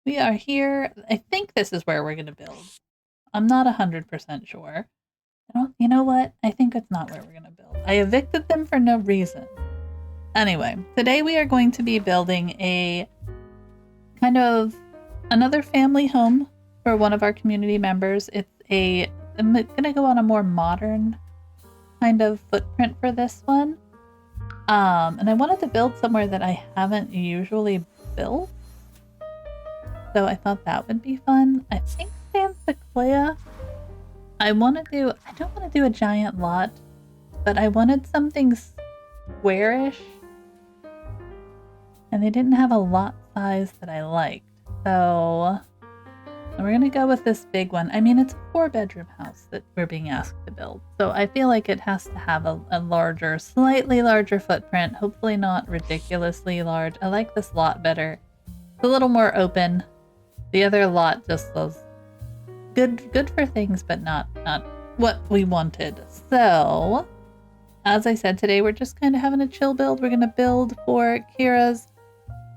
We are here. I think this is where we're going to build. I'm not 100% sure. You know what? I think it's not where we're going to build. I evicted them for no reason. Anyway, today we are going to be building a kind of another family home for one of our community members. I'm going to go on a more modern kind of footprint for this one. And I wanted to build somewhere that I haven't usually built. So I thought that would be fun. I think San Sequoia. I don't want to do a giant lot, but I wanted something squarish. And they didn't have a lot size that I liked. So we're going to go with this big one. I mean, it's a 4-bedroom house that we're being asked to build. So I feel like it has to have a larger, slightly larger footprint. Hopefully not ridiculously large. I like this lot better. It's a little more open. The other lot just was good for things, but not what we wanted. So, as I said, today we're just kind of having a chill build. We're going to build for Kira's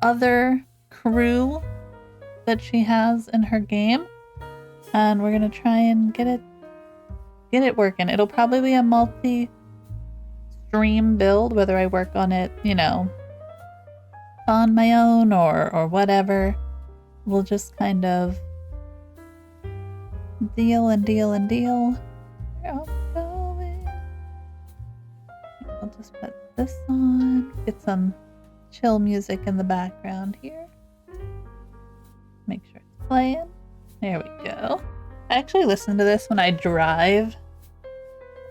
other crew that she has in her game. And we're going to try and get it working. It'll probably be a multi-stream build, whether I work on it, on my own or whatever. We'll just kind of deal and deal and deal. Where are we going? I'll just put this on. Get some chill music in the background here. Make sure it's playing. There we go. I actually listen to this when I drive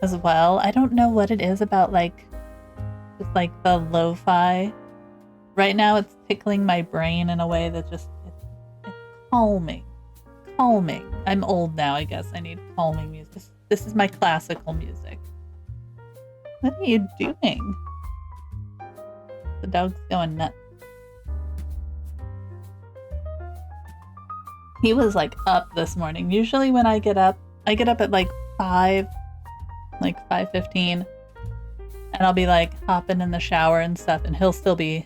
as well. I don't know what it is about just the lo-fi. Right now it's tickling my brain in a way that just it's calming. I'm old now, I guess. I need calming music. This is my classical music. What are you doing? The dog's going nuts. He was up this morning. Usually when I get up at 5:15, and I'll be hopping in the shower and stuff, and he'll still be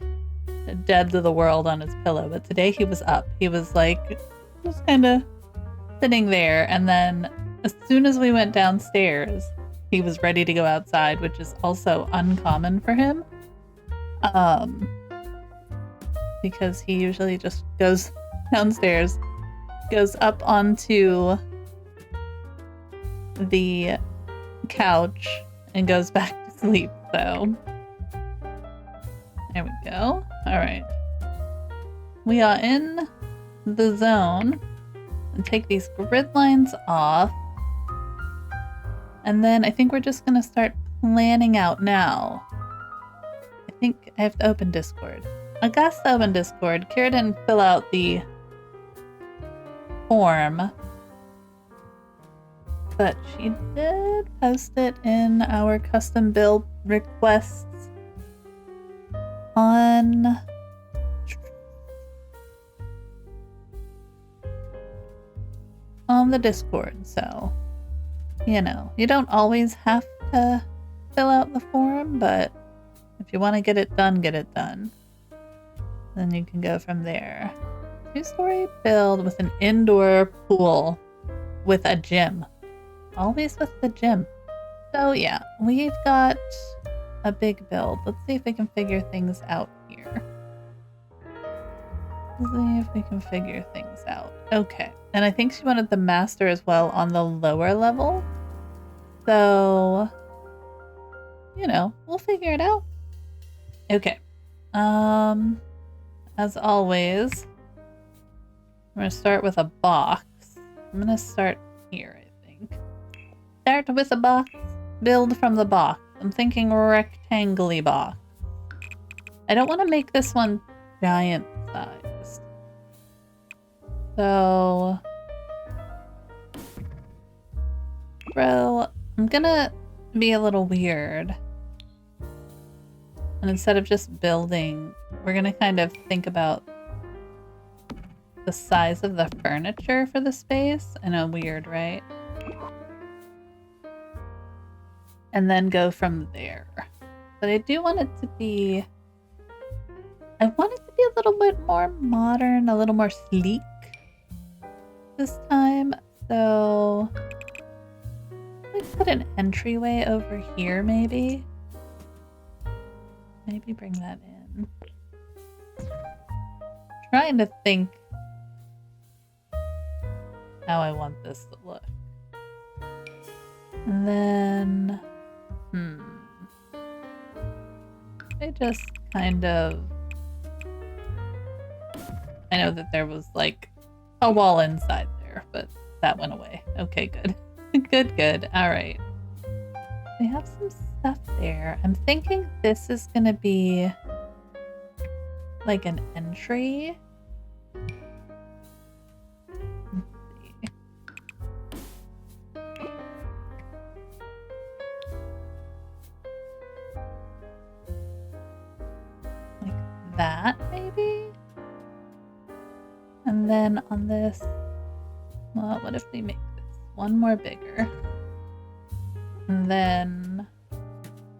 dead to the world on his pillow. But today he was up. He was just kind of sitting there, and then as soon as we went downstairs, he was ready to go outside, which is also uncommon for him. Because he usually just goes downstairs, goes up onto the couch, and goes back to sleep. So there we go. All right. We are in the zone. And take these grid lines off. And then I think we're just going to start planning out now. I think I have to open Discord. I got to open Discord. Kira didn't fill out the form, but she did post it in our custom build requests on the Discord. So, you don't always have to fill out the form, but if you want to get it done, then you can go from there. 2-story build with an indoor pool with a gym. Always with the gym. So yeah, we've got a big build. Let's see if we can figure things out here. Okay. And I think she wanted the master as well on the lower level. So, we'll figure it out. Okay. As always, I'm going to start with a box. I'm going to start here, I think. Start with a box, build from the box. I'm thinking rectangle-y box. I don't want to make this one giant sized. So, bro, I'm gonna be a little weird. And instead of just building, we're gonna kind of think about the size of the furniture for the space. I know, weird, right? And then go from there. But I do want it to be... I want it to be a little bit more modern, a little more sleek. this time, so let's put an entryway over here, maybe. Maybe bring that in. Trying to think how I want this to look. And then, I just kind of, I know that there was like a wall inside there, but that went away. Okay, good. Good. All right. We have some stuff there. I'm thinking this is going to be like an entry. Let's see. Like that, maybe? And then on this, well, what if we make this one more bigger? And then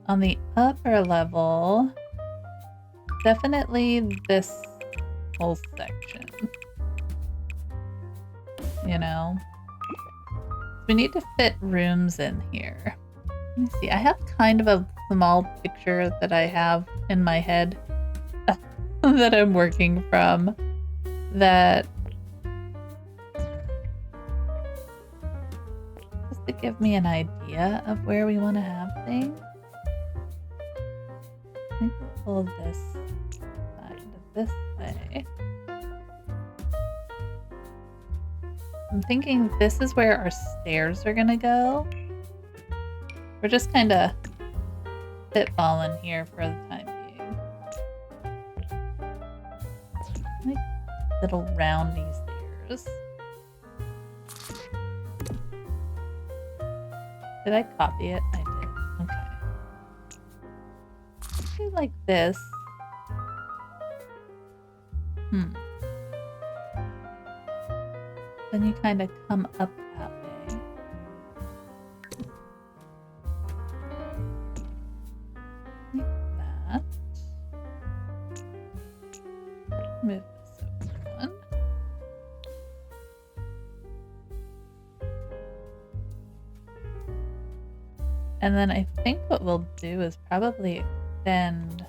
on the upper level, definitely this whole section. You know? We need to fit rooms in here. Let me see. I have kind of a small picture that I have in my head that I'm working from that just to give me an idea of where we want to have things. I think we'll pull this side this way. I'm thinking this is where our stairs are gonna go. We're just kind of spitballing here for the time being. Like little roundy stairs. Did I copy it? I did. Okay. Do like this. Then you kind of come up that way. Like that. Move this over one. And then I think what we'll do is probably extend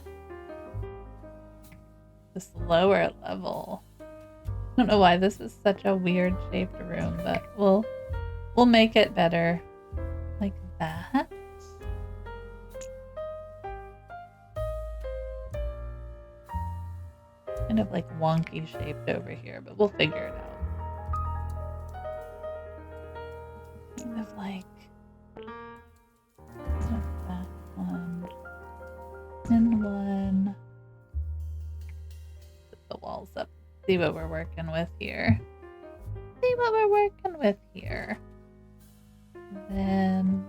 this lower level. I don't know why this is such a weird shaped room, but we'll make it better like that. Kind of like wonky shaped over here, but we'll figure it out. Kind of like that one and one. Put the walls up. See what we're working with here. Then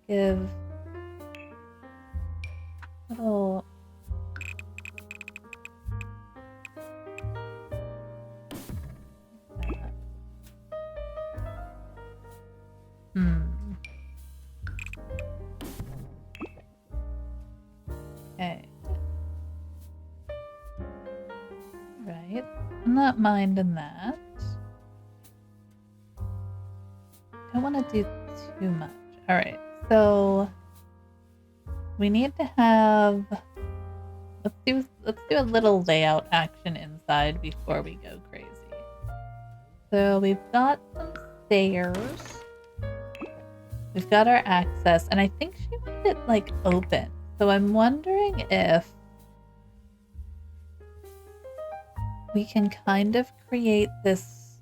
give little Okay. Right. I'm not minding that. Don't want to do too much. Alright, so we need to have let's do a little layout action inside before we go crazy. So we've got some stairs. We've got our access, and I think she wanted it like open. So I'm wondering if we can kind of create this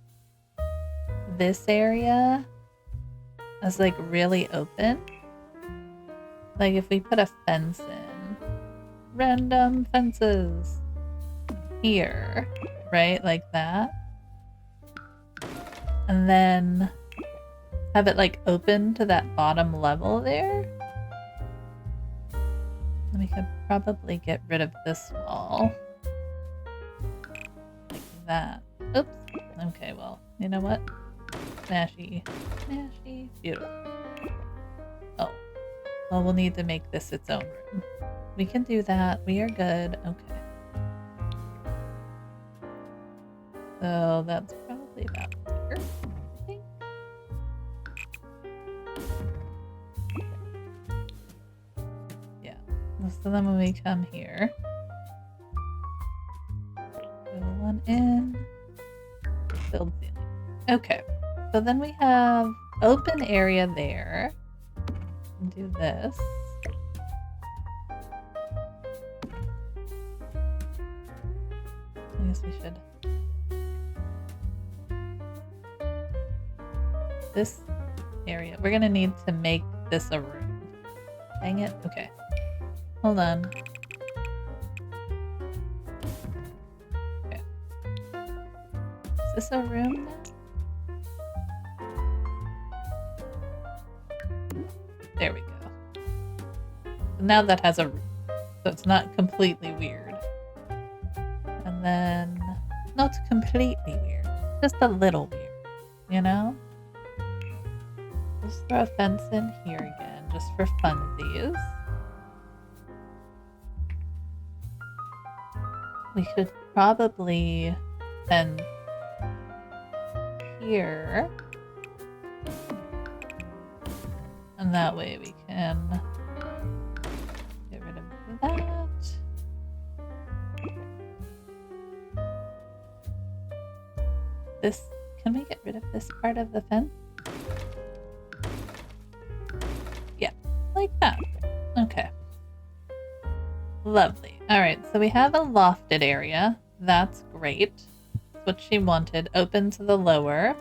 area as like really open. Like if we put a fence in, random fences here, right? Like that. And then have it like open to that bottom level there. And we could probably get rid of this wall. Like that. Oops. Okay, well, you know what? Smashy. Smashy. Beautiful. Oh. Well, we'll need to make this its own room. We can do that. We are good. Okay. So that's probably about here, I think. Yeah. So then when we come here, go one in, build ceiling. Okay. So then we have open area there. Do this. I guess we should. This area. We're gonna need to make this a room. Dang it. Okay. Hold on. Okay. Is this a room now? There we go. Now that has a roof, so it's not completely weird. And then, not completely weird, just a little weird, you know? Just throw a fence in here again, just for funsies. We could probably send here. And that way we can get rid of that. This, can we get rid of this part of the fence? Yeah, like that. Okay. Lovely. All right, so we have a lofted area. That's great. That's what she wanted. Open to the lower.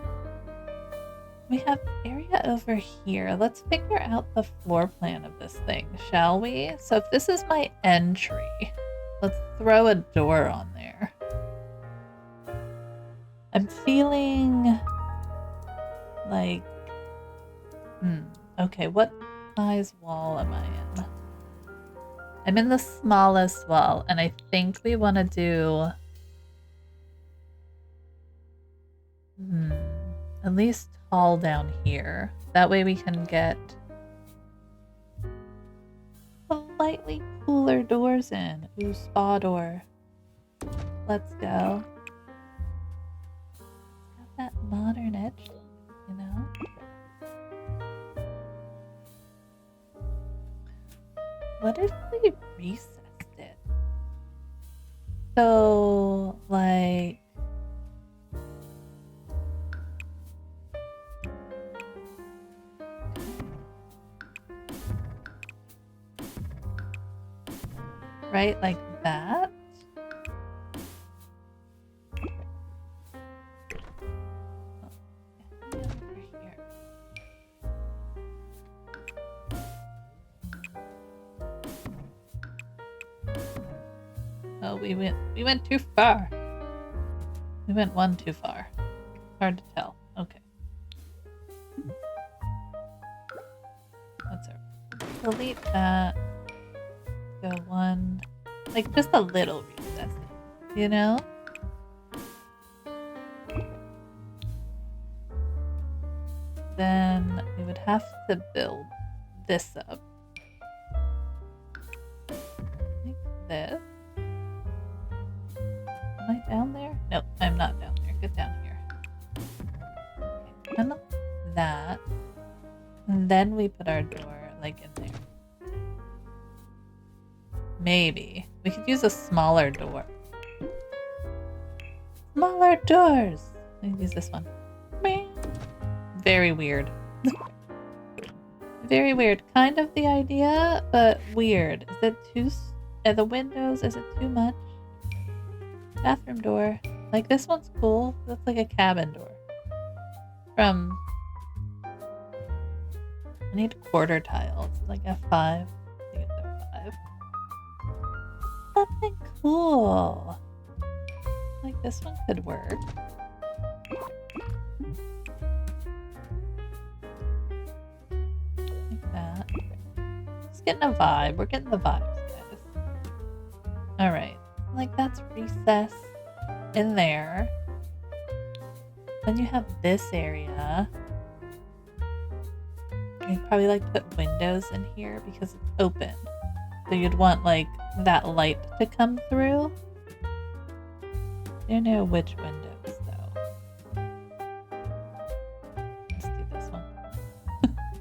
We have area over here. Let's figure out the floor plan of this thing, shall we? So if this is my entry, let's throw a door on there. I'm feeling like, okay, what size wall am I in? I'm in the smallest wall, and I think we want to do at least tall down here. That way we can get slightly cooler doors in. Ooh, spa door. Let's go. It's got that modern edge, you know? What if we recessed it? So, like, right, like that. Oh, we went too far. We went one too far. Hard to tell. Okay. That's it. Delete that. Go one, like just a little recess, you know? Then we would have to build this up. Like this. Am I down there? Nope, I'm not down there. Get down here. Okay, and that. And then we put our door like in there. Maybe. We could use a smaller door. Smaller doors! I use this one. Very weird. Very weird. Kind of the idea, but weird. Is it too... the windows, is it too much? Bathroom door. Like, this one's cool. That's like a cabin door. From... I need quarter tiles. Like F5. I think it's F5. Something cool. Like this one could work. Like that. Just getting a vibe. We're getting the vibes, guys. Alright. Like that's recess in there. Then you have this area. You'd probably like put windows in here because it's open. So you'd want like that light to come through. I don't know which windows though.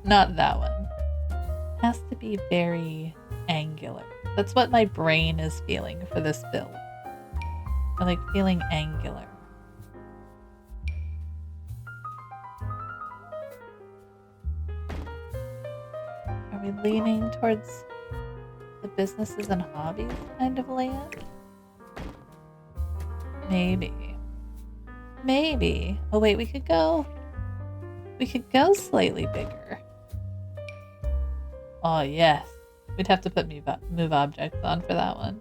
not that one. It has to be very angular. That's what my brain is feeling for this build. I like feeling angular. Are we leaning towards the businesses and hobbies kind of land? Maybe. Maybe. Oh wait, we could go slightly bigger. Oh yes. We'd have to put move objects on for that one.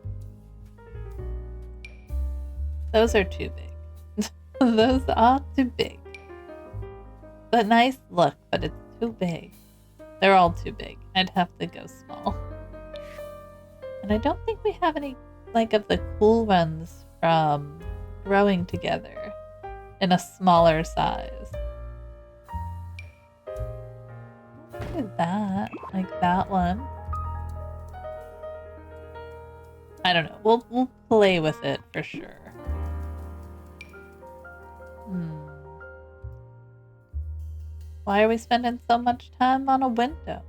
Those are too big. Those are too big. But nice look, but it's too big. They're all too big. I'd have to go small. And I don't think we have any, like, of the cool ones from growing together in a smaller size. Look at that. Like that one. I don't know. We'll play with it for sure. Why are we spending so much time on a window?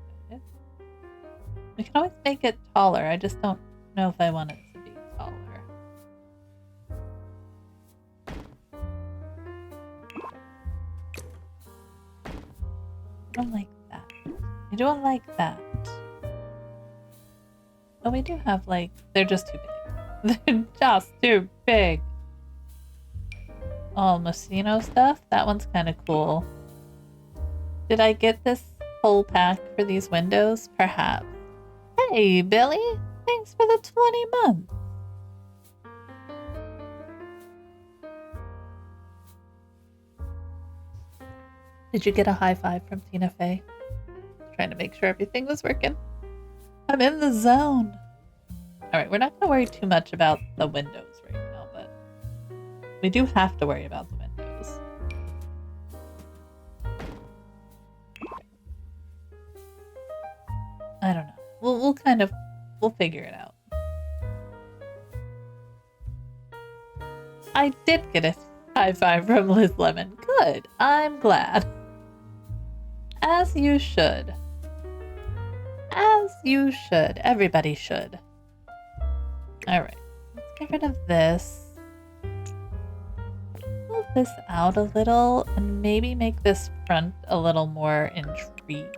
We can always make it taller. I just don't know if I want it to be taller. I don't like that. I don't like that. Oh, we do have, like, they're just too big. They're just too big. Oh, Mosino stuff? That one's kind of cool. Did I get this whole pack for these windows? Perhaps. Hey, Billy! Thanks for the 20 months! Did you get a high five from Tina Fey? Trying to make sure everything was working. I'm in the zone! Alright, we're not going to worry too much about the windows right now, but we do have to worry about the windows. I don't know. We'll figure it out. I did get a high five from Liz Lemon. Good. I'm glad. As you should. As you should. Everybody should. Alright. Let's get rid of this. Move this out a little and maybe make this front a little more intriguing.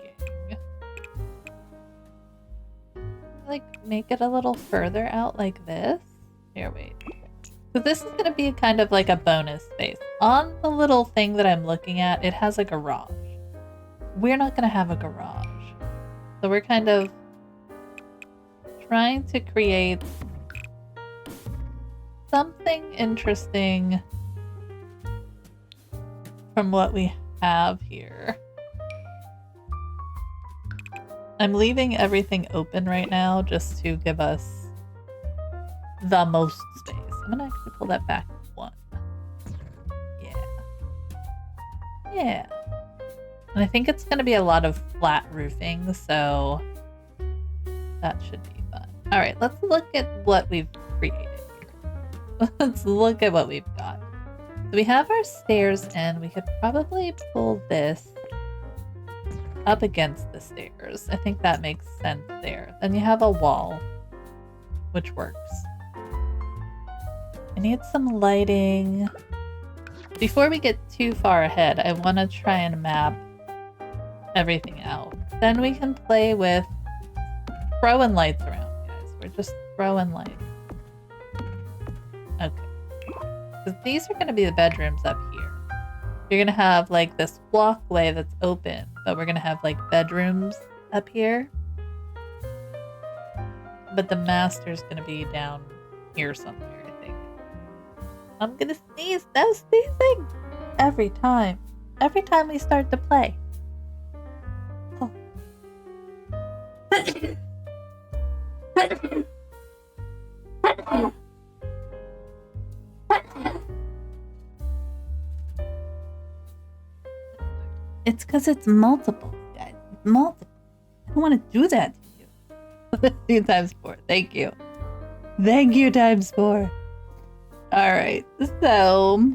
Like, make it a little further out like this. Here, wait. So this is going to be kind of like a bonus space. On the little thing that I'm looking at, it has a garage. We're not going to have a garage. So we're kind of trying to create something interesting from what we have here. I'm leaving everything open right now just to give us the most space. I'm gonna actually pull that back one. Yeah. Yeah. And I think it's gonna be a lot of flat roofing, so that should be fun. Alright, let's look at what we've created here. Let's look at what we've got. So we have our stairs in. We could probably pull this up against the stairs. I think that makes sense there. Then you have a wall, which works. I need some lighting. Before we get too far ahead, I want to try and map everything out. Then we can play with throwing lights around, guys. We're just throwing lights. Okay. Because these are going to be the bedrooms up here. You're going to have like this walkway that's open, but we're going to have like bedrooms up here. But the master's going to be down here somewhere, I think. I'm going to sneeze. No sneezing! Every time. Every time we start to play. Oh. It's because it's multiple, guys. It's multiple. I don't want to do that to you. 2 times 4. Thank you. Thank you, times 4. Alright, so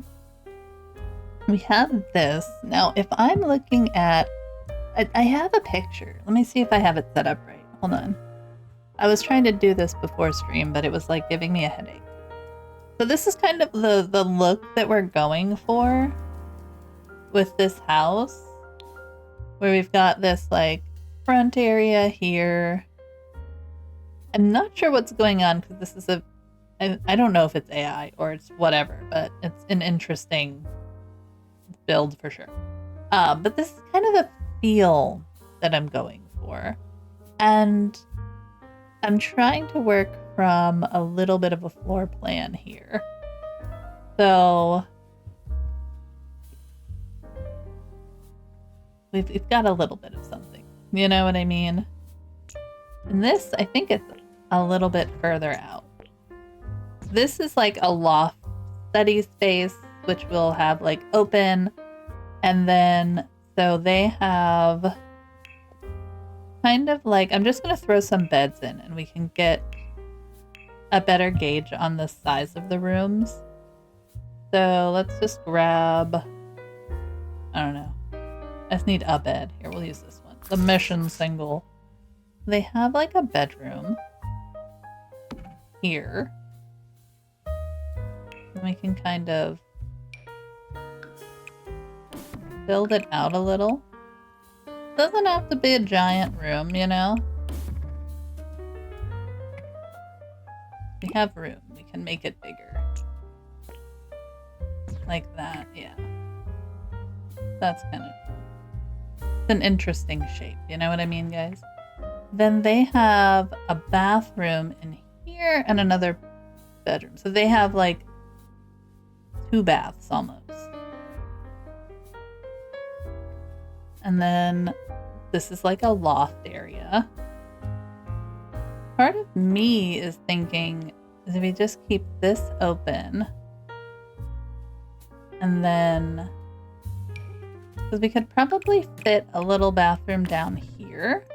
we have this. Now, if I'm looking at I have a picture. Let me see if I have it set up right. Hold on. I was trying to do this before stream, but it was like giving me a headache. So this is kind of the look that we're going for with this house, where we've got this like front area here. I'm not sure what's going on because this is I don't know if it's AI or it's whatever, but it's an interesting build for sure. But this is kind of the feel that I'm going for. And I'm trying to work from a little bit of a floor plan here. So we've got a little bit of something. You know what I mean? And this, I think it's a little bit further out. This is like a loft study space, which will have like open. And then, so they have kind of like, I'm just going to throw some beds in and we can get a better gauge on the size of the rooms. So let's just grab, I don't know. I just need a bed. Here, we'll use this one. The mission single. They have like a bedroom here. And we can kind of build it out a little. Doesn't have to be a giant room, you know? We have room. We can make it bigger. Like that, yeah. That's kind of... It's an interesting shape, you know what I mean, guys? Then they have a bathroom in here and another bedroom. So they have like 2 baths almost. And then this is like a loft area. Part of me is thinking is if we just keep this open and then, because we could probably fit a little bathroom down here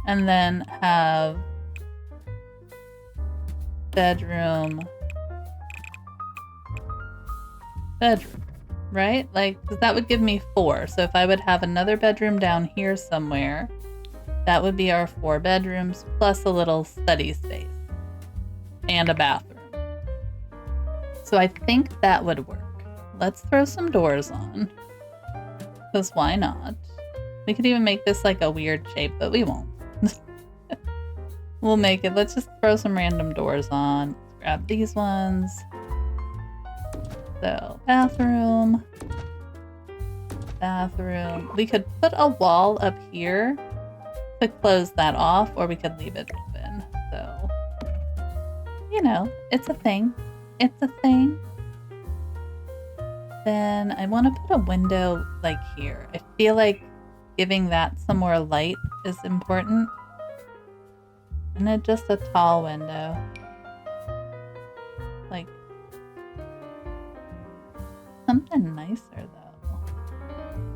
and then have bedroom, right? Like, 'cause that would give me 4. So if I would have another bedroom down here somewhere, that would be our 4 bedrooms plus a little study space and a bathroom. So I think that would work. Let's throw some doors on, because why not? We could even make this like a weird shape, but we won't. We'll make it. Let's just throw some random doors on. Let's grab these ones. So, bathroom. We could put a wall up here to close that off, or we could leave it open. So, you know, it's a thing. It's a thing. Then I want to put a window like here. I feel like giving that some more light is important. And then just a tall window. Like, something nicer though.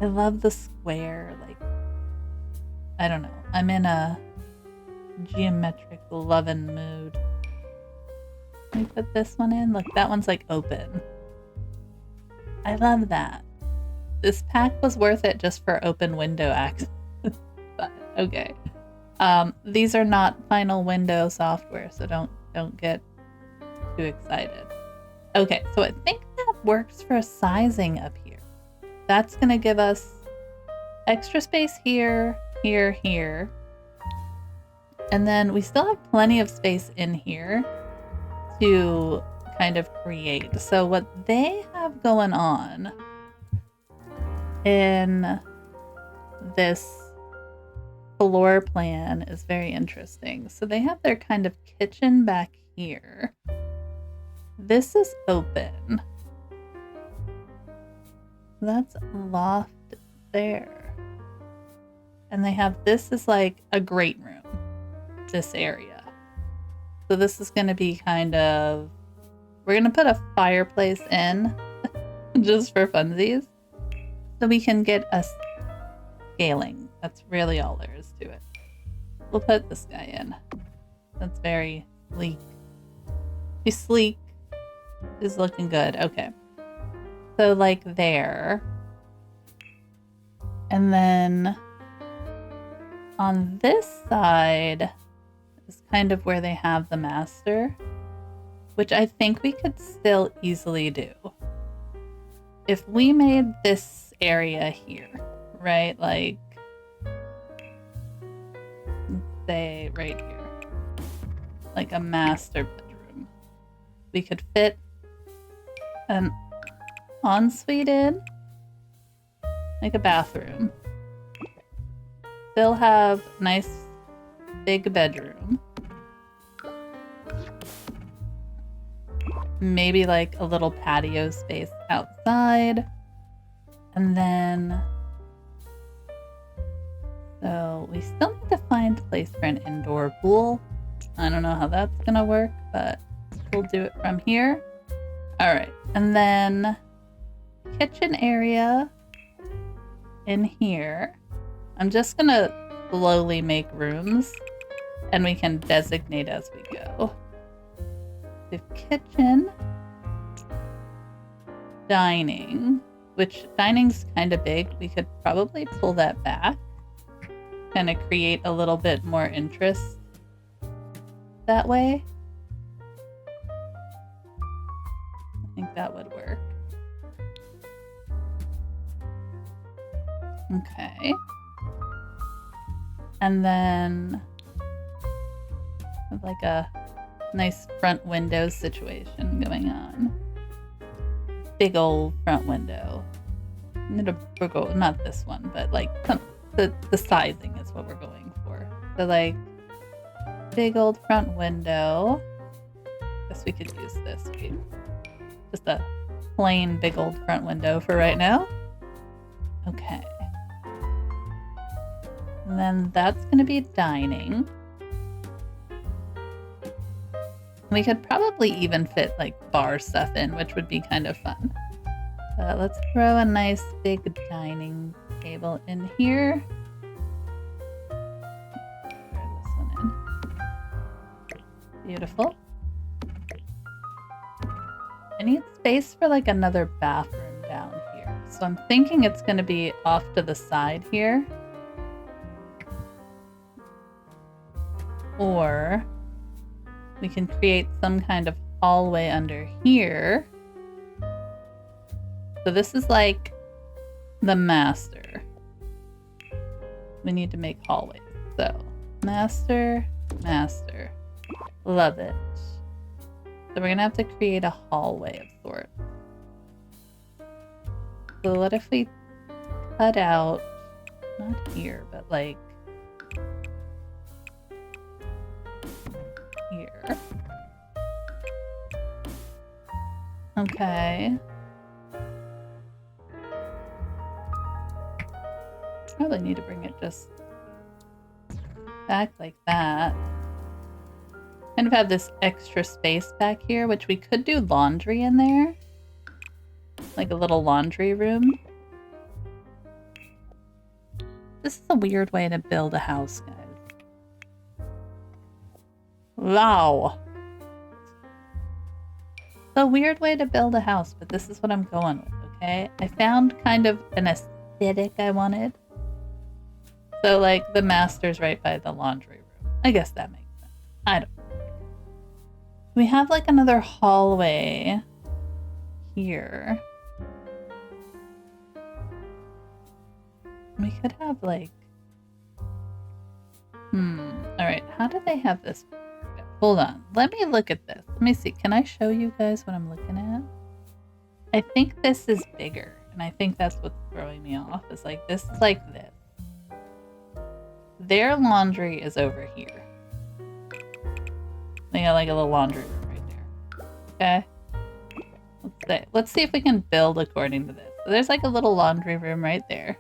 I love the square, like, I don't know. I'm in a geometric lovin' mood. Let me put this one in. Look, that one's like open. I love that. This pack was worth it just for open window access. But okay. These are not final window software, so don't get too excited. Okay, so I think that works for sizing up here. That's gonna give us extra space here, here, here. And then we still have plenty of space in here to kind of create. So what they have going on in this floor plan is very interesting. So they have their kind of kitchen back here. This is open. That's loft there. And they have, this is like a great room, this area. So this is going to be kind of, we're going to put a fireplace in just for funsies. So we can get a scaling. That's really all there is to it. We'll put this guy in. That's very sleek. He's sleek. He's looking good. Okay. So like there. And then on this side is kind of where they have the master, which I think we could still easily do. If we made this area here, right? Like, say right here, like a master bedroom, we could fit an ensuite in, like a bathroom. Still have nice big bedroom. Maybe like a little patio space outside. And then, so we still need to find a place for an indoor pool. I don't know how that's gonna work, but we'll do it from here. All right, and then kitchen area in here. I'm just gonna slowly make rooms and we can designate as we go. The kitchen, dining, which dining's kind of big. We could probably pull that back, kind of create a little bit more interest that way. I think that would work. Okay. And then like a nice front window situation going on. Big old front window. Not this one, but like the sizing is what we're going for. So like big old front window. Guess we could use this. Just a plain big old front window for right now. Okay. And then that's going to be dining. We could probably even fit like bar stuff in, which would be kind of fun. Let's throw a nice big dining table in here. Throw this one in. Beautiful. I need space for like another bathroom down here. So I'm thinking it's going to be off to the side here. Or we can create some kind of hallway under here. So this is like the master. We need to make hallways. So master, master. Love it. So we're gonna have to create a hallway of sorts. So what if we cut out, not here, but like here. Okay. Probably need to bring it just back like that. Kind of have this extra space back here, which we could do laundry in there. Like a little laundry room. This is a weird way to build a house, guys. Wow. It's a weird way to build a house, but this is what I'm going with, okay? I found kind of an aesthetic I wanted. So, like, the master's right by the laundry room. I guess that makes sense. I don't know. We have, like, another hallway here. We could have, like... Alright, how do they have this? Hold on. Let me look at this. Let me see. Can I show you guys what I'm looking at? I think this is bigger. And I think that's what's throwing me off. Is like, this is like this. Their laundry is over here. They got like a little laundry room right there. Okay? Let's see if we can build according to this. So there's like a little laundry room right there.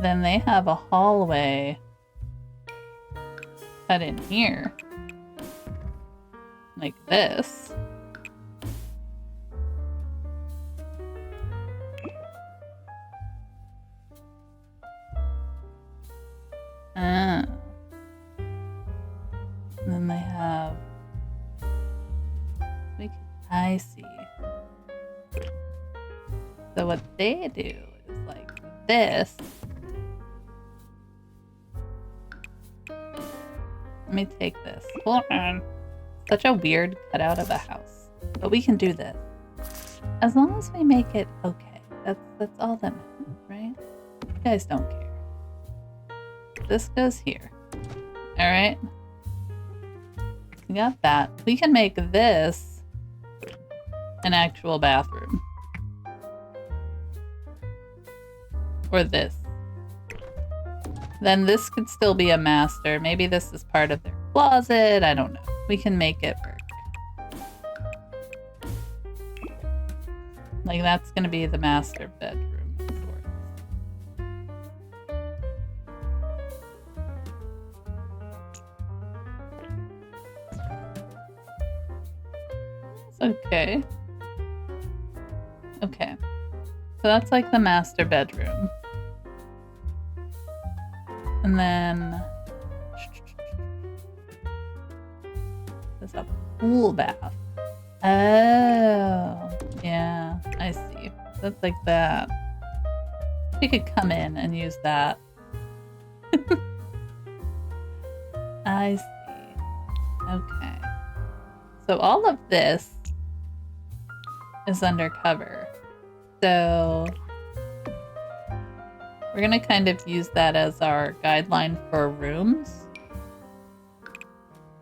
Then they have a hallway cut in here. Like this. And then they have... I see. So what they do is like this. Let me take this. Hold on. Such a weird cutout of a house. But we can do this. As long as we make it okay. That's all that matters, right? You guys don't care. This goes here. Alright? We got that. We can make this an actual bathroom. Or this. Then this could still be a master. Maybe this is part of their closet. I don't know. We can make it work. Like, that's gonna be the master bedroom of sorts. Okay. Okay. So that's like the master bedroom. And then there's a pool bath. Oh, yeah, I see. That's like that. We could come in and use that. I see. Okay. So all of this is undercover. So we're gonna kind of use that as our guideline for rooms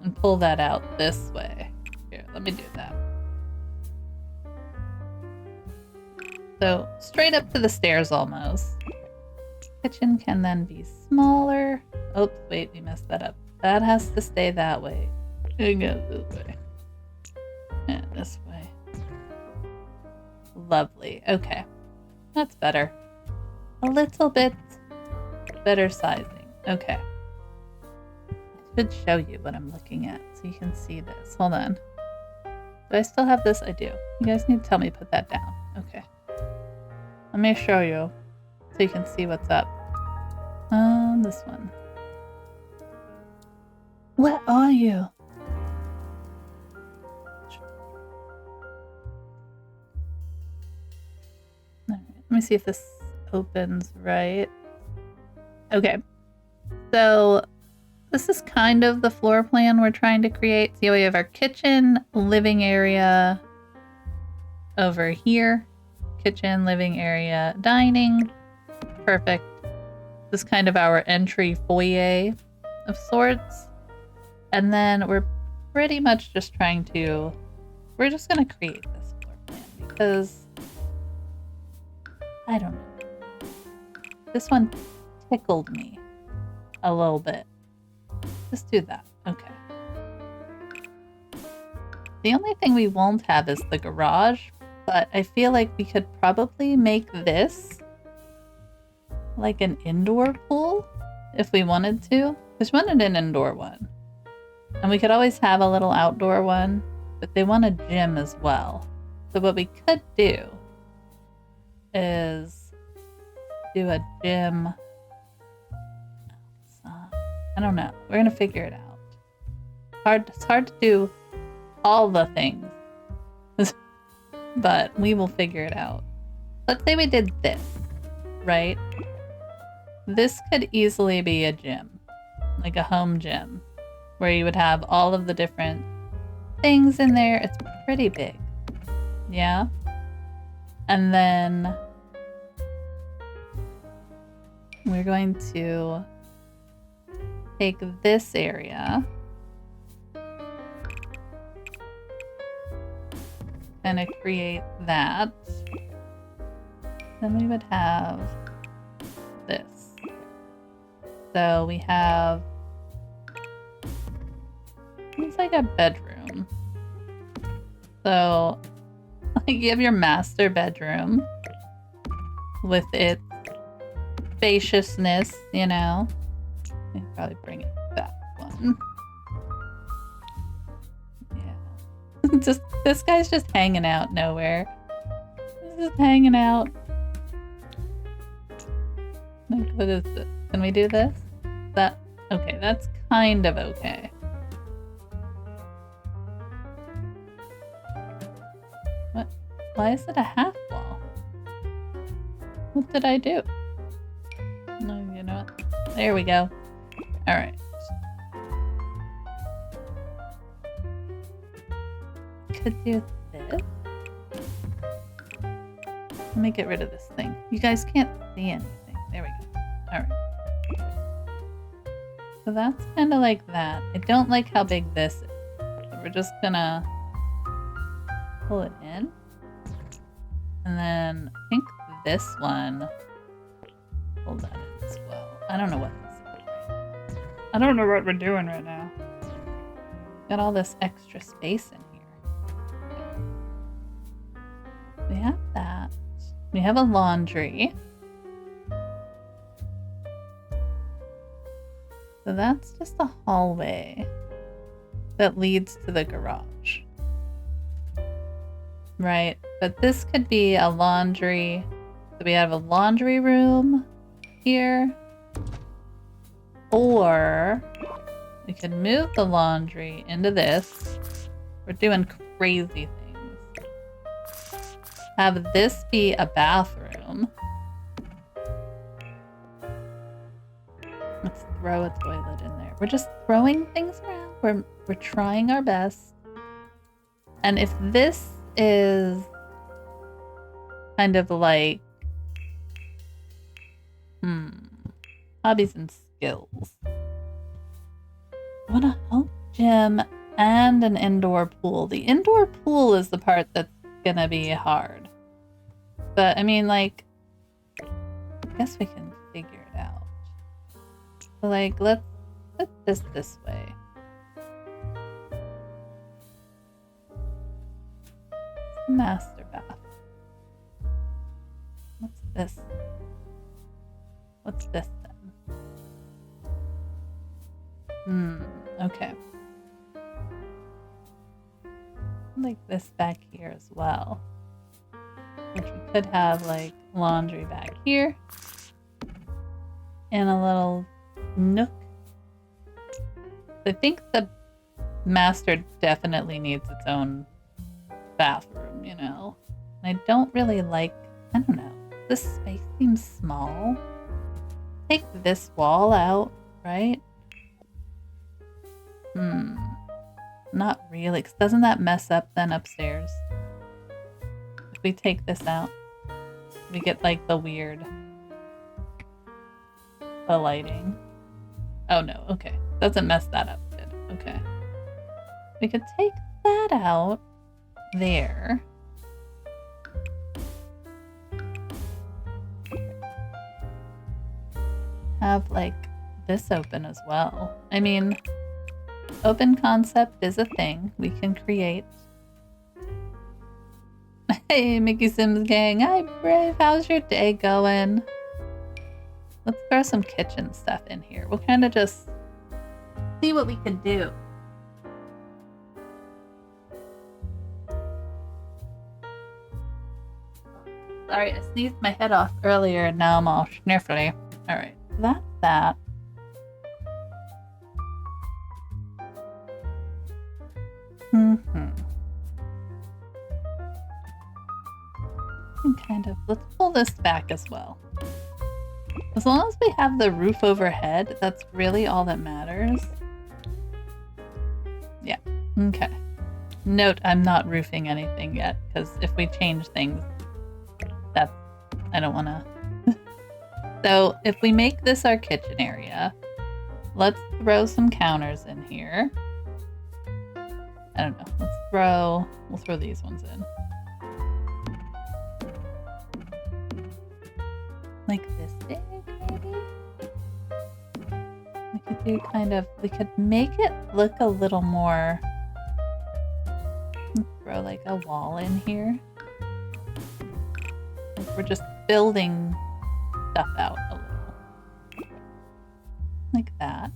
and pull that out this way. Here, let me do that. So straight up to the stairs almost. Kitchen can then be smaller. Oops, wait, we messed that up. That has to stay that way. It goes this way. And this way. Lovely. Okay. That's better. A little bit better sizing. Okay. I should show you what I'm looking at so you can see this. Hold on. Do I still have this? I do. You guys need to tell me to put that down. Okay. Let me show you so you can see what's up. This one. What are you? Alright, let me see if this opens right. Okay. So this is kind of the floor plan we're trying to create. See, we have our kitchen, living area over here. Kitchen, living area, dining. Perfect. This is kind of our entry foyer of sorts. And then we're pretty much just trying to... We're just going to create this floor plan because... I don't know. This one tickled me a little bit. Just do that. Okay. The only thing we won't have is the garage, but I feel like we could probably make this like an indoor pool if we wanted to. Because we wanted an indoor one. And we could always have a little outdoor one, but they want a gym as well. So what we could do is do a gym. I don't know. We're gonna figure it out. It's hard to do all the things, but we will figure it out. Let's say we did this, right? This could easily be a gym, like a home gym, where you would have all of the different things in there. It's pretty big, yeah? And then we're going to take this area and create that. Then we would have this. So we have, it's like a bedroom. So like you have your master bedroom with its spaciousness, you know. I can probably bring it that one. Yeah. Just this guy's just hanging out nowhere. He's just hanging out. Like, what is this? Can we do this? That okay, that's kind of okay. What? Why is it a half wall? What did I do? There we go. All right. Could do this. Let me get rid of this thing. You guys can't see anything. There we go. All right. So that's kind of like that. I don't like how big this is. So we're just gonna pull it in. And then I think this one, pull that in as well. I don't know what this is right now. I don't know what we're doing right now. Got all this extra space in here. We have that. We have a laundry. So that's just a hallway that leads to the garage. Right, but this could be a laundry. So we have a laundry room here. Or we could move the laundry into this. We're doing crazy things. Have this be a bathroom. Let's throw a toilet in there. We're just throwing things around. We're trying our best. And if this is kind of like hobbies and skills. I want a home gym and an indoor pool. The indoor pool is the part that's gonna be hard. But I mean, like, I guess we can figure it out. So, like, let's put this way. Master bath. What's this? What's this then? Okay. Like this back here as well. Which we could have like laundry back here. And a little nook. I think the master definitely needs its own bathroom, you know. I don't really like, I don't know, this space seems small. Take this wall out, right? Not really, because doesn't that mess up then upstairs? If we take this out, we get like the weird, the lighting. Oh no, okay. Doesn't mess that up, good. Okay. We could take that out there. Have like this open as well. I mean, open concept is a thing we can create. Hey, Mickey Sims gang. Hi, Brave. How's your day going? Let's throw some kitchen stuff in here. We'll kind of just see what we can do. Sorry, I sneezed my head off earlier and now I'm all sniffly. Alright, that's that. And kind of, let's pull this back as well. As long as we have the roof overhead, that's really all that matters. Yeah, okay. Note, I'm not roofing anything yet, because if we change things, that's, I don't want to. So if we make this our kitchen area, let's throw some counters in here. I don't know, we'll throw these ones in. Like this big, maybe? We could do we could make it look a little more, throw like a wall in here. Like we're just building stuff out a little. Like that.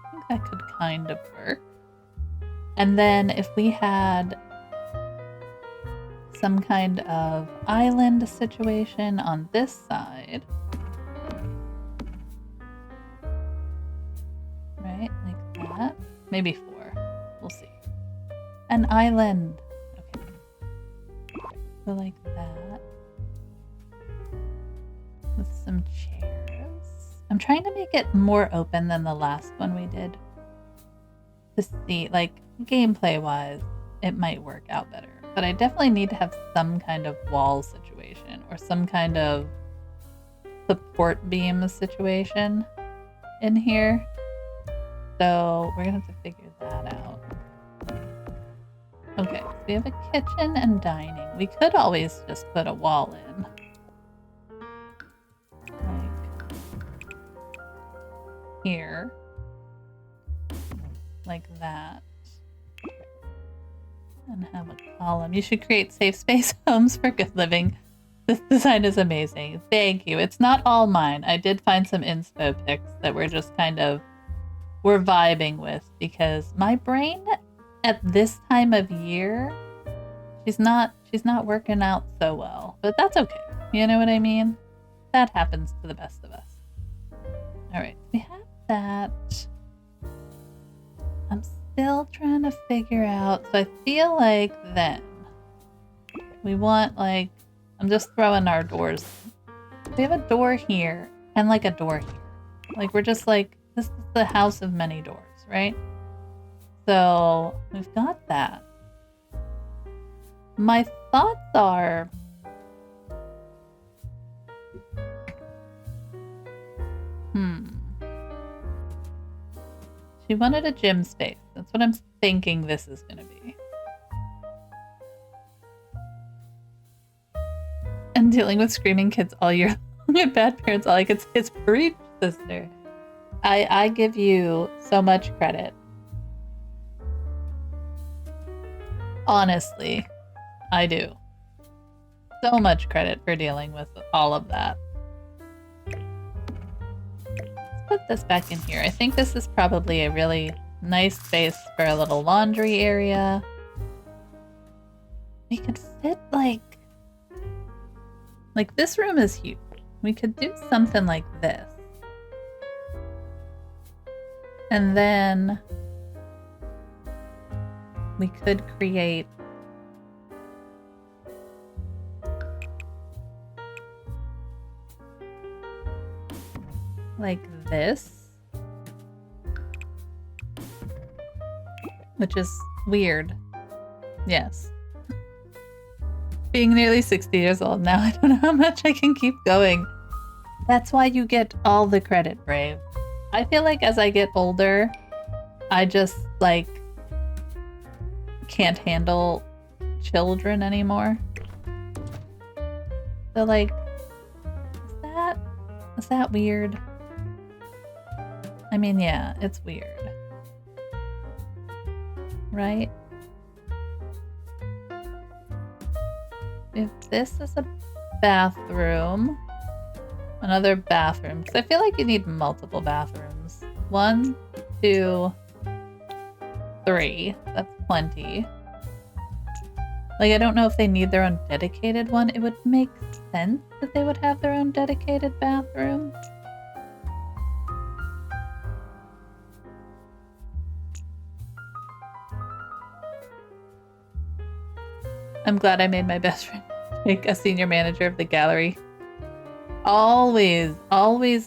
I think that could kind of work. And then if we had some kind of island situation on this side. Right, like that. Maybe 4. We'll see. An island. Okay. So like that. With some chairs. I'm trying to make it more open than the last one we did. To see, like, gameplay-wise, it might work out better. But I definitely need to have some kind of wall situation or some kind of support beam situation in here. So we're gonna have to figure that out. Okay, so we have a kitchen and dining. We could always just put a wall in. Like here. Like that. And have a column. You should create safe space homes for good living. This design is amazing. Thank you. It's not all mine. I did find some inspo pics that we're just kind of we're vibing with because my brain at this time of year, she's not working out so well. But that's okay. You know what I mean? That happens to the best of us. Alright, we have that. I'm still trying to figure out. So I feel like then we want like I'm just throwing our doors. We have a door here and like a door here. Like we're just like this is the house of many doors, right? So we've got that. My thoughts are she wanted a gym space. That's what I'm thinking this is going to be. And dealing with screaming kids all year long and bad parents, all I could say is preach, sister. I give you so much credit. Honestly, I do. So much credit for dealing with all of that. Put this back in here. I think this is probably a really nice space for a little laundry area. We could fit like this room is huge. We could do something like this. And then we could create like this, which is weird. Yes. Being nearly 60 years old now, I don't know how much I can keep going. That's why you get all the credit, Brave. I feel like as I get older, I just like can't handle children anymore. So like, is that weird? I mean, yeah, it's weird. Right? If this is a bathroom, another bathroom, because I feel like you need multiple bathrooms. 1, 2, 3. That's plenty. Like, I don't know if they need their own dedicated one. It would make sense that they would have their own dedicated bathroom. I'm glad I made my best friend make a senior manager of the gallery. Always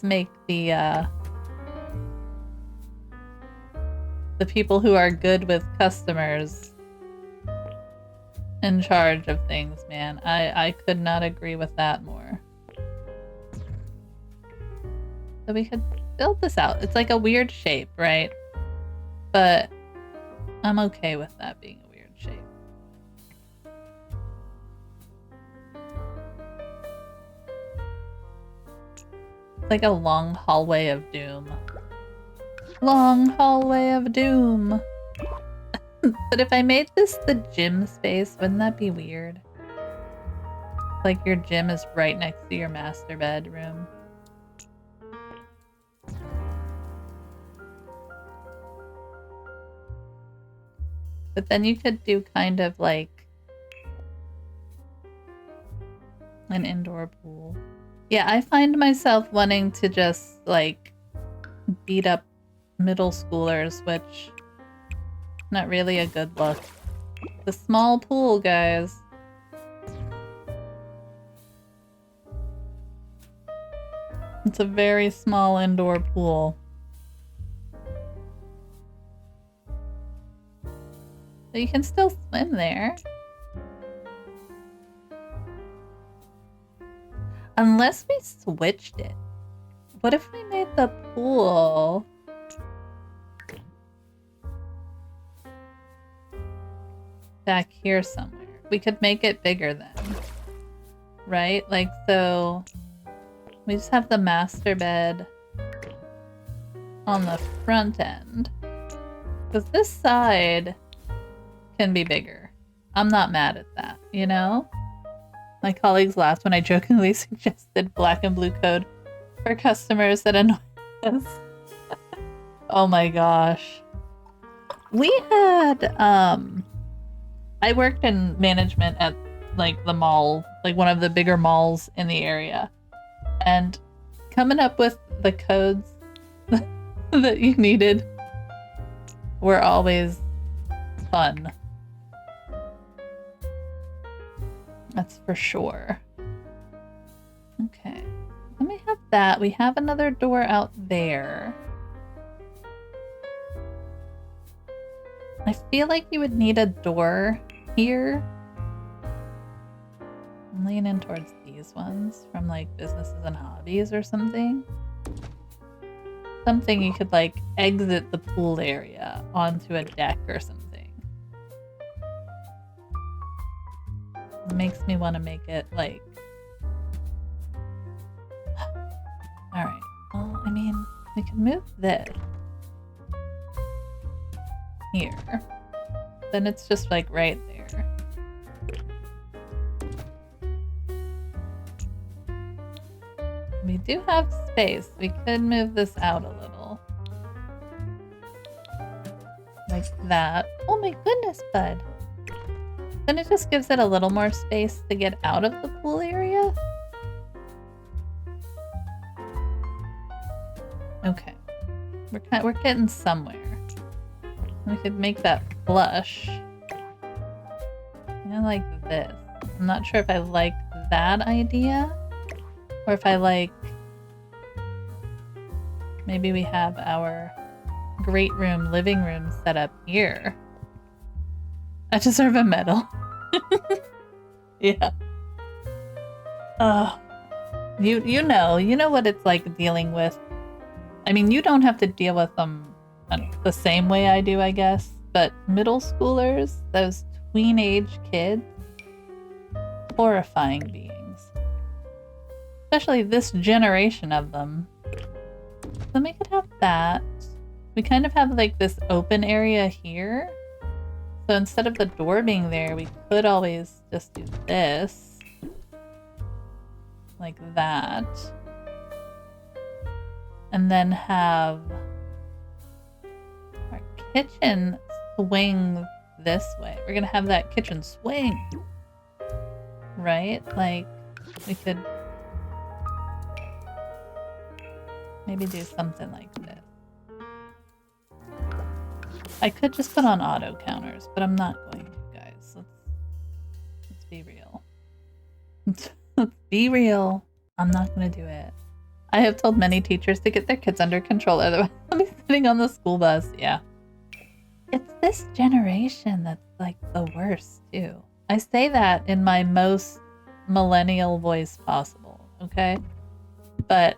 make the people who are good with customers in charge of things, man. I could not agree with that more. So we could build this out. It's like a weird shape, right? But I'm okay with that being a weird shape. It's like a long hallway of doom. Long hallway of doom. But if I made this the gym space, wouldn't that be weird? Like your gym is right next to your master bedroom. But then you could do kind of like an indoor pool. Yeah, I find myself wanting to just like beat up middle schoolers, which not really a good look. The small pool, guys. It's a very small indoor pool. So you can still swim there. Unless we switched it. What if we made the pool back here somewhere? We could make it bigger then. Right? Like, so we just have the master bed on the front end. Because this side can be bigger. I'm not mad at that, you know? My colleagues laughed when I jokingly suggested black and blue code for customers that annoy us. Oh my gosh. We had, I worked in management at like the mall, like one of the bigger malls in the area. And coming up with the codes that you needed were always fun. That's for sure. Okay. Let me have that. We have another door out there. I feel like you would need a door here. I'm leaning towards these ones from like businesses and hobbies or something. Something you could like exit the pool area onto a deck or something. It makes me want to make it like... Alright, well, I mean, we can move this here. Then it's just like right there. We do have space. We could move this out a little. Like that. Oh my goodness, bud. Then it just gives it a little more space to get out of the pool area. Okay. We're getting somewhere. We could make that flush. I like this. I'm not sure if I like that idea. Or if I like... Maybe we have our great room, living room set up here. I deserve a medal. Yeah. You know what it's like dealing with. I mean, you don't have to deal with them the same way I do, I guess. But middle schoolers, those tween-age kids, horrifying beings. Especially this generation of them. Then we could have that. We kind of have like this open area here. So instead of the door being there, we could always just do this. Like that. And then have our kitchen swing this way. We're gonna have that kitchen swing. Right? Like, we could maybe do something like this. I could just put on auto counters, but I'm not going to, guys. Let's be real. Let's be real. I'm not going to do it. I have told many teachers to get their kids under control, otherwise I'll be sitting on the school bus. Yeah. It's this generation that's like the worst, too. I say that in my most millennial voice possible, okay? But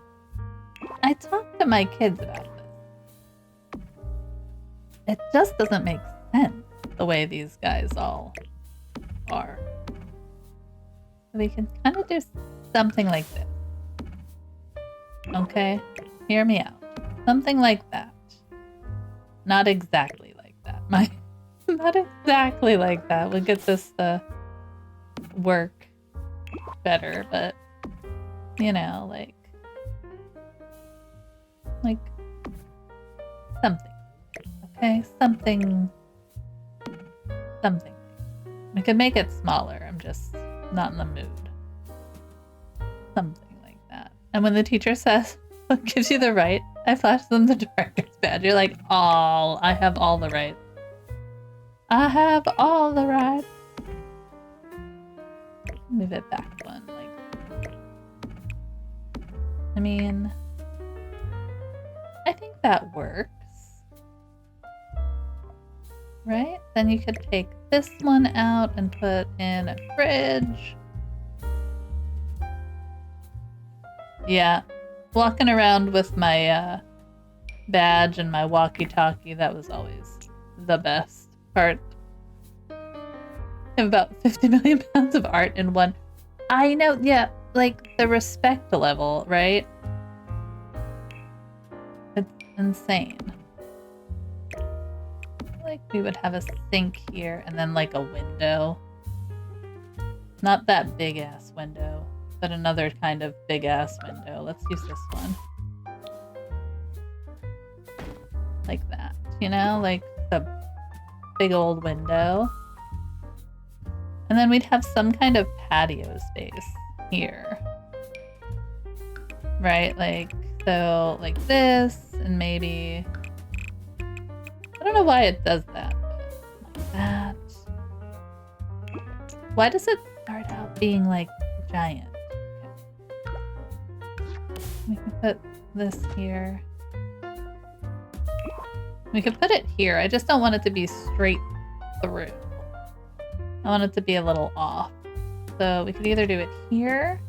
I talk to my kids about this. It just doesn't make sense the way these guys all are. We can kind of do something like this. Okay? Hear me out. Something like that. Not exactly like that. Not exactly like that. We'll get this to work better, but you know, like something. Okay, something. We could make it smaller. I'm just not in the mood. Something like that. And when the teacher says, what gives you the right, I flash them the director's badge. You're like, oh, I have all the rights. I have all the rights. Move it back one. Like, mean, I think that works. Right? Then you could take this one out and put in a fridge. Yeah. Walking around with my badge and my walkie-talkie, that was always the best part. I have about 50 million pounds of art in one. I know, yeah, like the respect level, right? It's insane. Like we would have a sink here and then like a window. Not that big ass window, but another kind of big ass window. Let's use this one. Like that, you know, like the big old window. And then we'd have some kind of patio space here. Right? Like, so like this, and maybe, I don't know why it does that. Like that. Why does it start out being like giant? Okay. We can put this here. We could put it here. I just don't want it to be straight through. I want it to be a little off. So we could either do it here.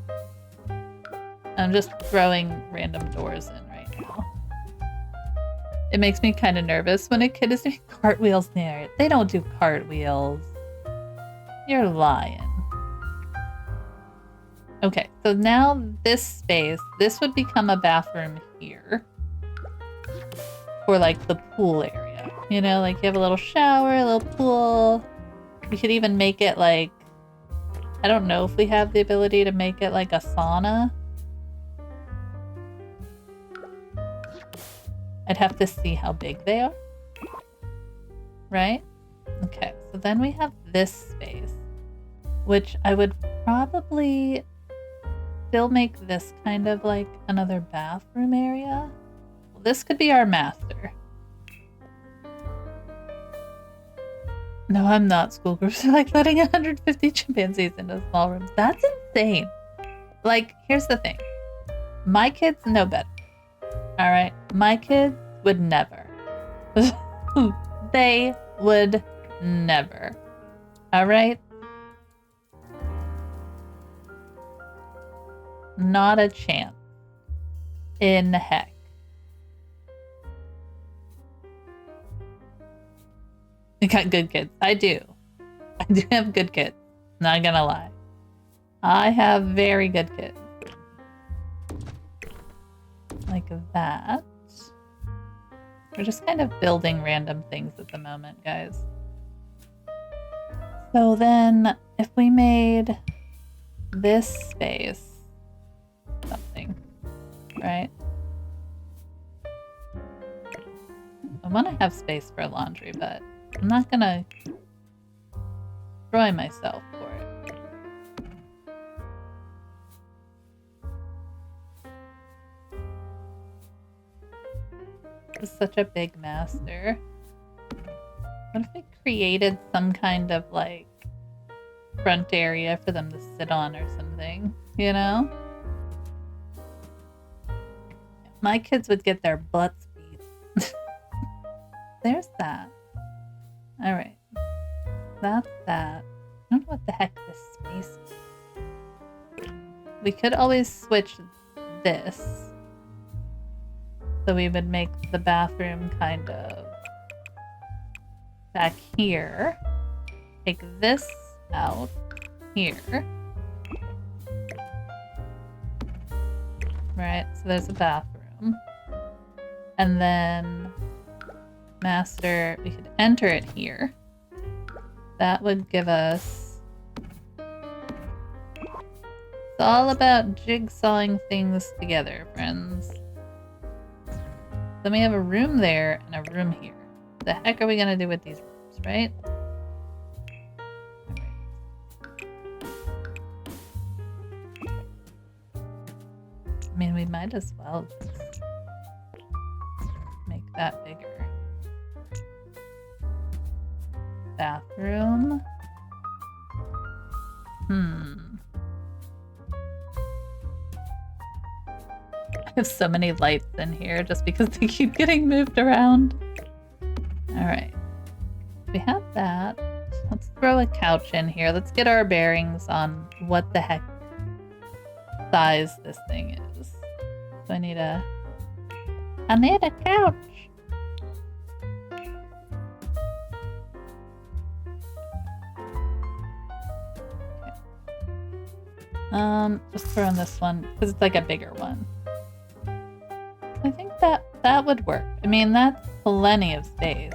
I'm just throwing random doors in right now. It makes me kind of nervous when a kid is doing cartwheels near it. They don't do cartwheels. You're lying. Okay, so now this space, this would become a bathroom here. For like the pool area. You know, like you have a little shower, a little pool. We could even make it like, I don't know if we have the ability to make it like a sauna. I'd have to see how big they are. Right? Okay, so then we have this space, which I would probably still make this kind of like another bathroom area. Well, this could be our master. No, I'm not. School groups are like letting 150 chimpanzees into small rooms. That's insane. Like, here's the thing. My kids know better. Alright? My kids would never. They would never. Alright? Not a chance. In heck. You got good kids. I do. I do have good kids. Not gonna lie. I have very good kids. Like that. We're just kind of building random things at the moment, guys. So then, if we made this space something, right? I want to have space for laundry, but I'm not gonna destroy myself for it. This is such a big master. What if we created some kind of like front area for them to sit on or something, you know? My kids would get their butts beat. There's that. Alright. That's that. I don't know what the heck this space is. We could always switch this. So we would make the bathroom kind of back here. Take this out here. Right, so there's a bathroom. And then master, we could enter it here. That would give us... It's all about jigsawing things together, friends. Then we have a room there and a room here. What the heck are we gonna do with these rooms, right? I mean, we might as well just make that bigger. Bathroom. have so many lights in here just because they keep getting moved around. Alright. We have that. Let's throw a couch in here. Let's get our bearings on what the heck size this thing is. So I need a couch. Okay. Just throwing this one because it's like a bigger one. I think that would work. I mean, that's plenty of space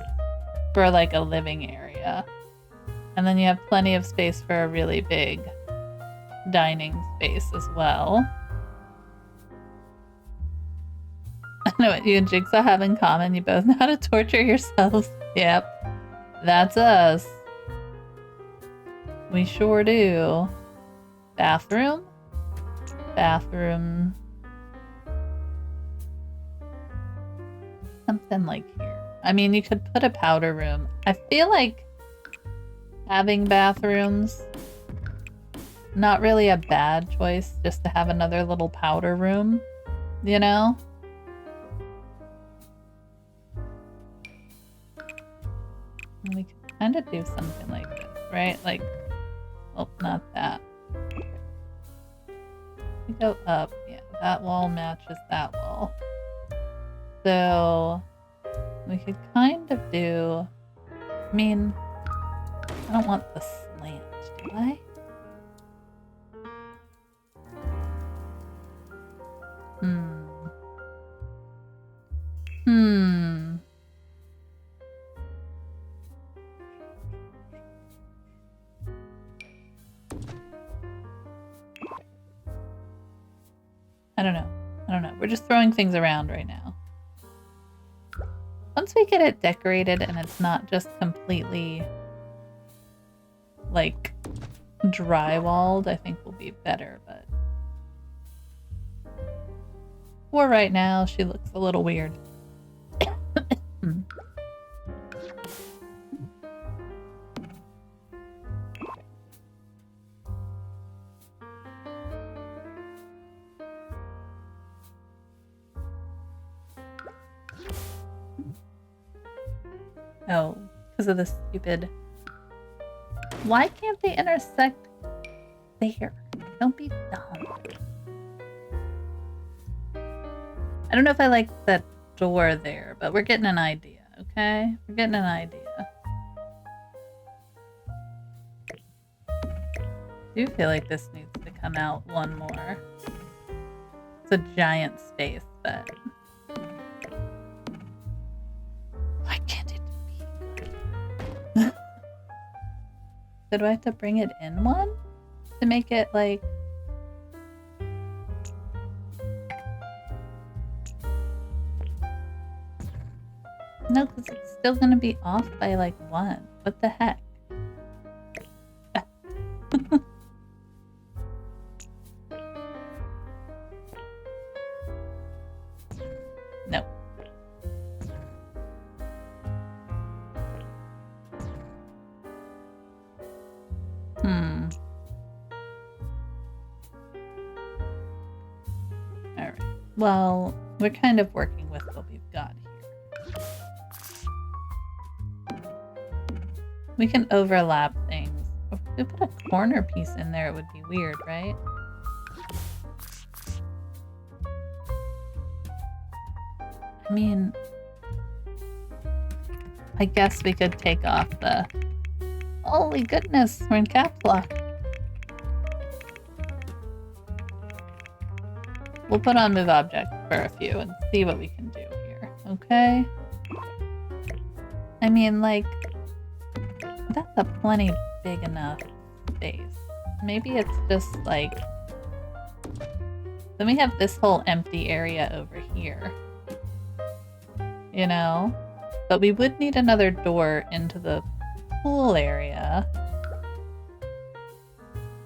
for like a living area. And then you have plenty of space for a really big dining space as well. I know what you and Jigsaw have in common. You both know how to torture yourselves. Yep. That's us. We sure do. Bathroom? Bathroom. Something like here. I mean, you could put a powder room. I feel like having bathrooms, not really a bad choice just to have another little powder room, you know? And we could kind of do something like this, right? Like, oh, not that. We go up. Yeah, that wall matches that wall. So we could kind of do, I mean, I don't want the slant, do I? I don't know. We're just throwing things around right now. Once we get it decorated and it's not just completely like drywalled, I think we'll be better, but for right now, she looks a little weird. Oh, because of the stupid... Why can't they intersect there? Don't be dumb. I don't know if I like that door there, but we're getting an idea, okay? We're getting an idea. I do feel like this needs to come out one more. It's a giant space, but... Why can't it be good? So do I have to bring it in one? To make it, like... No, because it's still going to be off by, like, one. What the heck? No. Alright. Well, we're kind of working with what we've got here. We can overlap things. If we put a corner piece in there, it would be weird, right? I mean, I guess we could take off the... Holy goodness, we're in caps lock. We'll put on move object for a few and see what we can do here, okay? I mean, like, that's a plenty big enough space. Maybe it's just like... Then we have this whole empty area over here. You know? But we would need another door into the pool area.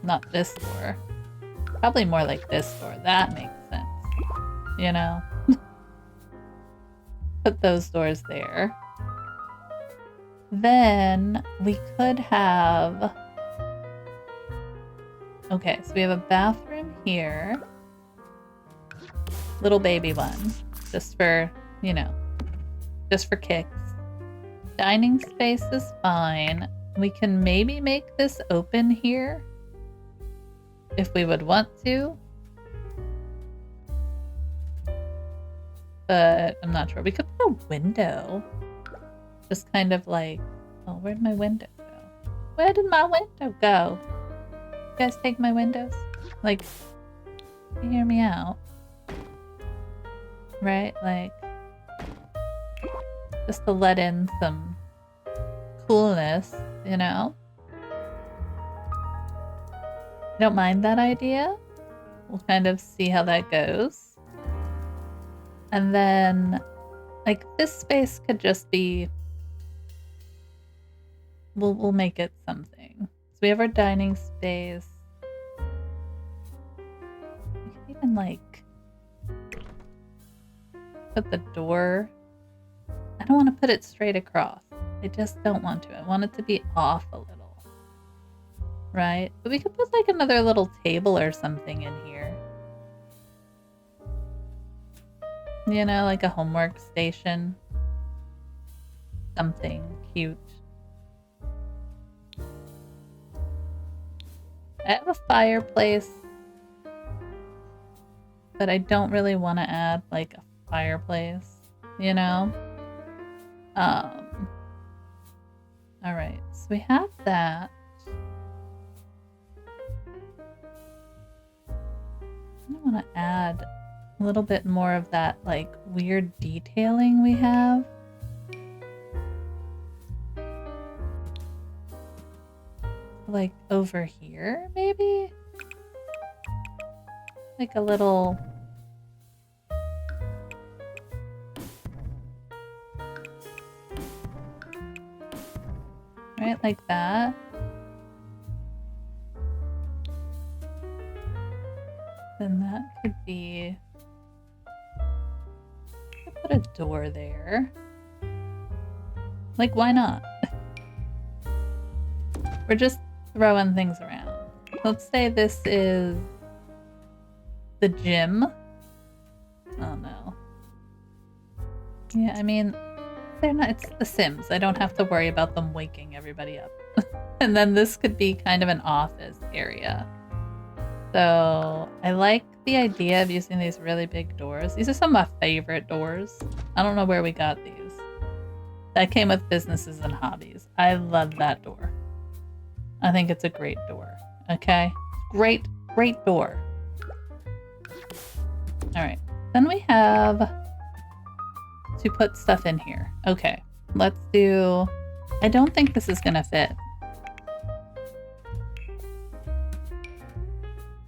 Not this door. Probably more like this door. That makes sense. You know? Put those doors there. Then we could have... Okay, so we have a bathroom here. Little baby one. Just for, you know, just for kicks. Dining space is fine. We can maybe make this open here if we would want to. But I'm not sure. We could put a window. Just kind of like, oh, where'd my window go? Where did my window go? You guys take my windows? Like, you hear me out. Right? Like, just to let in some coolness, you know? I don't mind that idea. We'll kind of see how that goes. And then, like, this space could just be... We'll make it something. So we have our dining space. We can even, like, put the door... I don't want to put it straight across. I just don't want to. I want it to be off a little. Right? But we could put, like, another little table or something in here. You know, like a homework station. Something cute. I have a fireplace, but I don't really want to add, like, a fireplace, you know? Alright, so we have that. I want to add a little bit more of that, like, weird detailing we have. Like, over here, maybe? Like a little... Right, like that. Then that could be... I could put a door there. Like, why not? We're just throwing things around. Let's say this is the gym. Oh no. Yeah, I mean, they're not, it's The Sims. I don't have to worry about them waking everybody up. And then this could be kind of an office area. So I like the idea of using these really big doors. These are some of my favorite doors. I don't know where we got these. That came with businesses and hobbies. I love that door. I think it's a great door. Okay? Great, great door. Alright. Then we have to put stuff in here. Okay. Let's do... I don't think this is gonna fit.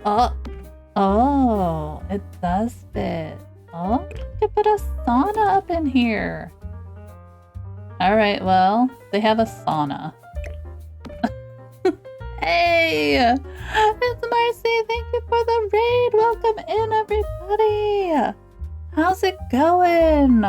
Oh, it does fit. Oh, you could put a sauna up in here. Alright, well, they have a sauna. Hey! It's Marcy! Thank you for the raid! Welcome in, everybody! How's it going?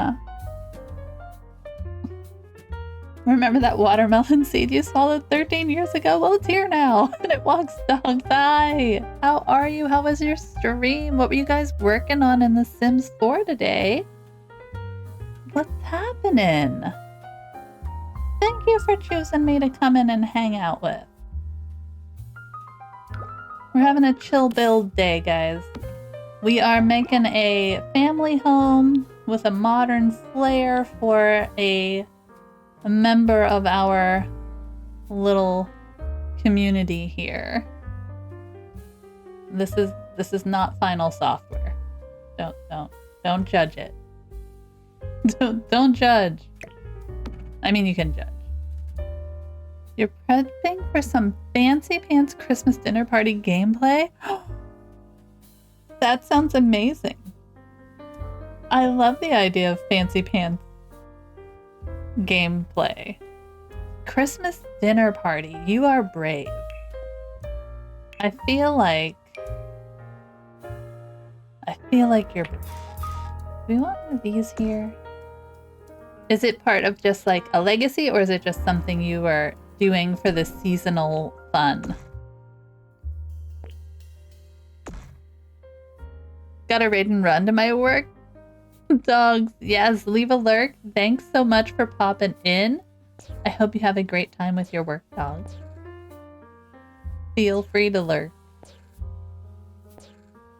Remember that watermelon seed you swallowed 13 years ago? Well, it's here now, and it walks dogs. Hi! How are you? How was your stream? What were you guys working on in The Sims 4 today? What's happening? Thank you for choosing me to come in and hang out with. We're having a chill build day, guys. We are making a family home with a modern flair for a member of our little community here. This is not final software. Don't judge it. Don't judge. I mean, you can judge. You're prepping for some fancy pants Christmas dinner party gameplay? That sounds amazing. I love the idea of fancy pants gameplay. Christmas dinner party. You are brave. I feel like you're brave. Do we want one of these here? Is it part of just like a legacy, or is it just something you are doing for the seasonal fun? gotta raid and run to my work. Dogs, yes, leave a lurk. Thanks so much for popping in. I hope you have a great time with your work, dog. Feel free to lurk.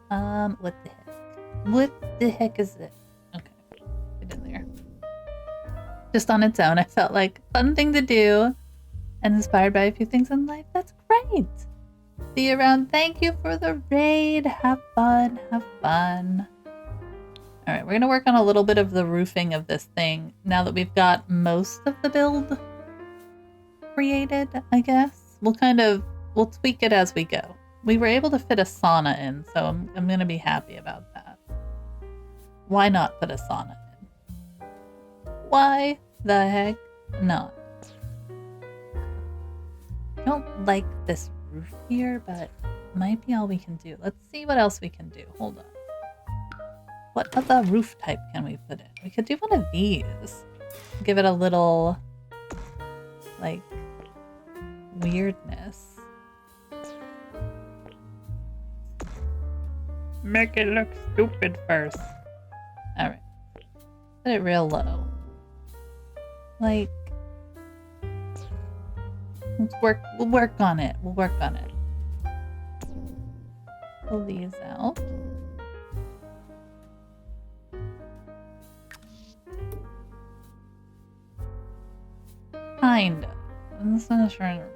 What the heck? What the heck is it? Okay, get in there. Just on its own, I felt like fun thing to do and inspired by a few things in life. That's great. See you around. Thank you for the raid. Have fun. Have fun. All right, we're going to work on a little bit of the roofing of this thing now that we've got most of the build created, I guess. We'll tweak it as we go. We were able to fit a sauna in, so I'm going to be happy about that. Why not put a sauna in? Why the heck not? I don't like this roof here, but might be all we can do. Let's see what else we can do. Hold on. What other roof type can we put in? We could do one of these. Give it a little, like, weirdness. Make it look stupid first. Alright. Put it real low. Like, we'll work on it. We'll work on it. Pull these out. Kind of. This one is trying to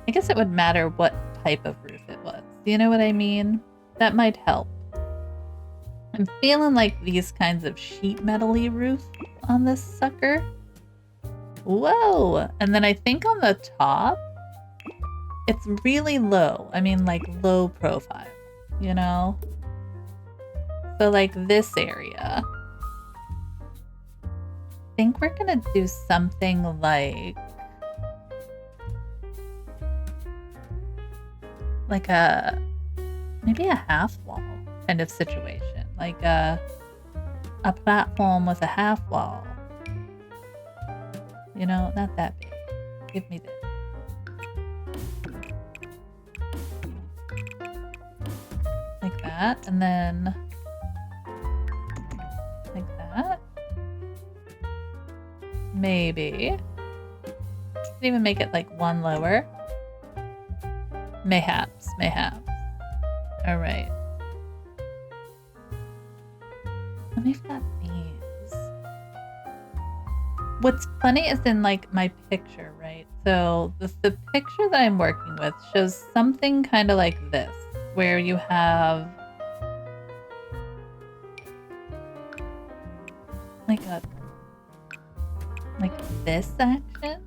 I guess it would matter what type of roof it was. Do you know what I mean? That might help. I'm feeling like these kinds of sheet metal-y roof on this sucker. Whoa! And then I think on the top, it's really low. I mean, like, low profile, you know? So, like, this area. I think we're gonna do something like maybe a half wall kind of situation. Like a platform with a half wall. You know, not that big. Give me this. Like that, and then like that. Maybe. Could even make it like one lower. Mayhaps. Alright. And we've got these. What's funny is in like my picture, right? So the picture that I'm working with shows something kind of like this, where you have like this action.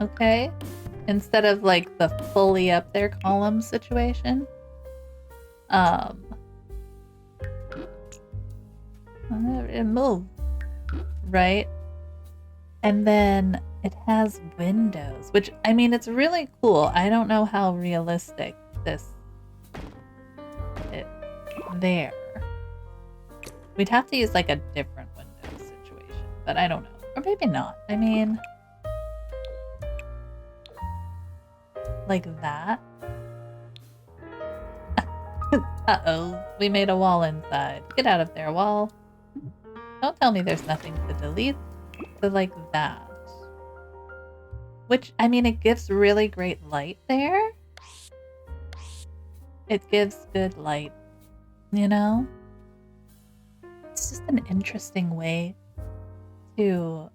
Okay? Instead of like the fully up there column situation. It moved. Right? And then it has windows, which, I mean, it's really cool. I don't know how realistic this is there. We'd have to use like a different window situation, but I don't know. Or maybe not. I mean, like that. Uh-oh, we made a wall inside. Get out of there, wall. Don't tell me there's nothing to delete. So like that. Which, I mean, it gives really great light there. It gives good light, you know? It's just an interesting way to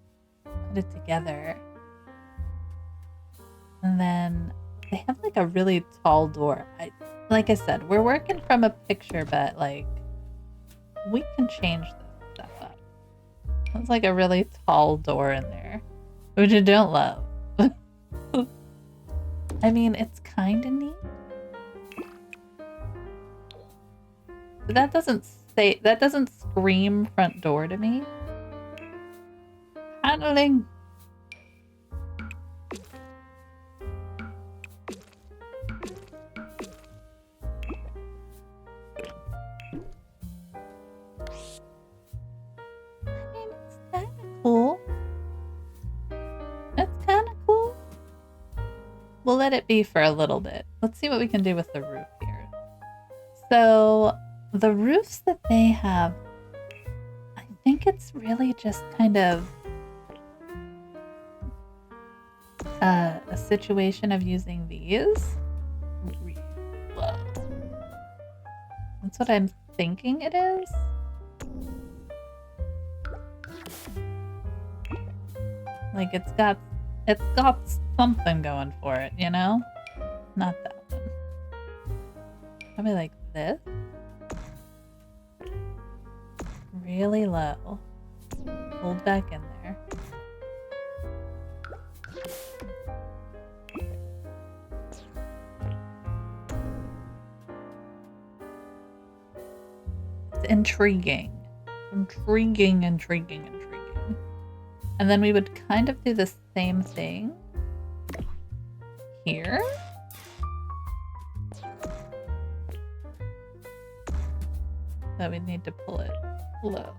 put it together. And then they have like a really tall door. Like I said, we're working from a picture, but like we can change this stuff up. It's like a really tall door in there, which I don't love. I mean, it's kind of neat. But that doesn't scream front door to me. Handling. Cool. That's kind of cool. we'll let it be for a little bit. Let's see what we can do with the roof here. So the roofs that they have, I think it's really just kind of a situation of using these. Whoa. That's what I'm thinking it is. Like it's got something going for it, you know? Not that one. Probably like this. Really low. Hold back in there. It's intriguing. Intriguing. And then we would kind of do the same thing here. But we need to pull it low.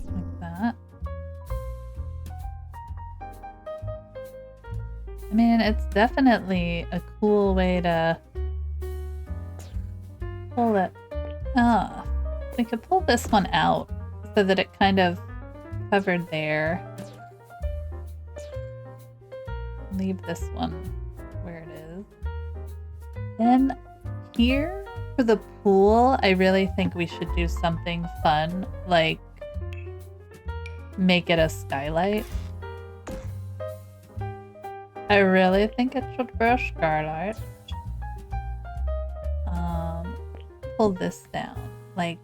Like that. I mean, it's definitely a cool way to pull it off. We could pull this one out so that it kind of covered there. Leave this one where it is. Then here for the pool, I really think we should do something fun, like make it a skylight. I really think it should be a skylight. Pull this down, like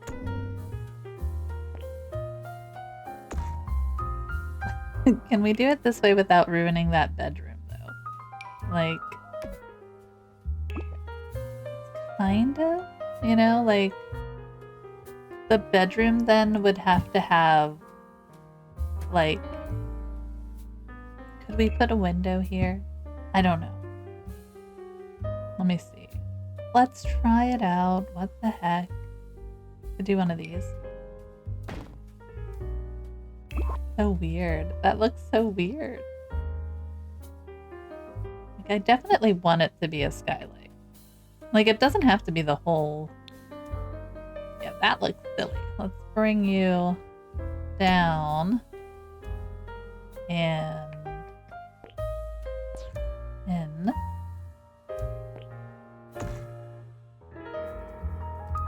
can we do it this way without ruining that bedroom though? Like kind of, you know, like the bedroom then would have to have like, could we put a window here? I don't know. Let me see. Let's try it out. What the heck? Could do one of these. So weird. That looks so weird. Like I definitely want it to be a skylight. Like it doesn't have to be the whole. Yeah, that looks silly. Let's bring you down and in.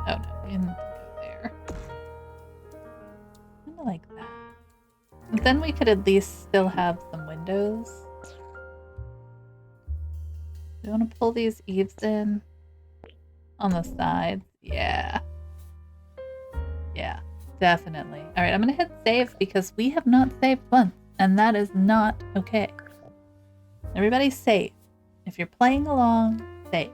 Oh no, we didn't go there. Kind of like that. And then we could at least still have some windows. Do you want to pull these eaves in on the sides? Yeah. Yeah, definitely. All right, I'm going to hit save because we have not saved once, and that is not okay. Everybody save. If you're playing along, save.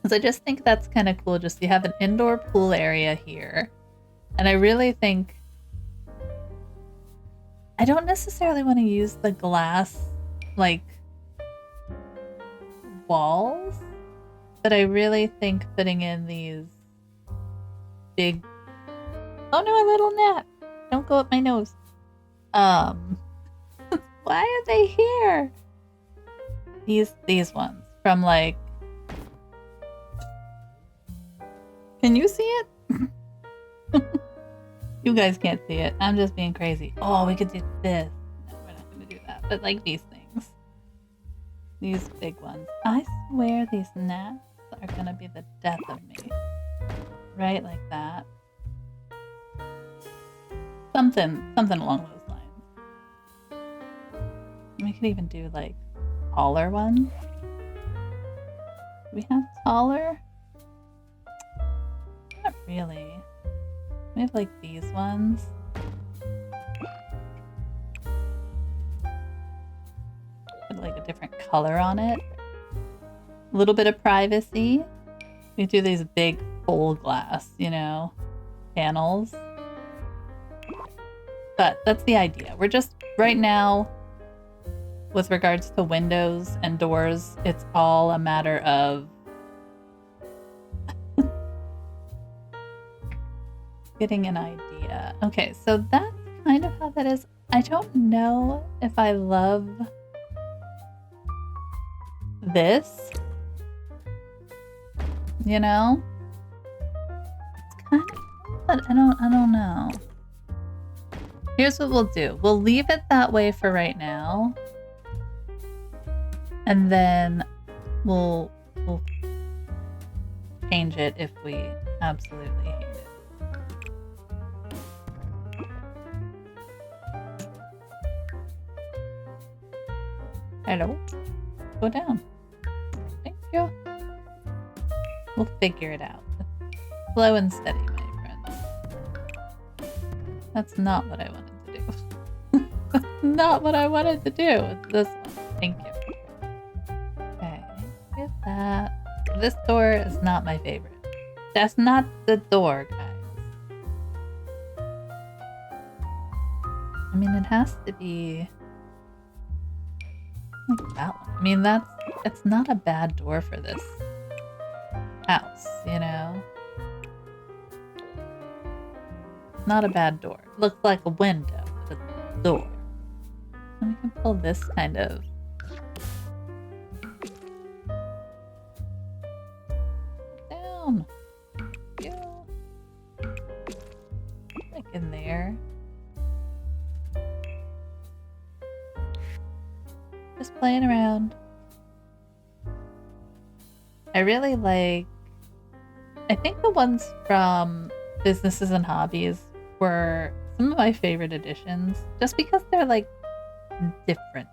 Because I just think that's kind of cool. Just you have an indoor pool area here. And I really think I don't necessarily want to use the glass like walls, but I really think putting in these big oh no, a little gnat. Don't go up my nose. Why are they here? These ones from like, can you see it? You guys can't see it. I'm just being crazy. Oh, we could do this. No, we're not going to do that. But like these things. These big ones. I swear these gnats are going to be the death of me. Right? Like that. Something along those lines. We could even do like taller ones. Do we have taller? Not really. We have like these ones. Put like a different color on it. A little bit of privacy. We do these big full glass, you know, panels. But that's the idea. We're just, right now, with regards to windows and doors, it's all a matter of getting an idea. Okay, so that's kind of how that is. I don't know if I love this. You know? It's kind of, but I don't know. Here's what we'll do. We'll leave it that way for right now. And then we'll change it if we absolutely hate it. Hello? Go down. Thank you. We'll figure it out. Slow and steady, my friends. That's not what I wanted to do. That's not what I wanted to do. It's this one. Thank you. Okay, get that. This door is not my favorite. That's not the door, guys. I mean, it has to be like that one. I mean, it's not a bad door for this house, you know? Not a bad door. It looks like a window, but it's a door. And we can pull this kind of down. Yeah. Like in there. Just playing around. I really like, I think the ones from Businesses and Hobbies were some of my favorite editions, just because they're like different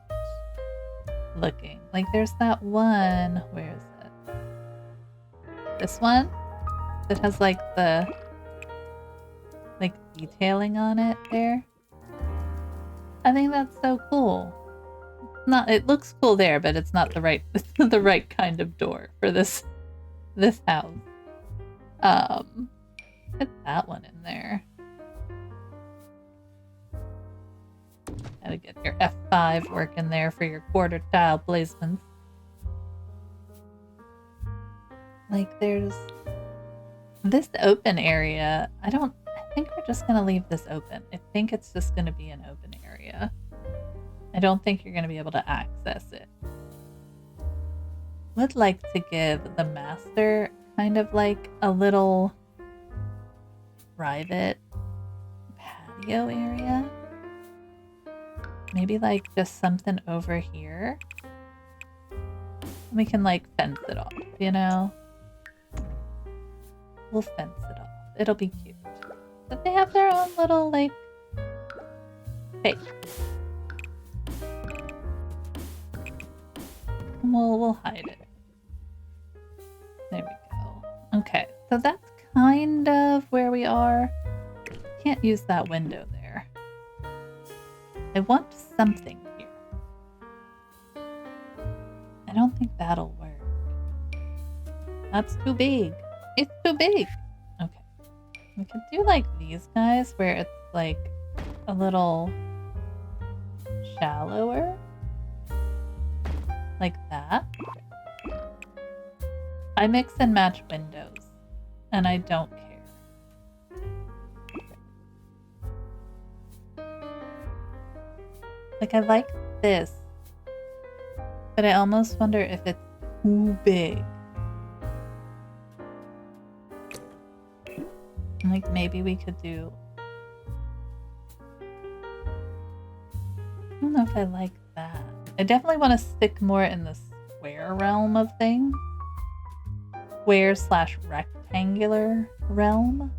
looking. Like there's that one, where is it? This one that has like the detailing on it there. I think that's so cool. It looks cool there, but it's not the right the right kind of door for this house. Put that one in there. Gotta get your F5 working there for your quarter tile placements. Like there's this open area. I think we're just gonna leave this open. I think it's just gonna be an open area. I don't think you're gonna be able to access it. Would like to give the master kind of like a little private patio area. Maybe like just something over here. We can like fence it off, you know? We'll fence it off. It'll be cute. But they have their own little like space. And we'll hide it. There we go. Okay, so that's kind of where we are. Can't use that window there. I want something here. I don't think that'll work. That's too big. It's too big. Okay. We could do like these guys where it's like a little shallower. Like that. I mix and match windows, and I don't care. Like, I like this, but I almost wonder if it's too big. Like, maybe we could do... I don't know if I like that. I definitely want to stick more in the square realm of things. Square/rectangular realm.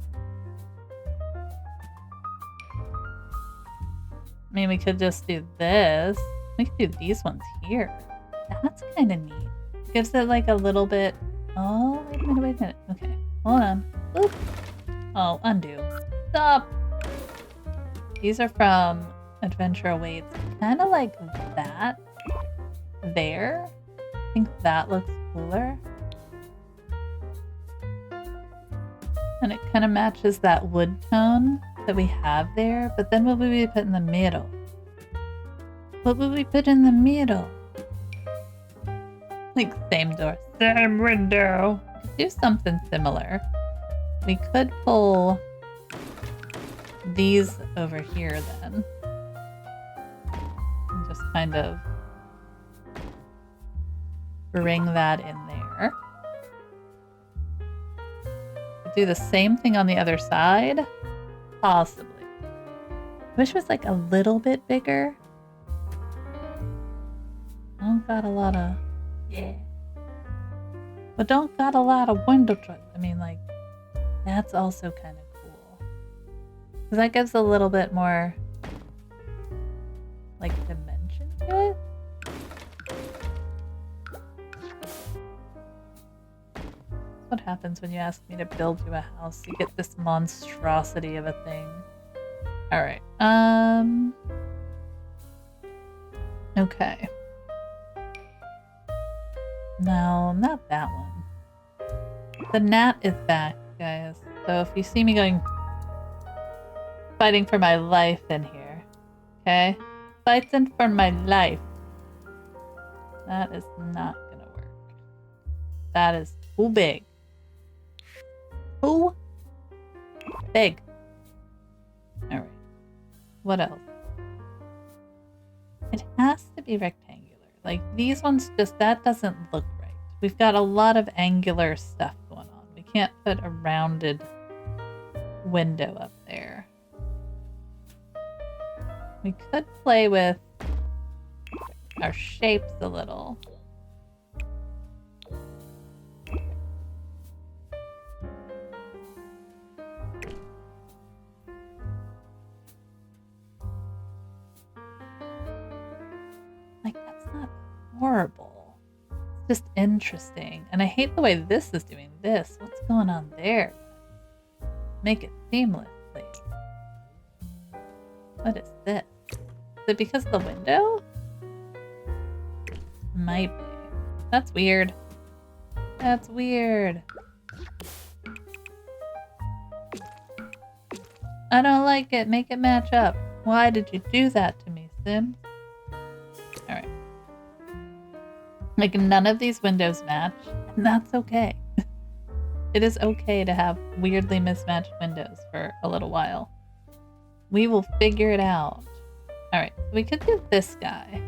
I mean, we could just do this. We could do these ones here. That's kind of neat. Gives it like a little bit... Oh, wait a minute. Okay, hold on. Oop. Oh, undo. Stop! These are from Adventure Awaits. Kind of like that. There. I think that looks cooler. And it kind of matches that wood tone that we have there. But then what would we put in the middle? What would we put in the middle? Like same door, same window. Do something similar. We could pull these over here then. And just kind of bring that in there. Do the same thing on the other side? Possibly. I wish it was like a little bit bigger. Don't got a lot of... Yeah. But don't got a lot of window truck. I mean, like, that's also kind of cool. Because that gives a little bit more, like, dimension to it. What happens when you ask me to build you a house? You get this monstrosity of a thing. Alright, okay. No, not that one. The gnat is back, guys. So if you see me going... fighting for my life in here. Okay? Fighting for my life. That is not gonna work. That is too big. Too big. Alright. What else? It has to be rectangular. Like, these ones just, that doesn't look right. We've got a lot of angular stuff going on. We can't put a rounded window up there. We could play with our shapes a little. Like, that's not horrible. It's just interesting. And I hate the way this is doing this. What's going on there? Make it seamless, please. What is this? Is it because of the window? Might be. That's weird. That's weird. I don't like it. Make it match up. Why did you do that to me, Sims? Alright. Like, none of these windows match, and that's okay. It is okay to have weirdly mismatched windows for a little while. We will figure it out. Alright, we could do this guy.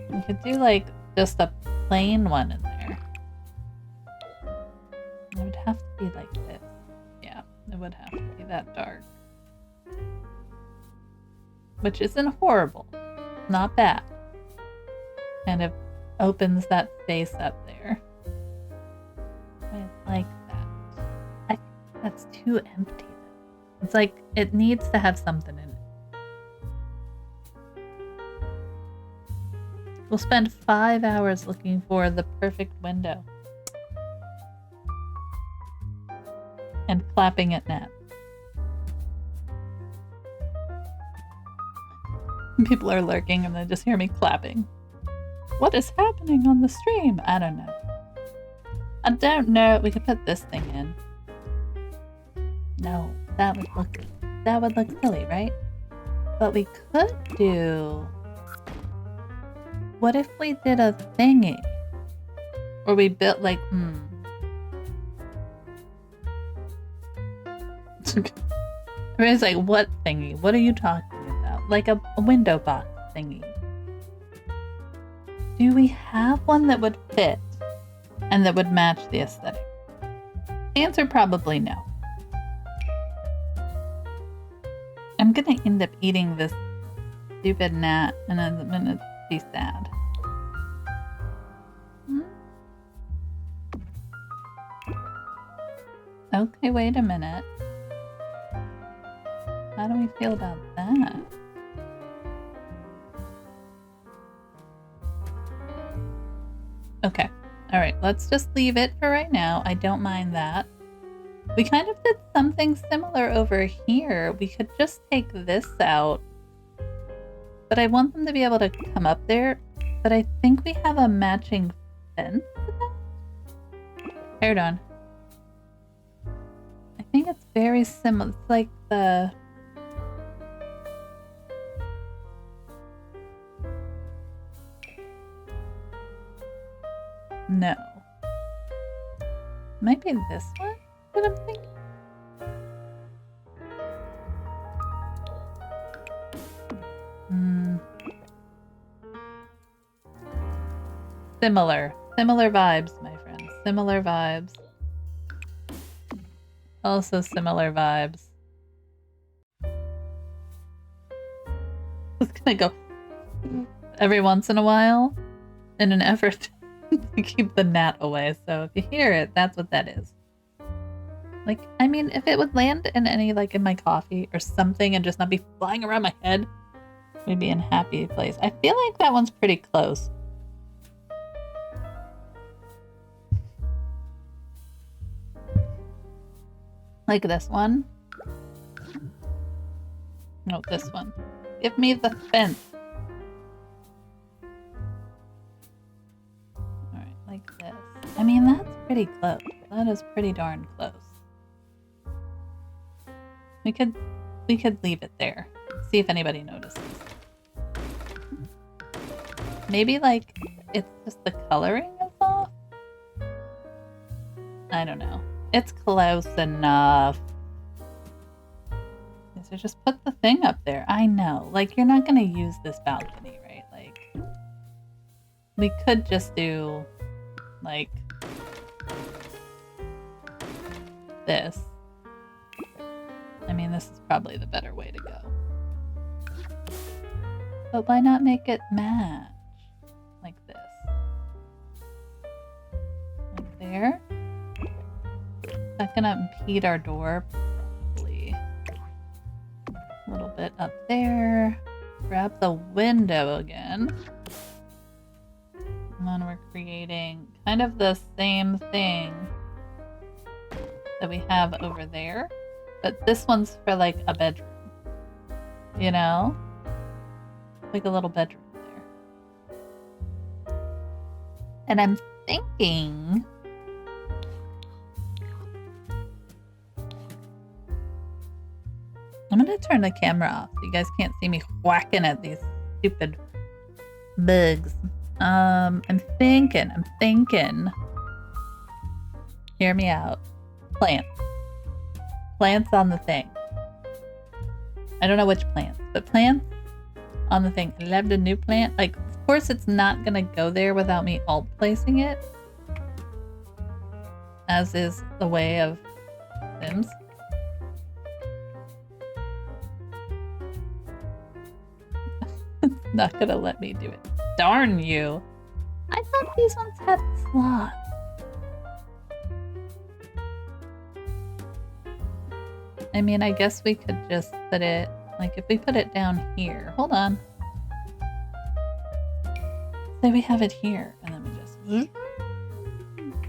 We could do, like, just a plain one in there. It would have to be like this. Yeah, it would have to be that dark. Which isn't horrible. Not bad. Kind of opens that space up there. I like that. I think that's too empty. It's like, it needs to have something in it. We'll spend 5 hours looking for the perfect window. And clapping at Nat. People are lurking and they just hear me clapping. What is happening on the stream? I don't know. I don't know. We could put this thing in. No, that would look silly, right? But we could do... What if we did a thingy? Or we built like, Everybody's like, what thingy? What are you talking about? Like a window box thingy. Do we have one that would fit and that would match the aesthetic? Answer probably no. I'm gonna end up eating this stupid gnat and then I'm gonna be sad. Okay, wait a minute. How do we feel about that? Okay. Alright, let's just leave it for right now. I don't mind that. We kind of did something similar over here. We could just take this out. But I want them to be able to come up there. But I think we have a matching fence to that. Hold on. I think it's very similar. It's like the... No. Might be this one that I'm thinking. Similar vibes, my friends. Similar vibes. Also similar vibes. It's gonna go every once in a while in an effort to keep the gnat away. So if you hear it, that's what that is. Like, I mean, if it would land in any, like, in my coffee or something and just not be flying around my head, we'd be in a happy place. I feel like that one's pretty close. Like this one. No, this one. Give me the fence. Alright, like this. I mean, that's pretty close. That is pretty darn close. We could leave it there. See if anybody notices. Maybe, like, it's just the coloring is off? I don't know. It's close enough. So just put the thing up there. I know. Like, you're not going to use this balcony, right? Like, we could just do, like, this. I mean, this is probably the better way to go. But why not make it match? Like this. Like there. That's gonna impede our door, probably. A little bit up there. Grab the window again. And then we're creating kind of the same thing that we have over there. But this one's for, like, a bedroom. You know? Like a little bedroom there. And I'm thinking... I'm gonna turn the camera off so you guys can't see me whacking at these stupid bugs. I'm thinking. Hear me out. Plants. Plants on the thing. I don't know which plants, but plants on the thing. I love the new plant. Like, of course it's not gonna go there without me alt placing it. As is the way of Sims. It's not gonna let me do it. Darn you. I thought these ones had slots. I mean, I guess we could just put it, like, if we put it down here. Hold on. Say we have it here, and then we just...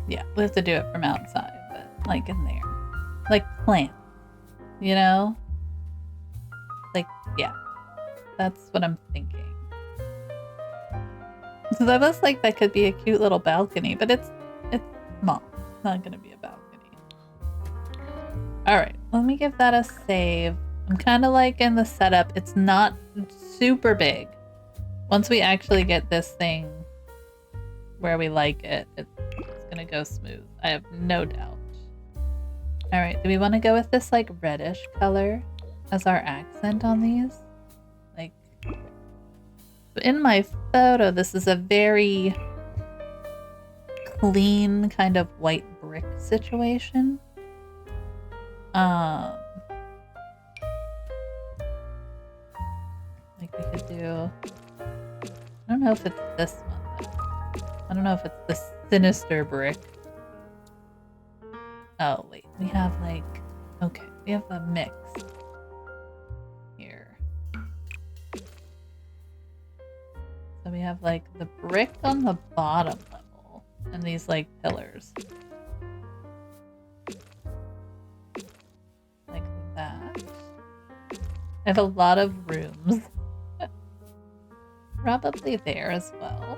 Yeah, we have to do it from outside, but, like, in there. Like, plants. You know? Like, yeah. That's what I'm thinking. So that was like, that could be a cute little balcony, but it's small. It's not gonna be a balcony. Alright, let me give that a save. I'm kind of like in the setup. It's not super big. Once we actually get this thing where we like it, it's gonna go smooth. I have no doubt. Alright, do we want to go with this, like, reddish color as our accent on these? Like, in my photo, this is a very clean kind of white brick situation. Like, we could do... I don't know if it's this one, though. I don't know if it's the sinister brick. Oh, wait. We have, like... Okay, we have a mix. Here. So we have, like, the brick on the bottom level. And these, like, pillars. Like that. I have a lot of rooms. Probably there as well.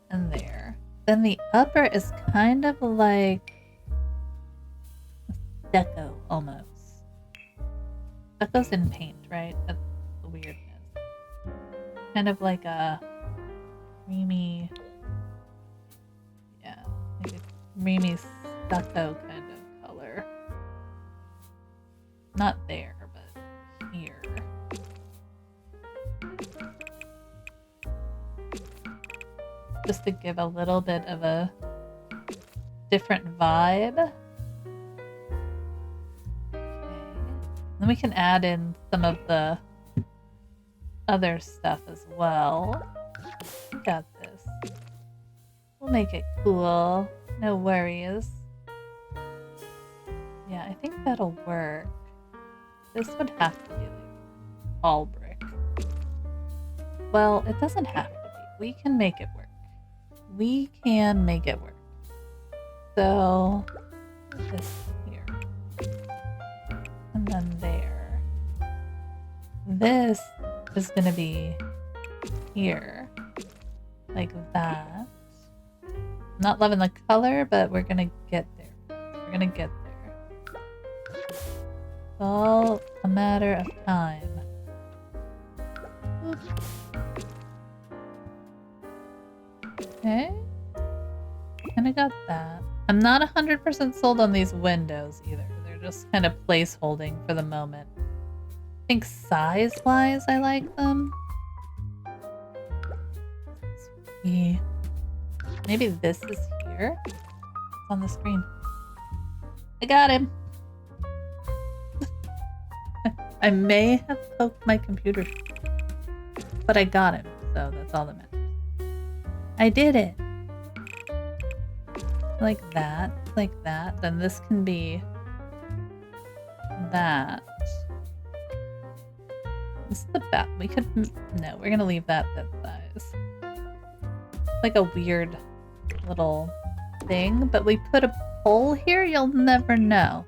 And there. Then the upper is kind of like deco almost. Deco's in paint, right? That's the weirdness. Kind of like a creamy, yeah, like a creamy stucco kind of color. Not there, but here. just to give a little bit of a different vibe. Okay. Then we can add in some of the other stuff as well. We got this. We'll make it cool. No worries. Yeah, I think that'll work. This would have to be like all brick. Well, it doesn't have to be. We can make it work. We can make it work. So, this here. And then there. This is going to be here. Like that. I'm not loving the color, but we're going to get there. We're going to get there. It's all a matter of time. Oops. Okay. Kinda got that. I'm not 100% sold on these windows either. They're just kind of place-holding for the moment. I think size-wise I like them. Maybe this is here? It's on the screen. I got him! I may have poked my computer, but I got him, so that's all that matters. I did it! Like that, then this can be that. This is the back. We could, no, we're gonna leave that size. Like a weird little thing, but we put a pole here, you'll never know.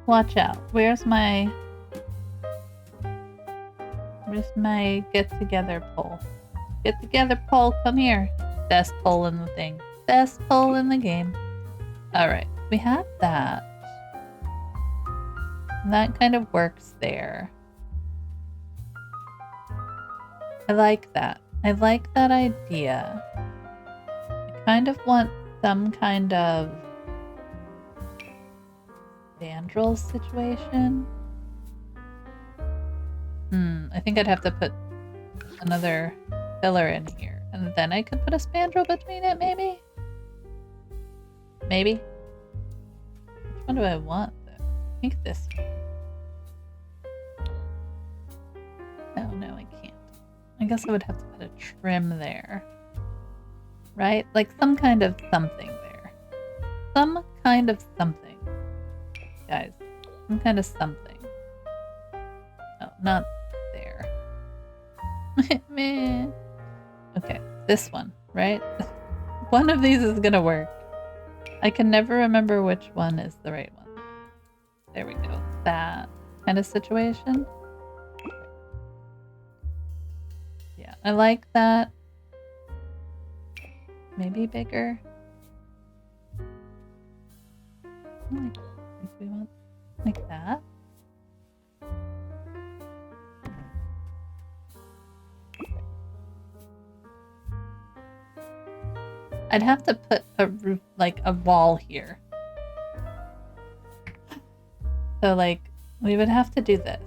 Watch out. Where's my get together pole? Get together pole, come here. Best pole in the thing. Best pole in the game. Alright, we have that. And that kind of works there. I like that. I like that idea. I kind of want some kind of mandrel situation. I think I'd have to put another pillar in here. And then I could put a spandrel between it, maybe? Maybe? Which one do I want, though? I think this one. No, I can't. I guess I would have to put a trim there. Right? Like some kind of something there. Some kind of something. Guys. Some kind of something. No, not there. Meh. Okay, this one, right? One of these is gonna work. I can never remember which one is the right one. There we go. That kind of situation. Yeah, I like that. Maybe bigger. Like we want like that. I'd have to put a roof, like a wall here. So like, we would have to do this.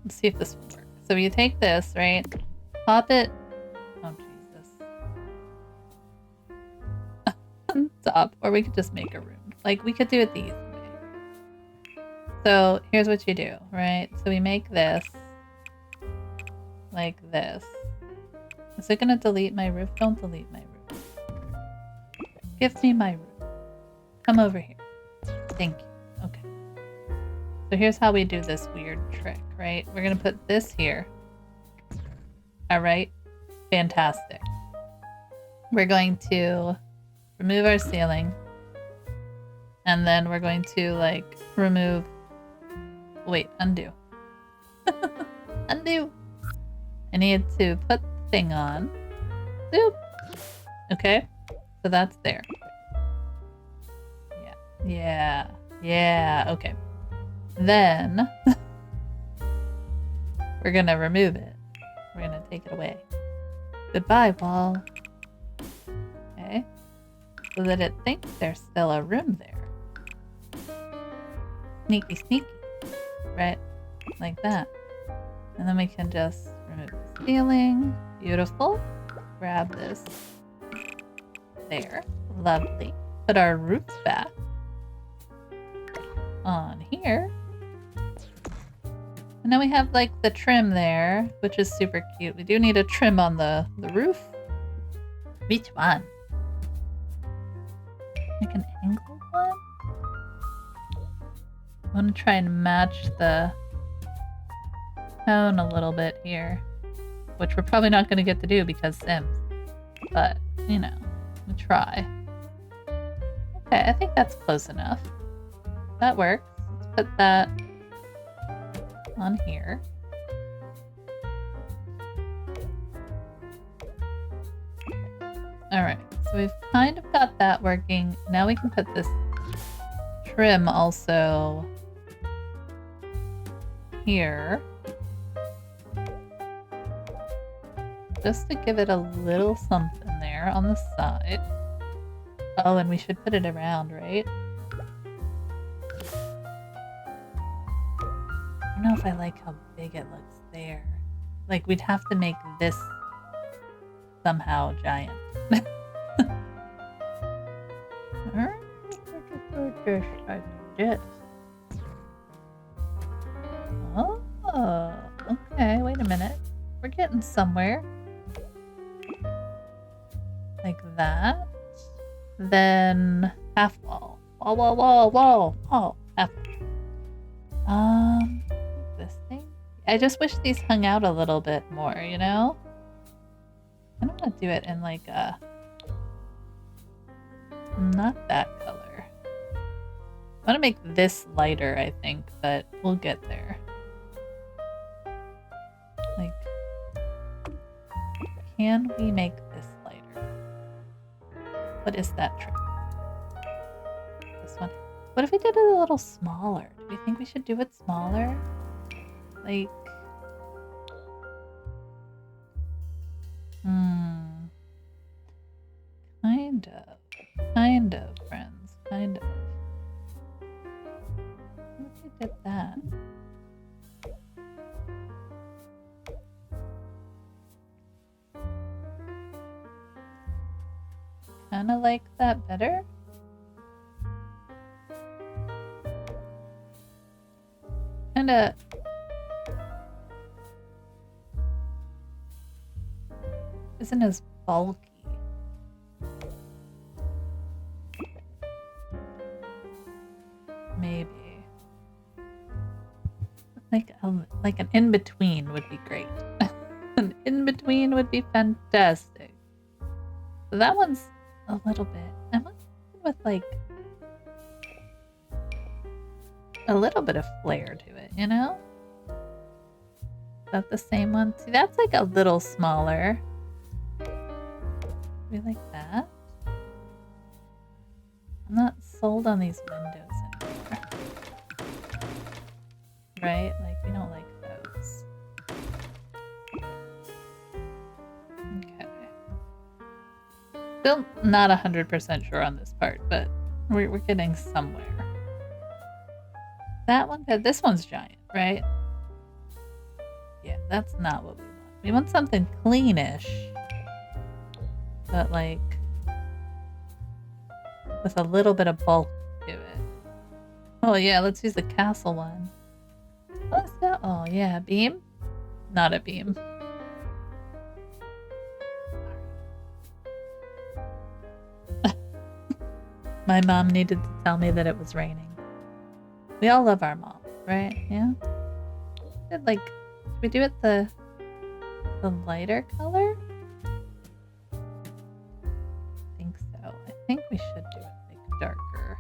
Let's see if this will work. So you take this, right? Pop it. Oh, Jesus. On top. Or we could just make a room. Like, we could do it the easy way. So here's what you do, right? So we make this. Like this. Is it gonna delete my roof? Don't delete my roof. Give me my roof. Come over here. Thank you. Okay. So here's how we do this weird trick, right? We're gonna put this here. Alright. Fantastic. We're going to remove our ceiling. And then we're going to, like, remove... Wait, undo. Undo! I need to put thing on. Boop. Okay, so that's there. Yeah, okay. Then we're gonna remove it. We're gonna take it away. Goodbye, wall. Okay, so that it thinks there's still a room there. Sneaky, sneaky. Right, like that. And then we can just remove the ceiling. Beautiful. grab this. There. Lovely. Put our roof back on here. And now we have like the trim there, which is super cute. We do need a trim on the roof. Which one? Like an angled one? I want to try and match the tone a little bit here, which we're probably not going to get to do because Sims. But, you know, we try. Okay, I think that's close enough. That works. Let's put that on here. Alright, so we've kind of got that working. Now we can put this trim also here. Just to give it a little something there on the side. Oh, and we should put it around, right? I don't know if I like how big it looks there. Like, we'd have to make this somehow giant. Oh, okay, wait a minute. We're getting somewhere. Like that. Then half wall. Wall, wall, wall, wall, wall. Half wall. This thing? I just wish these hung out a little bit more, you know? I don't want to do it in like a... Not that color. I want to make this lighter, I think, but we'll get there. Like, can we make this lighter? What is that trick? This one. What if we did it a little smaller? Do we think we should do it smaller? Like... Kind of, friends. Kind of. What if we did that? Kinda like that better? Kinda... isn't as bulky. Maybe. Like an in-between would be great. An in-between would be fantastic. So that one's a little bit... I want something with like... a little bit of flair to it, you know? Is that the same one? See, that's like a little smaller. We like that. I'm not sold on these windows anymore. Right? Like, we don't like those. Okay. Still not 100% sure on this part, but we're getting somewhere. That one, this one's giant, right? Yeah, that's not what we want. We want something cleanish, but like with a little bit of bulk to it. Oh yeah, let's use the castle one. What's that? Oh yeah, beam? Not a beam. My mom needed to tell me that it was raining. We all love our mom, right? Yeah? Should we do it the lighter color? I think so. I think we should do it like darker.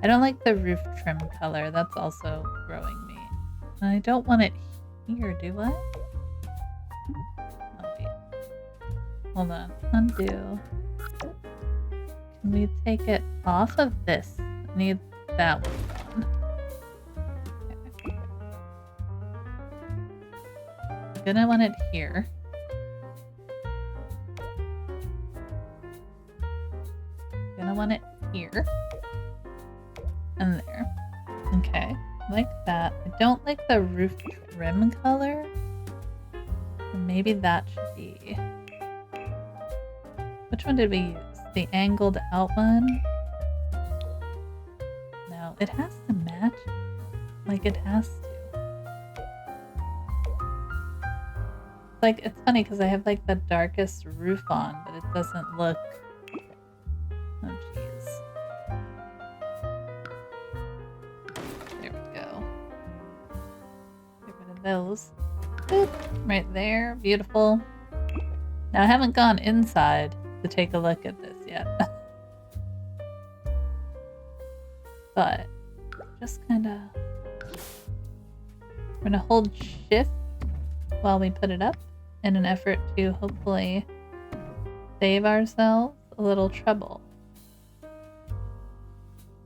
I don't like the roof trim color. That's also growing me. And I don't want it here, do I? Hold on. Undo. Can we take it off of this? I need that one gone. Okay. I'm gonna want it here. Gonna want it here. And there. Okay. Like that. I don't like the roof trim color. And maybe that should be... Which one did we use? The angled out one? No, it has to match. Like, it has to. Like, it's funny because I have like the darkest roof on, but it doesn't look... Oh, jeez. There we go. Get rid of those. Boop. Right there. Beautiful. Now, I haven't gone inside to take a look at this yet. But, just kind of... We're going to hold shift while we put it up in an effort to hopefully save ourselves a little trouble.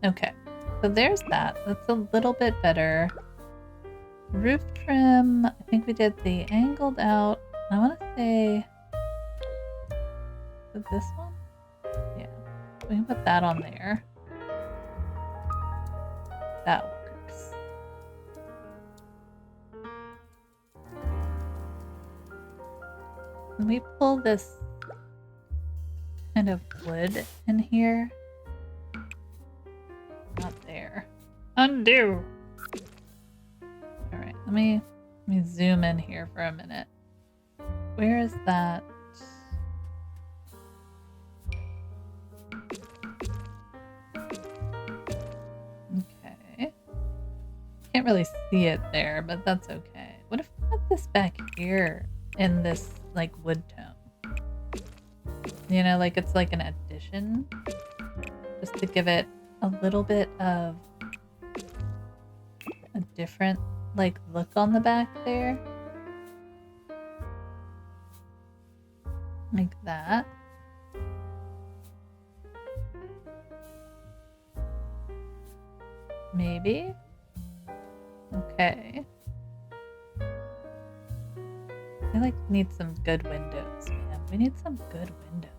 Okay, so there's that. That's a little bit better. Roof trim, I think we did the angled out. I want to say... Is it this one? Yeah, we can put that on there. That works. Can we pull this kind of wood in here? Not there. Undo! Alright, let me zoom in here for a minute. Where is that? Okay. Can't really see it there, but that's okay. What if we put this back here in this, like, wood tone? You know, like it's like an addition. Just to give it a little bit of a different, like, look on the back there. Like that. Maybe? Okay. I like need some good windows, man. We need some good windows.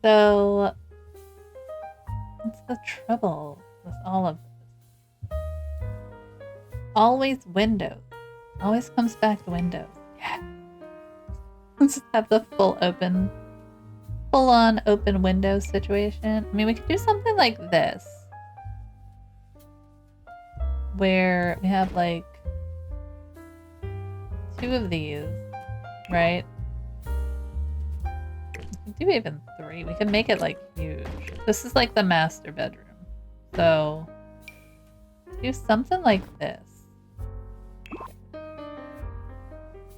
So, what's the trouble with all of this? Always windows. Always comes back to windows. Yeah. Let's just have the full-on open window situation. I mean, we could do something like this. Where we have like 2 of these, right? We can do even 3. We can make it like huge. This is like the master bedroom. So do something like this.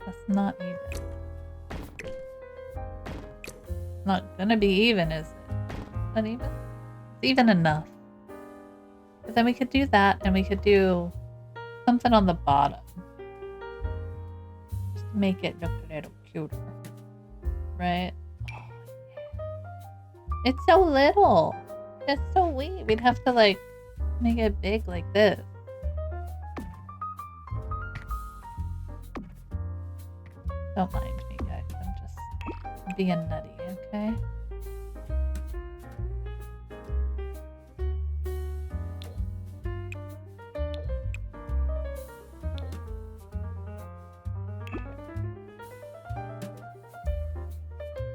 That's not even. Not gonna be even, is it? Not even? It's even enough. But then we could do that, and we could do something on the bottom. Just to make it look a little cuter. Right? Oh, yeah. It's so little. It's so wee. We'd have to, like, make it big like this. Don't mind me, guys. I'm just being nutty, okay?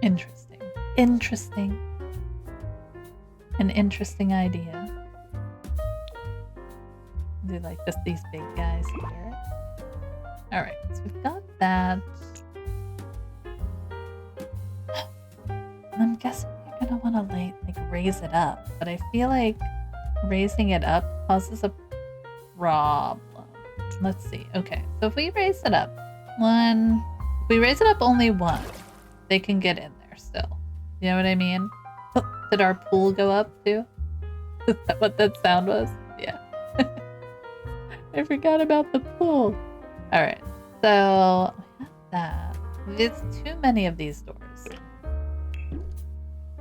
Interesting. Interesting. An interesting idea. Do like just these big guys here. Alright, so we've got that. I'm guessing you're gonna want to like raise it up, but I feel like raising it up causes a problem. Let's see. Okay, so if we raise it up if we raise it up only 1, they can get in there still. You know what I mean? Oh, did our pool go up too? Is that what that sound was? Yeah. I forgot about the pool. Alright, so we have that. There's too many of these doors.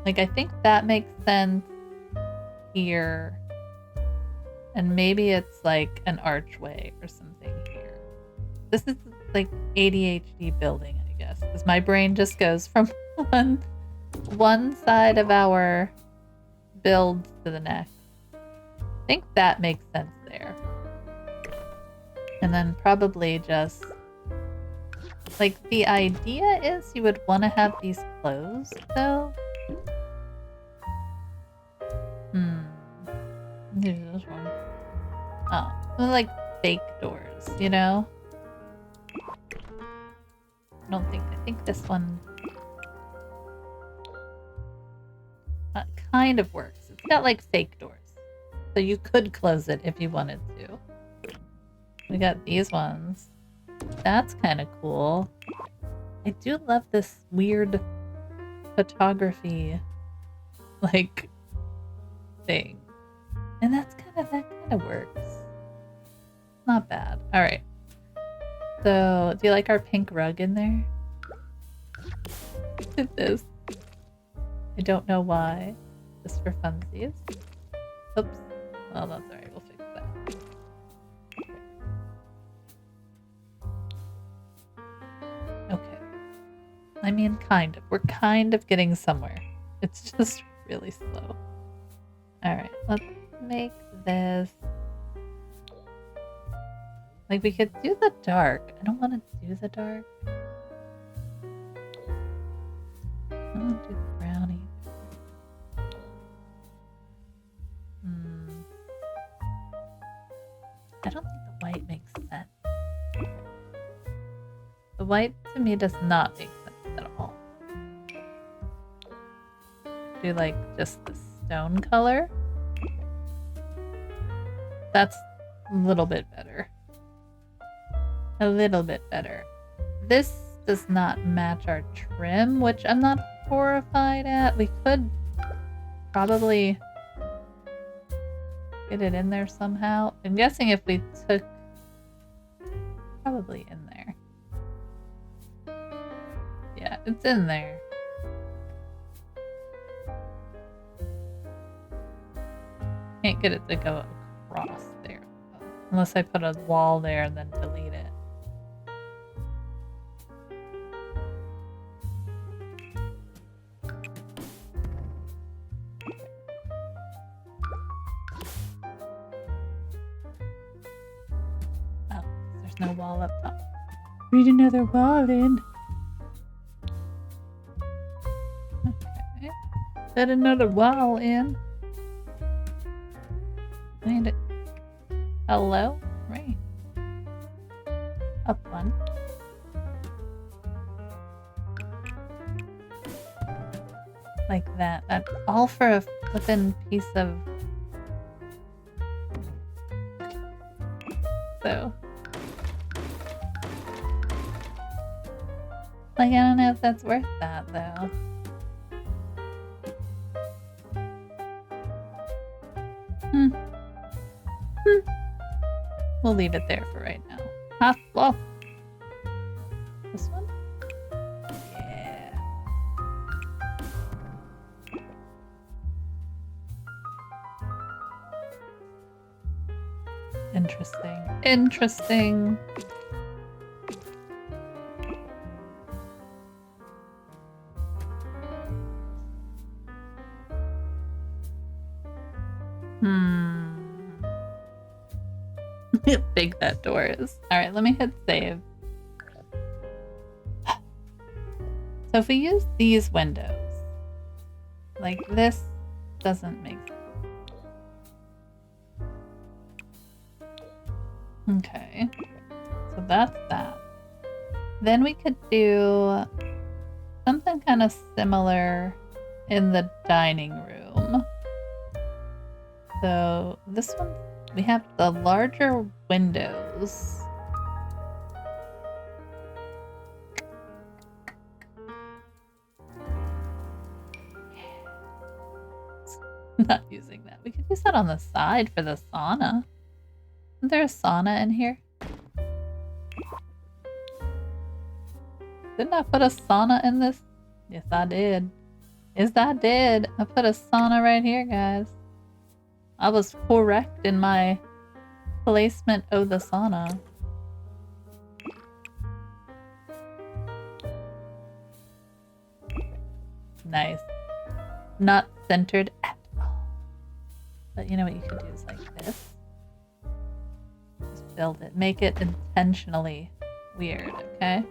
Like, I think that makes sense here. And maybe it's like an archway or something here. This is like ADHD building, I guess. Because my brain just goes from one side of our build to the next. I think that makes sense there. And then probably just Like, the idea is you would want to have these closed, though. Here's this one. Oh, they're like fake doors, you know? I think this one kind of works. It's got like fake doors. So you could close it if you wanted to. We got these ones. That's kind of cool. I do love this weird photography like thing. And that kind of works. Not bad. All right. So, do you like our pink rug in there? Look at this. I don't know why. Just for funsies. Oops. Well, that's alright. We'll fix that. Okay. I mean, kind of. We're kind of getting somewhere. It's just really slow. Alright. Let's make this. Like, we could do the dark. I don't want to do the dark. I want to do the brownie. I don't think the white makes sense. The white, to me, does not make sense at all. Do, like, just the stone color. That's a little bit better. A little bit better. This does not match our trim, which I'm not horrified at. We could probably get it in there somehow. I'm guessing if we took... Probably in there. Yeah, it's in there. Can't get it to go across there. Unless I put a wall there and then delete it. No wall up top. Read another wall in. Okay. Put another wall in. Find it. Hello? Right. Up one. Like that. That's all for a flippin' piece of... So... Like, I don't know if that's worth that, though. We'll leave it there for right now. Ah, well. This one? Yeah. Interesting. Interesting. Big that door is. Alright, let me hit save. So if we use these windows, like this doesn't make sense. Okay. So that's that. Then we could do something kind of similar in the dining room. So this one, we have the larger windows. Not using that. We could use that on the side for the sauna. Isn't there a sauna in here? Didn't I put a sauna in this? Yes, I did. Yes, I did. I put a sauna right here, guys. I was correct in my placement of the sauna. Nice. Not centered at all. But you know what you could do is like this. Just build it. Make it intentionally weird, okay?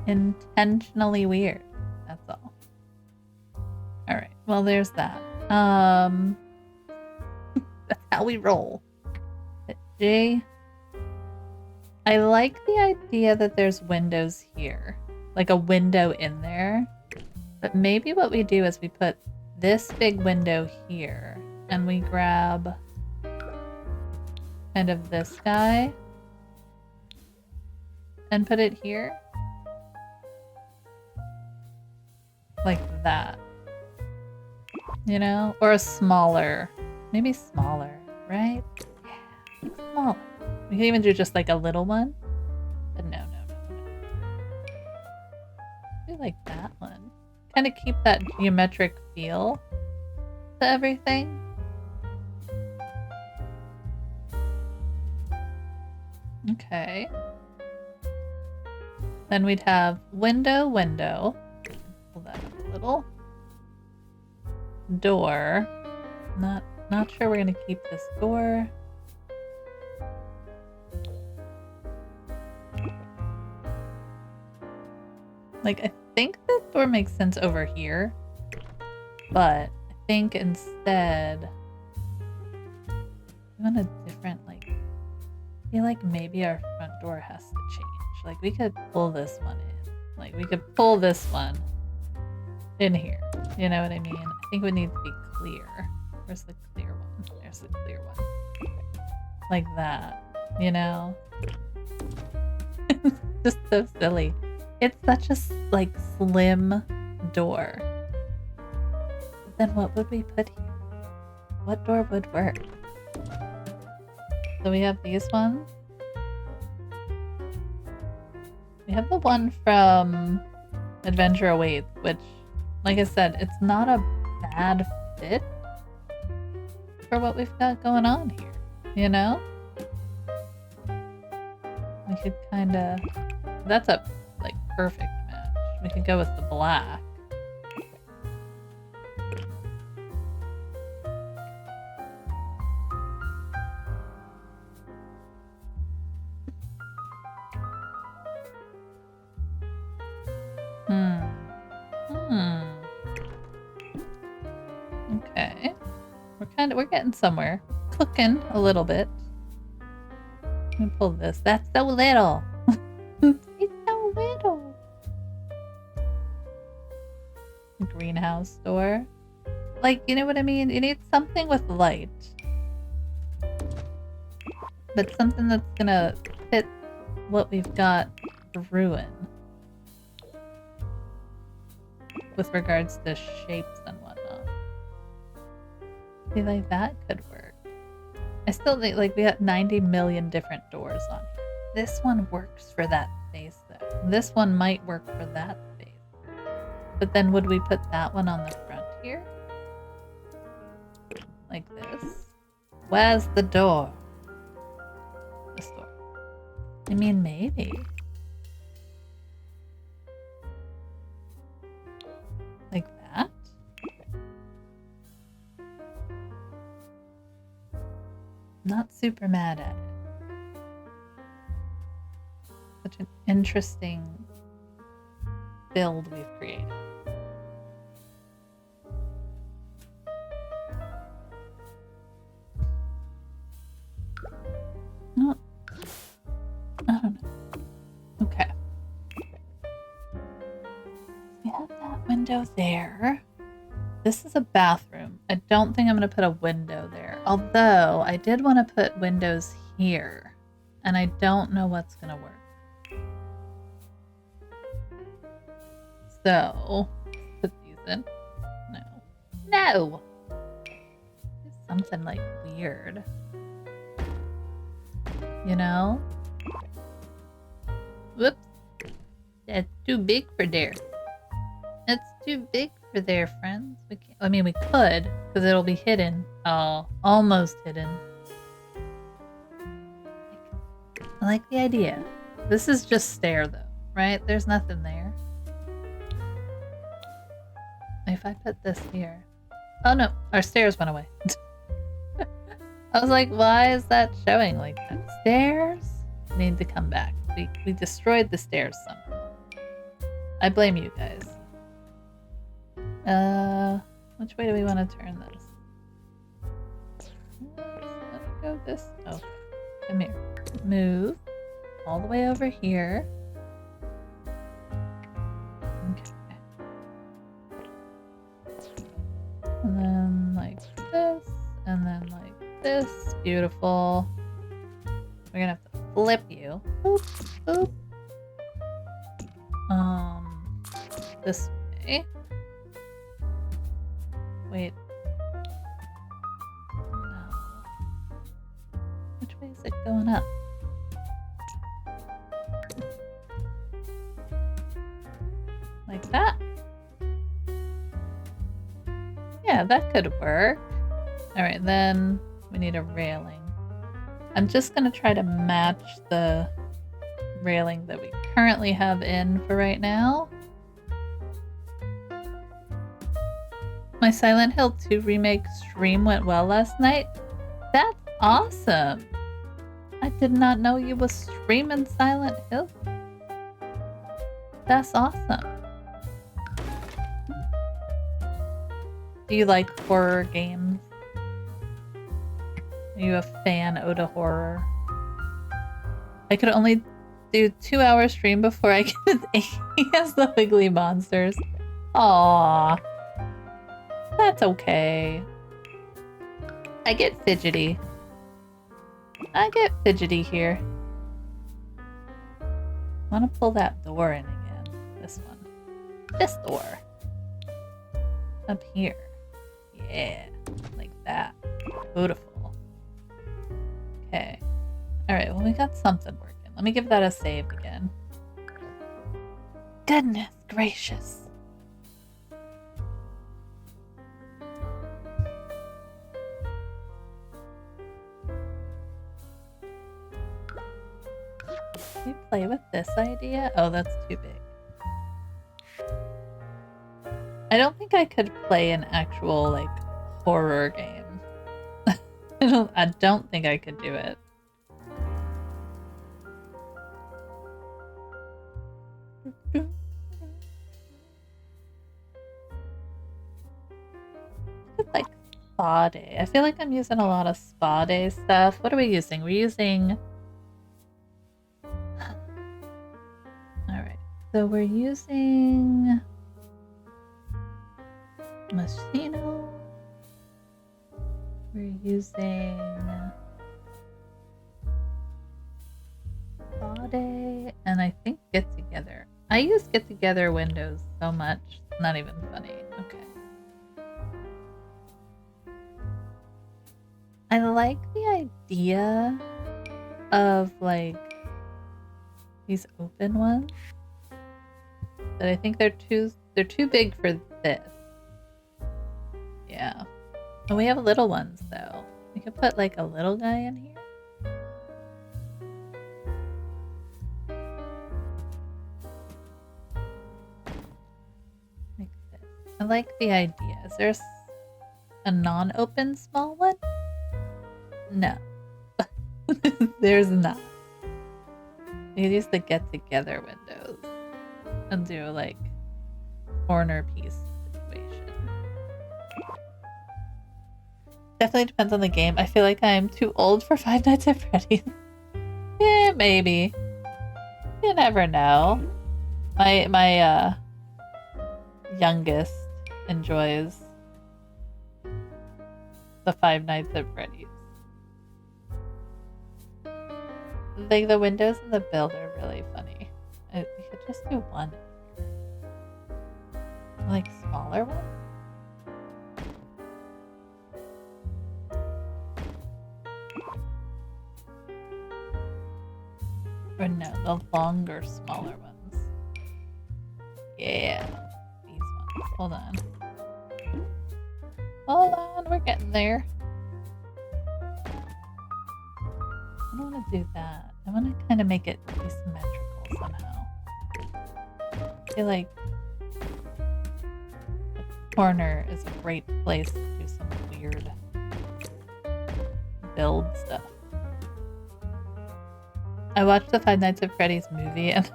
intentionally weird. That's all. Alright, well there's that. That's how we roll. Hit G. I like the idea that there's windows here. Like a window in there. But maybe what we do is we put this big window here. And we grab kind of this guy. And put it here. Like that. You know? Or a smaller. Maybe smaller, right? Yeah, smaller. We can even do just like a little one. But no. I like that one. Kind of keep that geometric feel to everything. Okay. Then we'd have window. Pull that up a little. Door. Not sure we're gonna keep this door. Like, I think this door makes sense over here, but I think instead we want a different, like, I feel like maybe our front door has to change. Like, we could pull this one in. Like, we could pull this one in here. You know what I mean? I think we need to be clear. Where's the clear one? There's the clear one. Like that, you know? Just so silly. It's such a, like, slim door. But then what would we put here? What door would work? So we have these ones. We have the one from Adventure Awaits, which, like I said, it's not a bad fit for what we've got going on here, you know? We could kind of... That's a, like, perfect match. We could go with the black. Okay. We're getting somewhere. Cooking a little bit. Let me pull this. That's so little. It's so little. Greenhouse door. Like, you know what I mean? You need something with light. But something that's gonna fit what we've got to ruin. With regards to shapes and whatnot. I feel like that could work. I still think, like, we got 90 million different doors on here. This one works for that space, though. This one might work for that space. But then would we put that one on the front here? Like this? Where's the door? This door. I mean, maybe. Like that? Not super mad at it. Such an interesting build we've created. No, I don't know. Okay. We have that window there. This is a bathroom. I don't think I'm going to put a window there. Although, I did want to put windows here. And I don't know what's going to work. So, put these in. No. No! There's something, like, weird. You know? Whoops. That's too big for there. That's too big for there, friends. We can't, I mean, we could, because it'll be hidden. Oh, almost hidden. I like the idea. This is just stair, though, right? There's nothing there. If I put this here... Oh, no. Our stairs went away. I was like, why is that showing like that? Stairs need to come back. We destroyed the stairs somehow. I blame you guys. Which way do we want to turn this? Let's go this. Okay. Come here. Move all the way over here. Okay. And then like this, and then like this. Beautiful. We're gonna have to flip you. Boop, boop. This way. Wait. No. Which way is it going up? Like that? Yeah, that could work. Alright, then we need a railing. I'm just gonna try to match the railing that we currently have in for right now. My Silent Hill 2 remake stream went well last night. That's awesome! I did not know you was streaming Silent Hill. That's awesome. Do you like horror games? Are you a fan of horror? I could only do 2-hour stream before I get as the Wiggly Monsters. Aww. That's okay. I get fidgety. I get fidgety here. I want to pull that door in again. This one. This door. Up here. Yeah. Like that. Beautiful. Okay. Alright, well we got something working. Let me give that a save again. Goodness gracious. Can you play with this idea? Oh, that's too big. I don't think I could play an actual, like, horror game. I don't think I could do it. It's like spa day. I feel like I'm using a lot of spa day stuff. What are we using? We're using... Alright, so we're using... Machino. We're using... Spa day, and I think Get Together. I use Get Together windows so much. It's not even funny. Okay. I like the idea of like these open ones, but I think they're too big for this. Yeah. And we have little ones though. We could put like a little guy in here. Like this. I like the idea. Is there a non-open small one? No. There's not. You could use the Get Together windows and do like corner piece situation. Definitely depends on the game. I feel like I'm too old for Five Nights at Freddy's. Yeah, maybe. You never know. My youngest enjoys the Five Nights at Freddy's. Like the windows in the build are really funny. You could just do one. Like smaller one? Or no, the longer, smaller ones. Yeah. These ones. Hold on. Hold on, we're getting there. I don't want to do that. I want to kind of make it be symmetrical somehow. I feel like the corner is a great place to do some weird build stuff. I watched the Five Nights at Freddy's movie and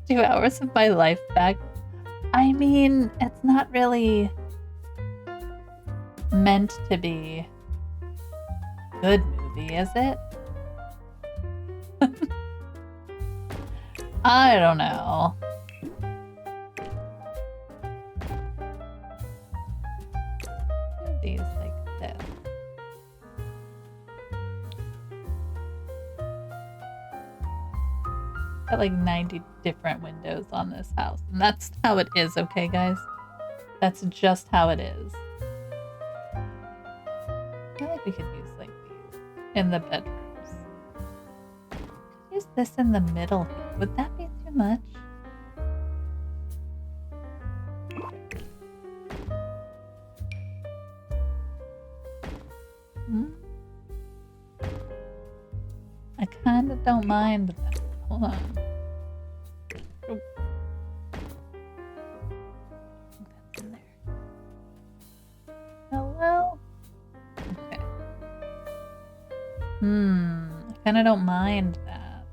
2 hours of my life back. I mean, it's not really meant to be a good movie, is it? I don't know. Do these like this. Got like 90 different windows on this house, and that's how it is, okay, guys? That's just how it is. I feel like we could use like these in the bedrooms. Could use this in the middle here. Would that be too much? I kind of don't mind that. Hold on. Oh. That's in there. Hello? Okay. I kind of don't mind that.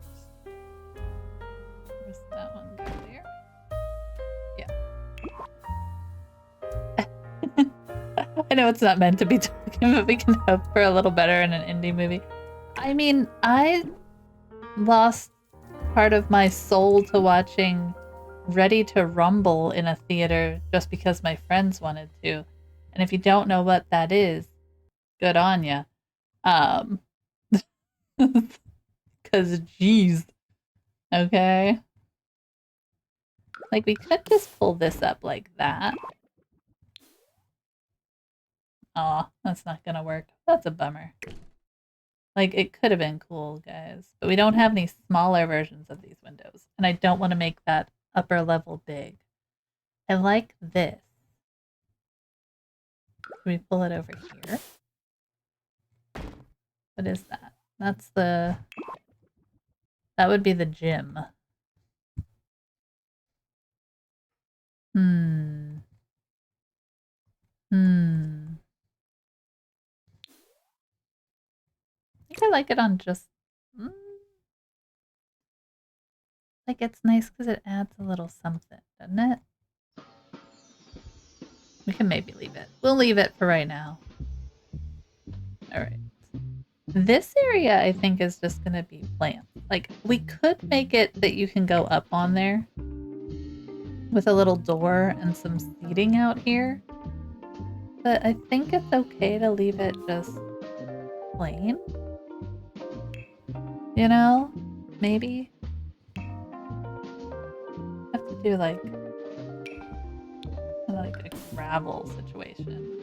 Where's that one go there? Yeah. I know it's not meant to be talking, but we can hope for a little better in an indie movie. I mean, I lost part of my soul to watching Ready to Rumble in a theater just because my friends wanted to. And if you don't know what that is, good on ya. Because geez. Okay. Like, we could just pull this up like that. Aw, that's not gonna work. That's a bummer. Like, it could have been cool, guys. But we don't have any smaller versions of these windows. And I don't want to make that upper level big. I like this. Can we pull it over here? What is that? That's the... That would be the gym. I think I like it on just... Like, it's nice because it adds a little something, doesn't it? We can maybe leave it. We'll leave it for right now. Alright. This area, I think, is just going to be plants. Like, we could make it that you can go up on there with a little door and some seating out here. But I think it's okay to leave it just plain. You know? Maybe? Have to do like a gravel situation.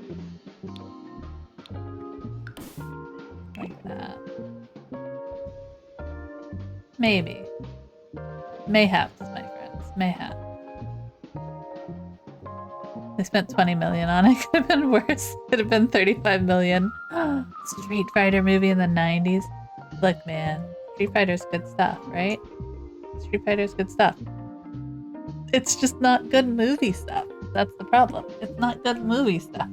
Like that. Maybe. Mayhaps, my friends. Mayhaps. They spent 20 million on it. Could have been worse. Could have been 35 million. Street Fighter movie in the 90s. Look, man. Street Fighter's good stuff, right? Street Fighter's good stuff. It's just not good movie stuff. That's the problem. It's not good movie stuff.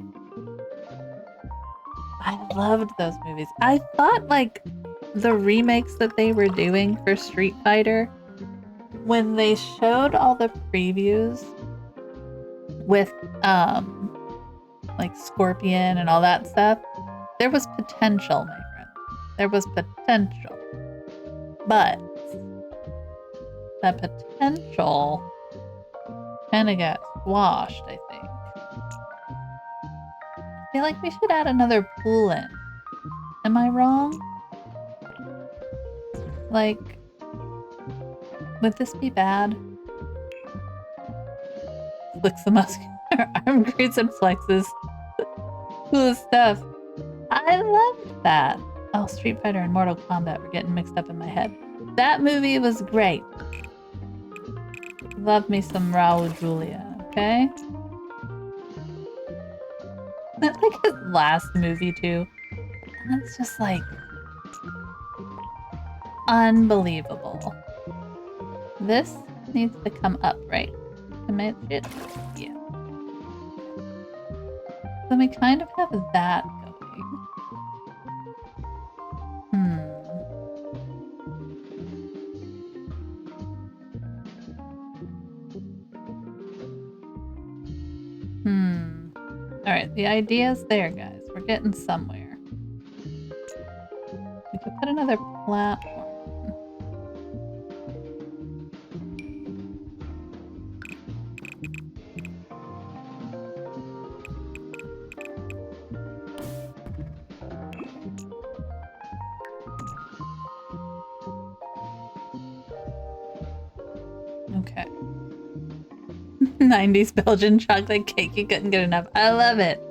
I loved those movies. I thought, like, the remakes that they were doing for Street Fighter, when they showed all the previews with, like, Scorpion and all that stuff, there was potential, my friend. There was potential. But that potential kind of got squashed, I think. I feel like we should add another pool in. Am I wrong? Like, would this be bad? Flicks the muscular arm greaves and flexes. Cool stuff. I loved that. Oh, Street Fighter and Mortal Kombat were getting mixed up in my head. That movie was great. Love me some Raul Julia, okay? That's like his last movie too. And it's just like unbelievable. This needs to come up, right? To match it? Yeah. Then we kind of have that going. Alright, the idea's there, guys. We're getting somewhere. We could put another platform. Okay. 90s Belgian chocolate cake. You couldn't get enough. I love it.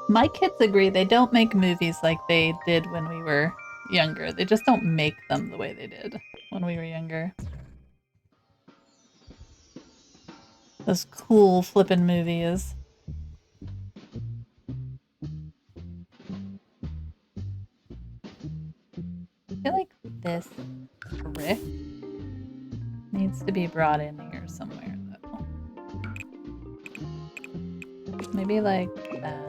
My kids agree they don't make movies like they did when we were younger. They just don't make them the way they did when we were younger. Those cool flippin' movies. I feel like this brick needs to be brought in here somewhere, though. Maybe like that.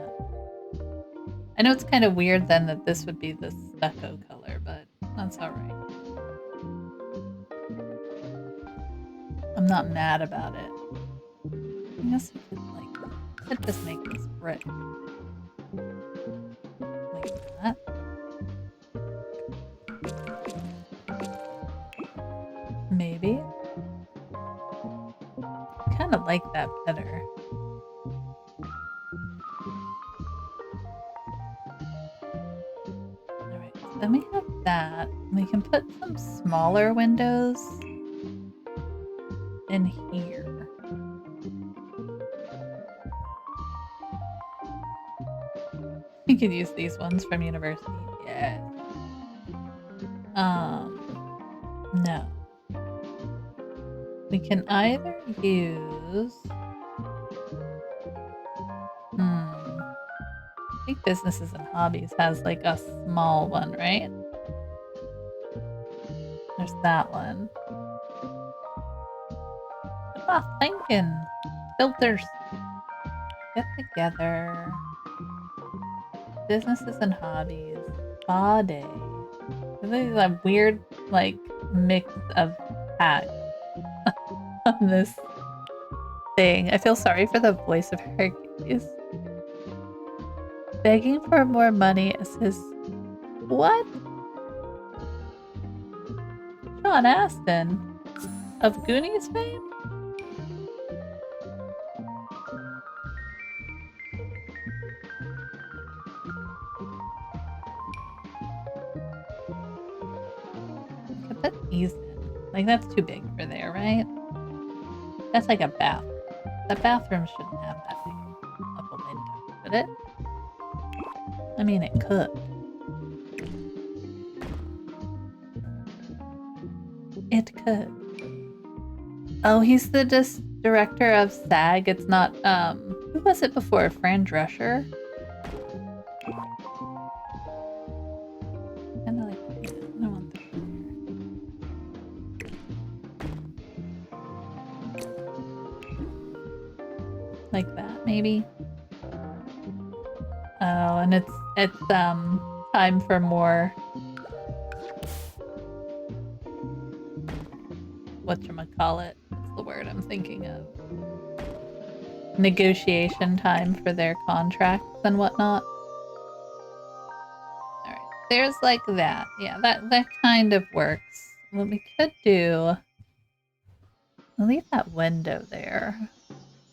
I know it's kind of weird then that this would be the stucco color, but that's alright. I'm not mad about it. I guess we could just make this brick. Like that. Maybe. I kind of like that better. Alright, so then we have that. We can put some smaller windows in here. We could use these ones from university. Yes. No. We can either use... I think Businesses and Hobbies has like a small one, right? There's that one. What am I thinking? Filters. Get together. Businesses and Hobbies. Spa Day. This is a weird, like, mix of hats on this thing. I feel sorry for the voice of Hercules. Begging for more money as his... What? Sean Astin? Of Goonies fame? I could put these in. Like, that's too big for there, right? That's like a bath. The bathroom shouldn't have that big of a window, should it? I mean, it could. It could. Oh, he's the director of SAG. It's not, who was it before? Fran Drescher? Kinda like, I don't want that. Like that, maybe? Oh, and it's time for more... Whatchamacallit? That's the word I'm thinking of. Negotiation time for their contracts and whatnot. Alright, there's like that. Yeah, that kind of works. What we could do... I'll leave that window there.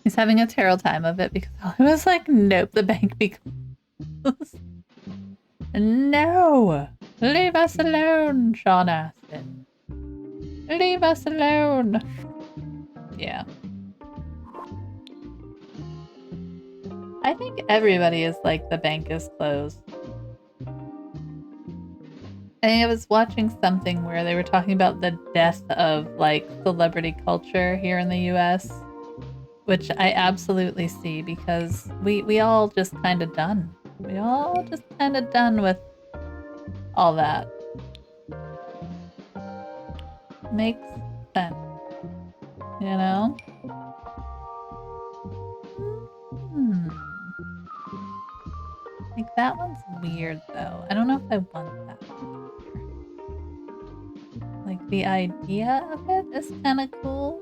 He's having a terrible time of it because I was like, nope, the bank be closed. No! Leave us alone, Sean Astin. Leave us alone! Yeah. I think everybody is like, the bank is closed. I was watching something where they were talking about the death of, like, celebrity culture here in the US. Which I absolutely see, because we all just kind of done. We all just kind of done with all that. Makes sense. You know? Like, that one's weird, though. I don't know if I want that one. Like, the idea of it is kind of cool.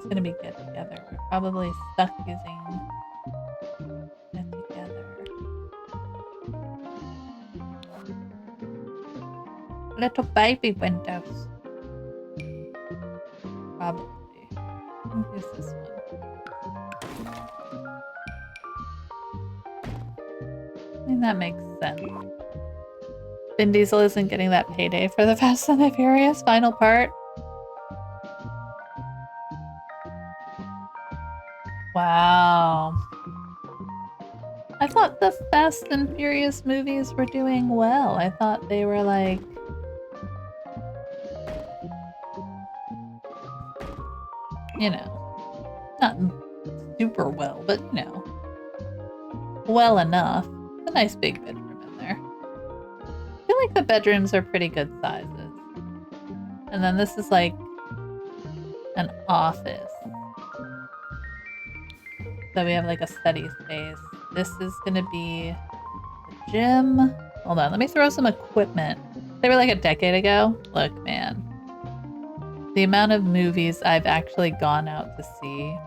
it's gonna be good together. We're probably stuck using it together. Little baby windows. Probably. Use this one. I mean, that makes sense. Vin Diesel isn't getting that payday for the Fast and the Furious final part. Wow. I thought the Fast and Furious movies were doing well. I thought they were like... you know, not super well, but you know, well enough. It's a nice big bedroom in there. I feel like the bedrooms are pretty good sizes. And then this is like an office. So we have like a study space. This is gonna be the gym. Hold on, let me throw some equipment. They were like a decade ago. Look, man. The amount of movies I've actually gone out to see.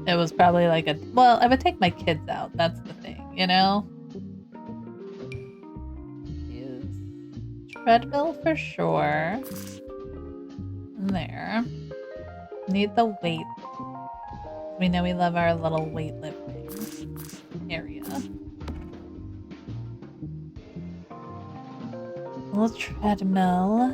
It was probably like a... well, I would take my kids out. That's the thing, you know? Use treadmill for sure. There. Need the weight. We know we love our little weightlifting area. A little treadmill.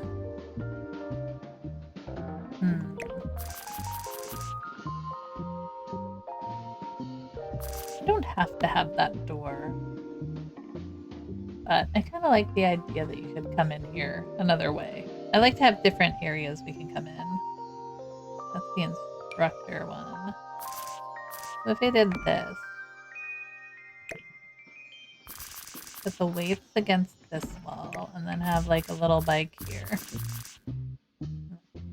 I don't have to have that door. But I kind of like the idea that you could come in here another way. I like to have different areas we can come in. That's the instructor one. So if I did this, put the weights against this wall, and then have like a little bike here.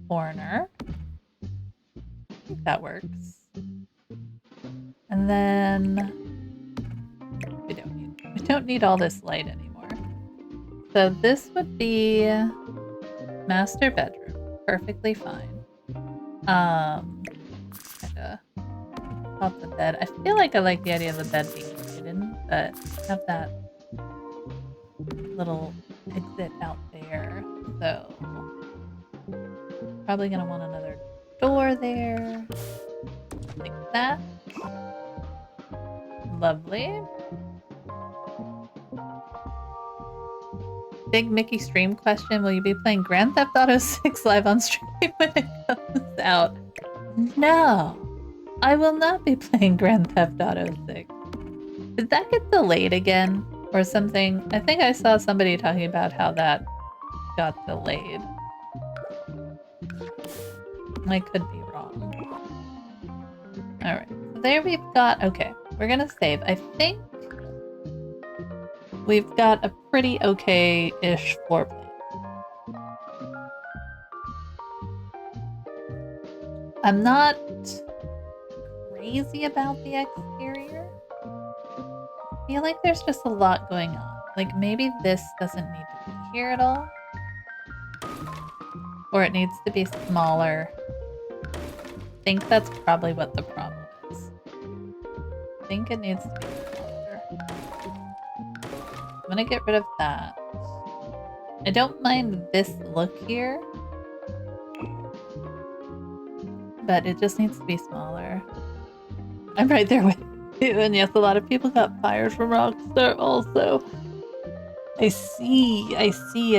Corner. I think that works. And then we don't need all this light anymore. So this would be master bedroom. Perfectly fine. Kinda top the bed. I feel like I like the idea of the bed being hidden, but have that little exit out there. So probably gonna want another door there. Like that. Lovely. Big Mickey stream question. Will you be playing Grand Theft Auto 6 live on stream when it comes out? No. I will not be playing Grand Theft Auto 6. Did that get delayed again? Or something? I think I saw somebody talking about how that got delayed. I could be wrong. Alright. So there we've got... okay. We're gonna save. I think we've got a pretty okay-ish floor plan. I'm not crazy about the exterior. I feel like there's just a lot going on. Like maybe this doesn't need to be here at all. Or it needs to be smaller. I think that's probably what the problem is. I think it needs to be smaller. I'm gonna get rid of that. I don't mind this look here. But it just needs to be smaller. I'm right there with you. And yes, a lot of people got fired from Rockstar also. I see. I see.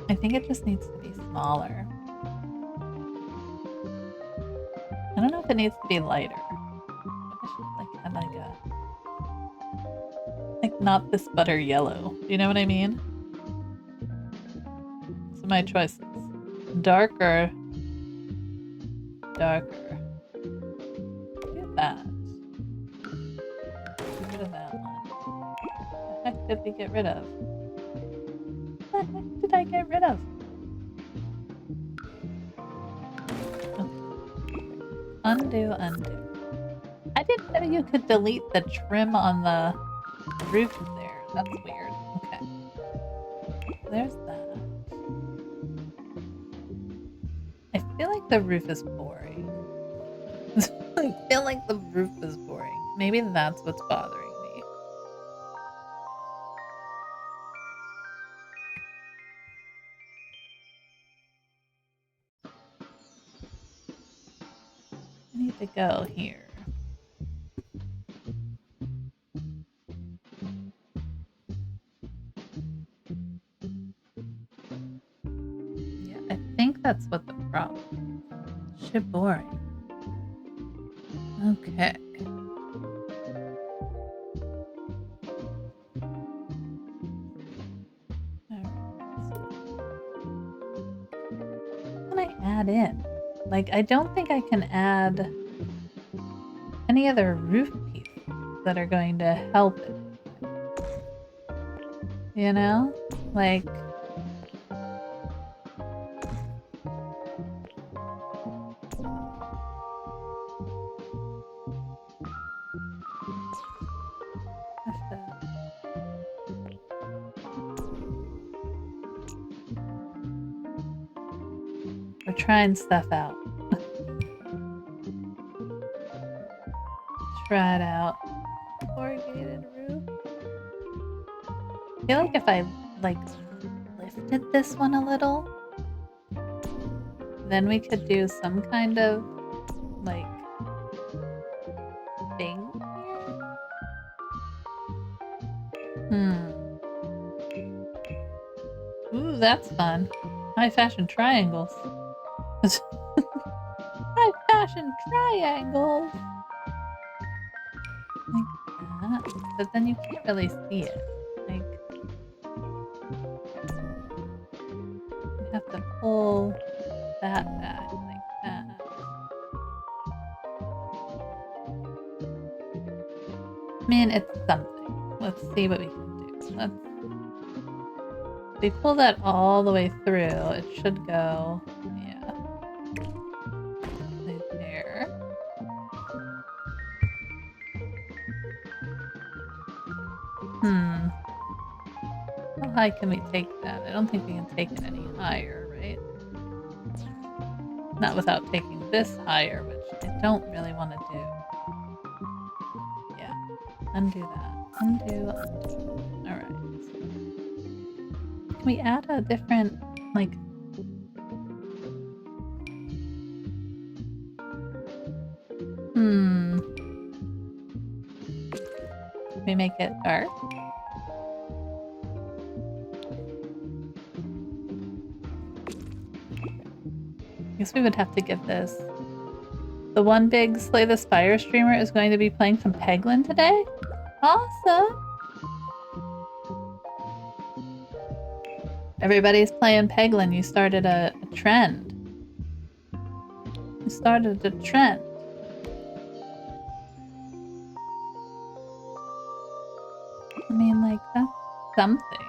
I think it just needs to be smaller. I don't know if it needs to be lighter. I should like have like a... like not this butter yellow. Do you know what I mean? So my choices. Darker. Darker. Do that. Get rid of that one. What the heck did we get rid of? What the heck did I get rid of? Okay. Undo. I didn't know you could delete the trim on the roof there. That's weird. Okay. There's that. I feel like the roof is boring. I feel like the roof is boring. Maybe that's what's bothering me. I need to go here. Yeah, I think that's what the problem is. Shit boring. Okay. What can I add in? Like, I don't think I can add any other roof pieces that are going to help it. You know? Like... We're trying stuff out. Try it out. Corrugated roof. I feel like if I, like, lifted this one a little, then we could do some kind of, like, thing here. Ooh, that's fun. High fashion triangles. High fashion triangles! Like that. But then you can't really see it. Like, you have to pull that back like that. I mean, it's something. Let's see what we can do. If we pull that all the way through, it should go, yeah. Right there. How high can we take that? I don't think we can take it any higher, right? Not without taking this higher, which I don't really want to do. Yeah. Undo that. Undo. Alright. Can we add a different, like... Can we make it dark? I guess we would have to give this... The one big Slay the Spire streamer is going to be playing some Peglin today? Awesome! Everybody's playing Peglin. You started a trend. You started a trend. I mean, like, that's something.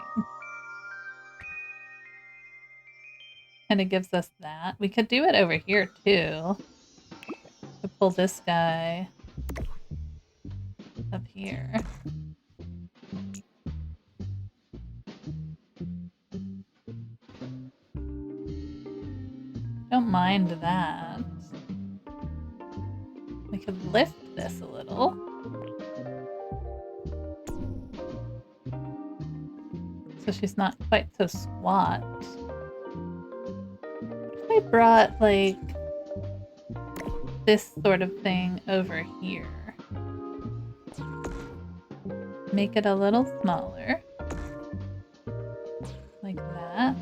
Kind of gives us that. We could do it over here, too. To pull this guy up here. Don't mind that. We could lift this a little. So she's not quite so squat. What if I brought, like, this sort of thing over here? Make it a little smaller. Like that.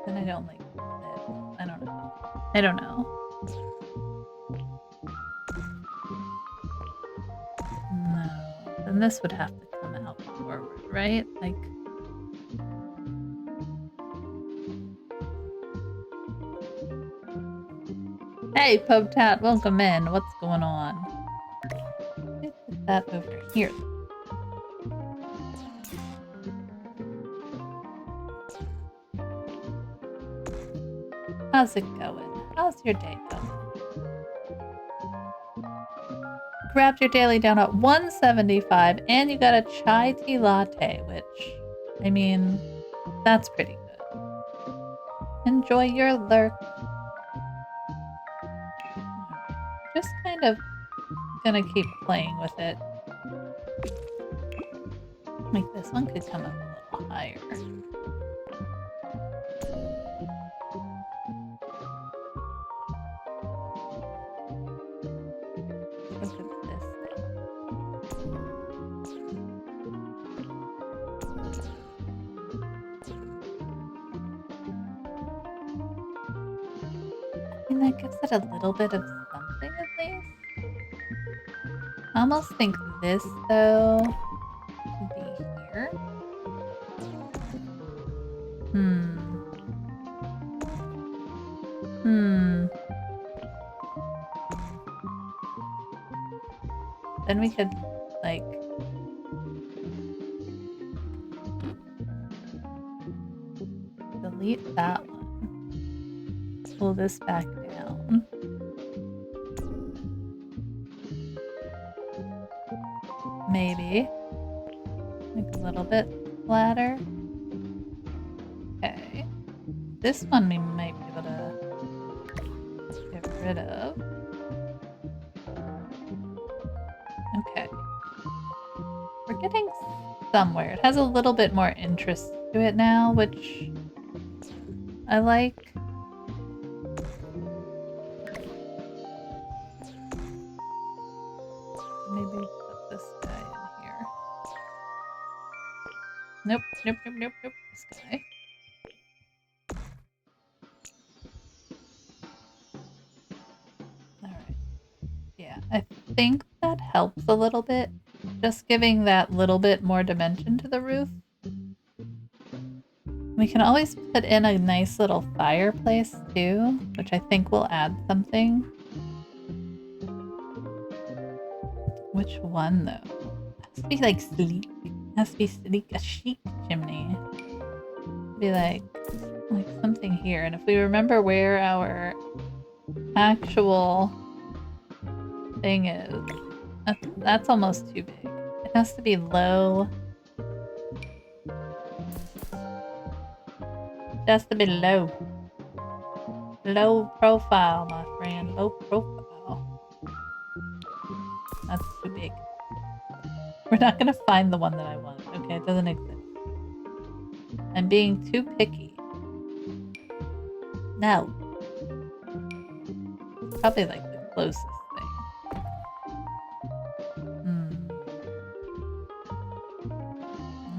Then I don't like this. I don't know. I don't know. No. Then this would have to come out forward, right? Like... Hey, Potat, welcome in. What's going on? Let's put that over here. How's it going? How's your day going? grabbed your daily down at 175 and you got a chai tea latte, which, I mean, that's pretty good. Enjoy your lurk. Just kind of gonna keep playing with it. Like this one could come up a little higher. Look at this thing. I mean, that gives it a little bit of something at least. I almost think this, though, should be here. Then we could, like... delete that one. Pull this back down. Maybe. Like a little bit flatter. Okay. This one we might be able to get rid of. Okay. We're getting somewhere. It has a little bit more interest to it now, which I like. Maybe put this guy in here. Nope, nope, nope, nope, nope. This guy. Alright. Yeah, I think that helps a little bit. Just giving that little bit more dimension to the roof. We can always put in a nice little fireplace too, which I think will add something. Which one though? It has to be like sleek. It has to be sleek, a chic chimney. Be like something here. And if we remember where our actual thing is, that's almost too big. It has to be low. It has to be low. Low profile, my friend. Low profile. That's too big. We're not gonna find the one that I want. Okay, it doesn't exist. I'm being too picky. No. It's probably like the closest thing.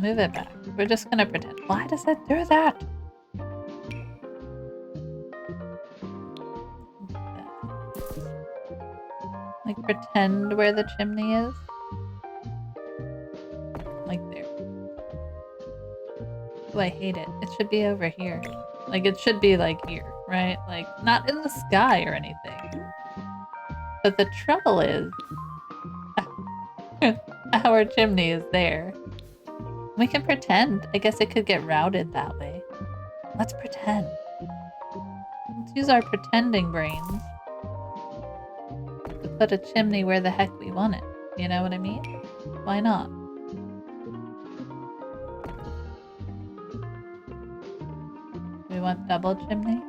Move it back. We're just gonna pretend. Why does it do that? Like pretend where the chimney is. Like there. Oh, I hate it. It should be over here. Like it should be like here, right? Like not in the sky or anything. But the trouble is our chimney is there. We can pretend. I guess it could get routed that way. Let's pretend. Let's use our pretending brains to put a chimney where the heck we want it. You know what I mean? Why not? We want double chimney?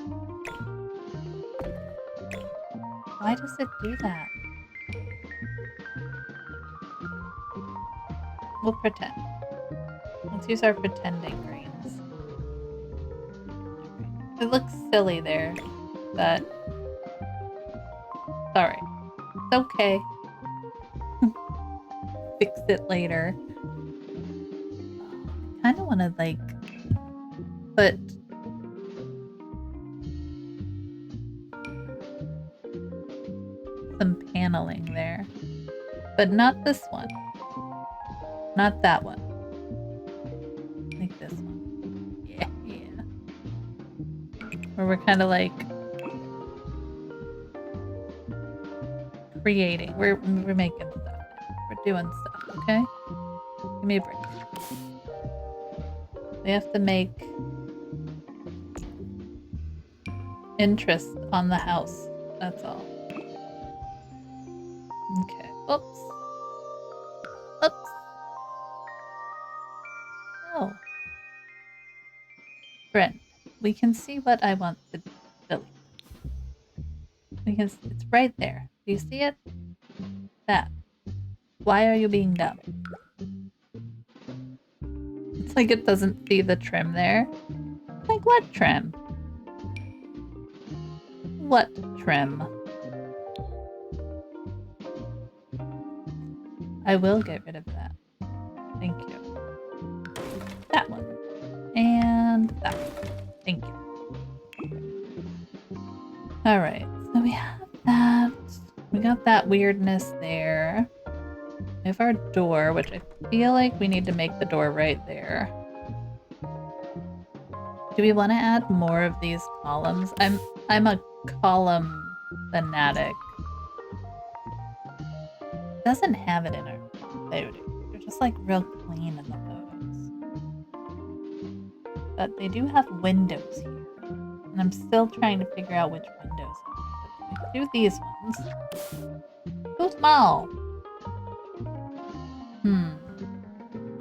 Why does it do that? We'll pretend. Let's use our pretending brains. It looks silly there, but sorry. It's okay. Fix it later. I kind of want to like put some paneling there, but not this one. Not that one. Like this one. Yeah, yeah. Where we're kind of like creating. We're making stuff. We're doing stuff, okay? Give me a break. We have to make interest on the house. That's all. Okay. Oops. Oops. No. Friend, we can see what I want to delete. Because it's right there. Do you see it? That. Why are you being dumb? It's like it doesn't see the trim there. Like what trim? What trim? I will get rid of that. Thank you. That one. And that one. Thank you. Alright, so we have that. We got that weirdness there. We have our door, which I feel like we need to make the door right there. Do we want to add more of these columns? I'm a column fanatic. Doesn't have it in our photo. They're just like real clean in the photos. But they do have windows here. And I'm still trying to figure out which windows I want. We could do these ones. Too small.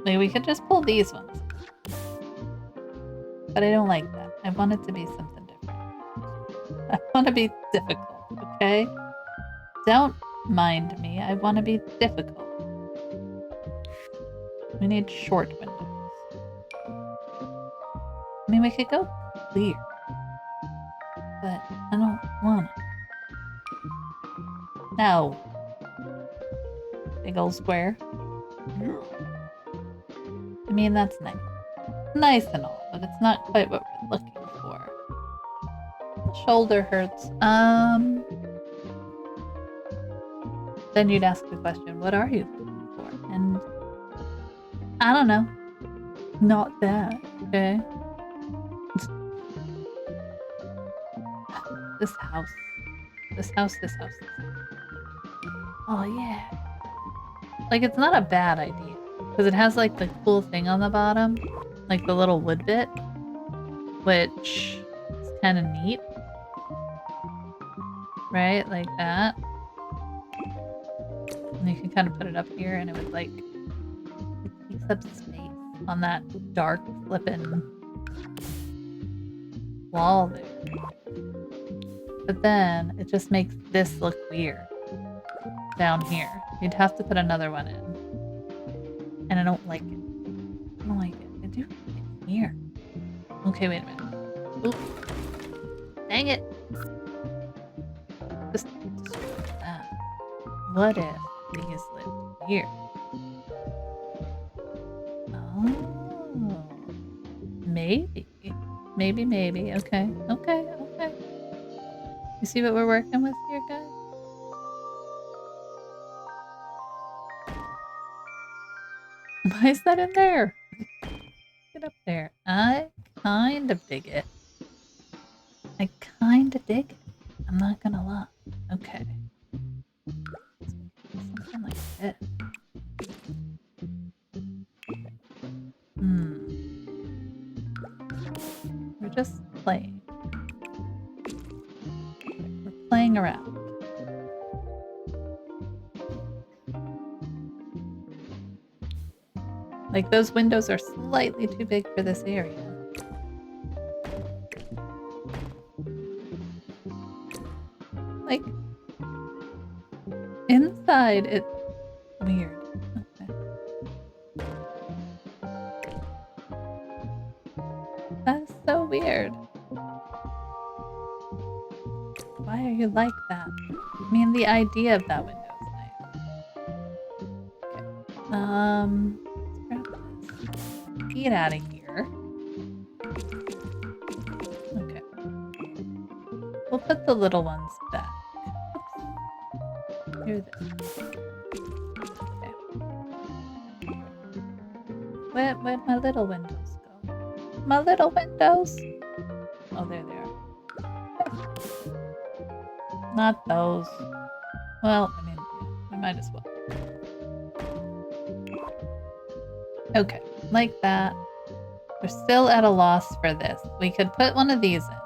Maybe we could just pull these ones. But I don't like that. I want it to be something different. I want to be difficult, okay? Don't mind me. I want to be difficult. We need short windows. I mean, we could go clear. But I don't want it. No. Big old square. I mean, that's nice. Nice and all, but it's not quite what we're looking for. The shoulder hurts. Then you'd ask the question, what are you looking for? And I don't know. Not that, okay? This house. This house, this house, this house. Oh, yeah. Like, it's not a bad idea. Because it has, like, the cool thing on the bottom. Like, the little wood bit. Which is kind of neat. Right? Like that. And you can kind of put it up here and it would, like, it takes up space on that dark flippin' wall there. But then it just makes this look weird down here. You'd have to put another one in. And I don't like it. I don't like it. I do like it here. Okay, wait a minute. Oop. Dang it. Just destroy that. What if these lived here? Oh. Maybe. Maybe. Okay. You see what we're working with here, guys? Why is that in there? Get up there. I kind of dig it. I'm not gonna lie. Okay. Something like this. We're just playing. We're playing around. Like, those windows are slightly too big for this area. Like, inside it's weird. Okay. That's so weird. Why are you like that? I mean, the idea of that window is nice. Okay. Let's grab this. Get out of here. Okay. We'll put the little ones back. Oops. Here this. Okay. Where'd my little windows go? My little windows! Oh, there they are. Not those. Well, I mean, we might as well. Okay, like that. We're still at a loss for this. We could put one of these in.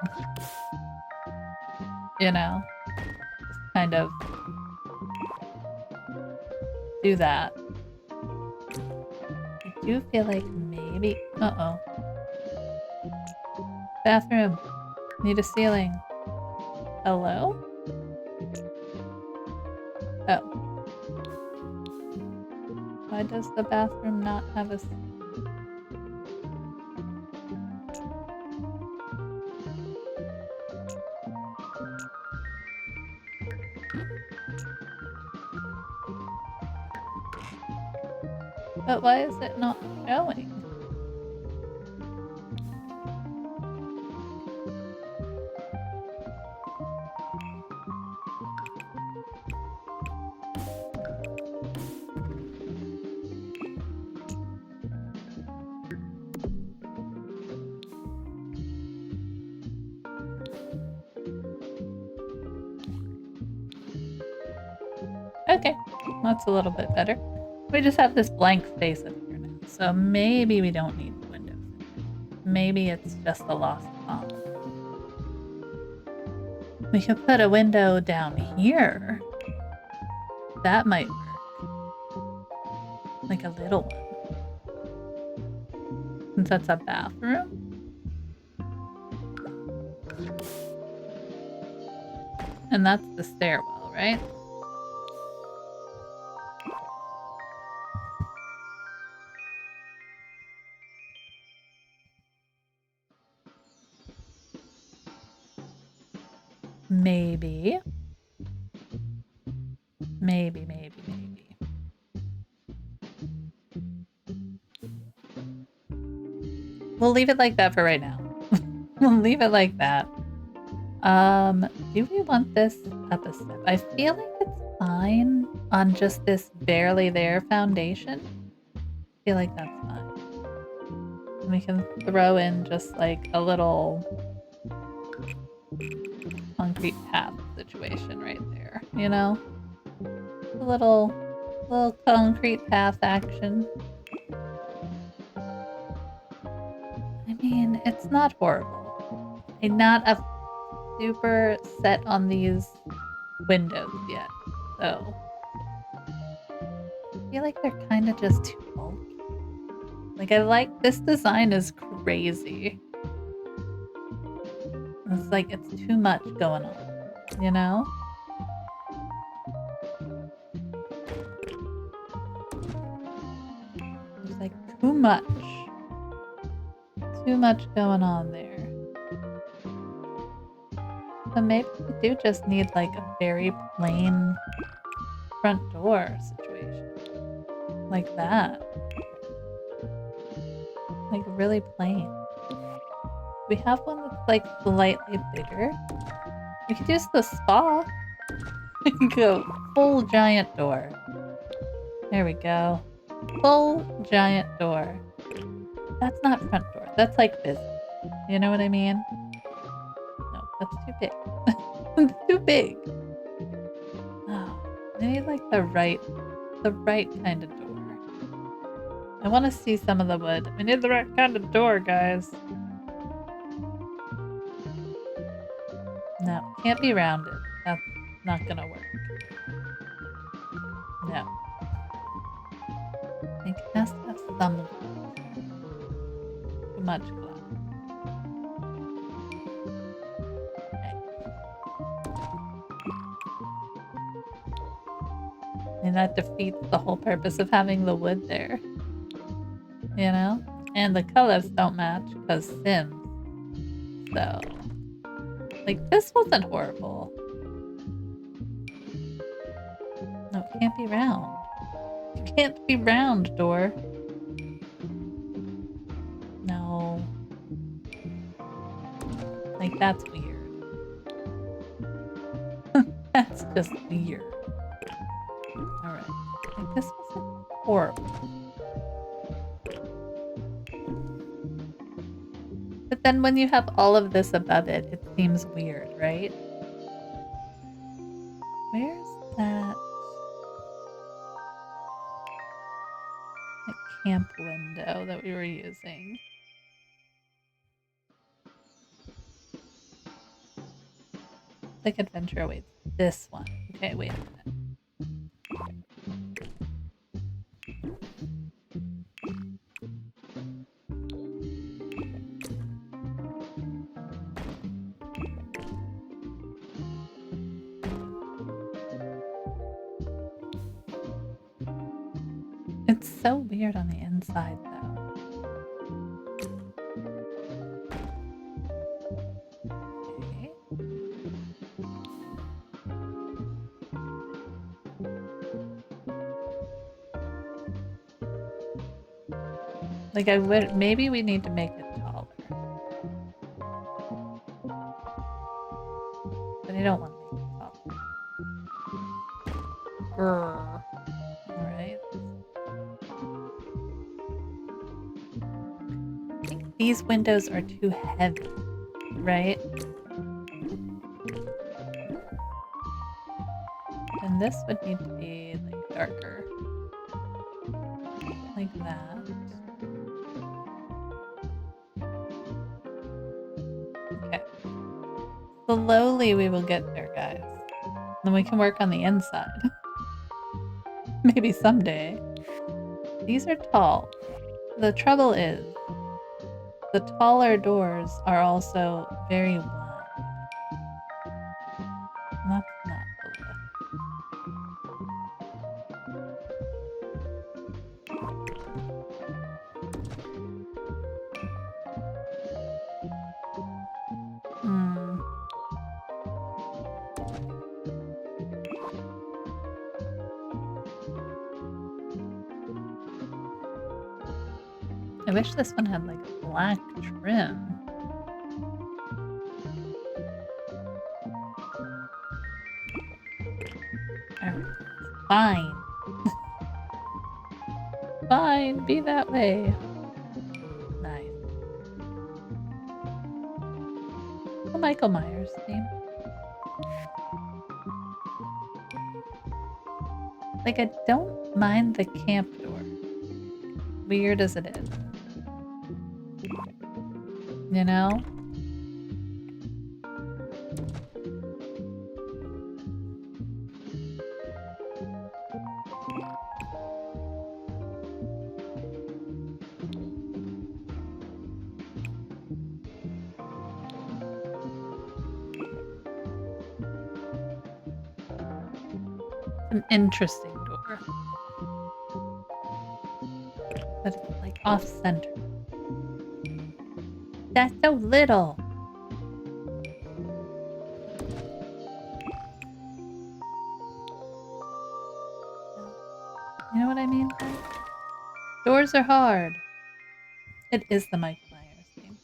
You know? Just kind of do that. I do feel like maybe... Uh-oh. Bathroom. Need a ceiling. Hello? Oh. Why does the bathroom not have a... But why is it not showing? Okay, that's a little bit better. We just have this blank space up here now, so maybe we don't need windows. Maybe it's just a lost column. We could put a window down here. That might work. Like a little one. Since that's a bathroom. And that's the stairwell, right? Maybe. Maybe. We'll leave it like that for right now. We'll leave it like that. Do we want this up a step? I feel like it's fine on just this barely there foundation. I feel like that's fine. And we can throw in just like a little concrete path situation right there, you know? A little concrete path action. I mean, it's not horrible. I'm not a super set on these windows yet, so I feel like they're kind of just too bulky. Like, I like this design is crazy. It's like it's too much going on, you know? There's like too much going on there. So maybe we do just need like a very plain front door situation. Like that. Like really plain. We have one that's like slightly bigger. We could use the spa. We can go full giant door. There we go. Full giant door. That's not front door. That's like business. You know what I mean? No, that's too big. It's too big. Oh, I need like the right kind of door. I want to see some of the wood. We need the right kind of door, guys. No, can't be rounded. That's not gonna work. No. I think it has to have some glass. Too much glass. Okay. And that defeats the whole purpose of having the wood there. You know? And the colors don't match because Sims. So... like, this wasn't horrible. No, it can't be round. It can't be round, door. No. Like, that's weird. That's just weird. Alright. Like, this wasn't horrible. But then when you have all of this above it, it seems weird, right? Where's that camp window that we were using? Like adventure awaits. This one. Okay, wait a minute. It's so weird on the inside, though. Okay. Like, maybe we need to make it taller. But I don't want to make it taller. Grrr. Alright. I think these windows are too heavy, right? And this would need to be, like, darker. Like that. Okay. Slowly we will get there, guys. Then we can work on the inside. Maybe someday. These are tall. The trouble is, the taller doors are also very wide. And that's not the look. I wish this one had like a black trim. Fine. Fine, be that way. Nice. The Michael Myers theme. Like, I don't mind the camp door. Weird as it is. You know? An interesting door. But it's like off-center. That's so little. You know what I mean? Doors are hard. It is the Mike Myers theme.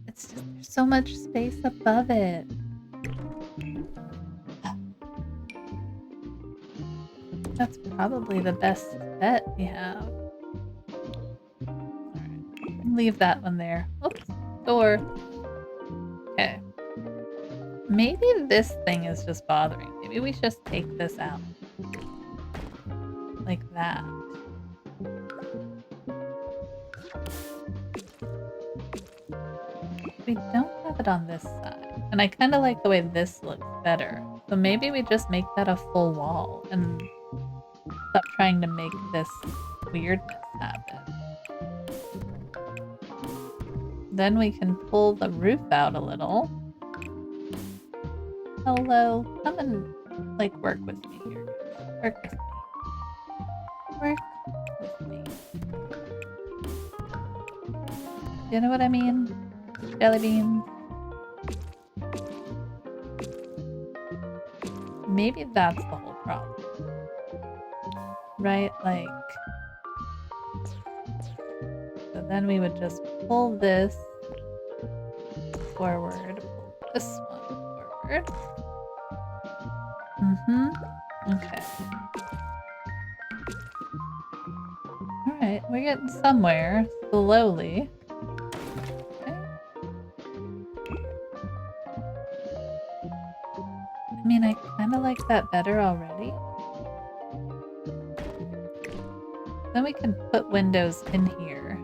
It's just, there's so much space above it. That's probably the best bet we have. Alright, leave that one there. Oops, door. Okay. Maybe this thing is just bothering. Maybe we just take this out. Like that. We don't have it on this side. And I kind of like the way this looks better. So maybe we just make that a full wall and stop trying to make this weirdness happen. Then we can pull the roof out a little. Hello, come and like work with me here. Work with me. Work with me. You know what I mean? Jelly beans. Maybe that's the whole problem. Right? Like, so then we would just pull this forward, pull this one forward. Okay. Alright, we're getting somewhere, slowly. Okay. I mean, I kind of like that better already. Then we can put windows in here.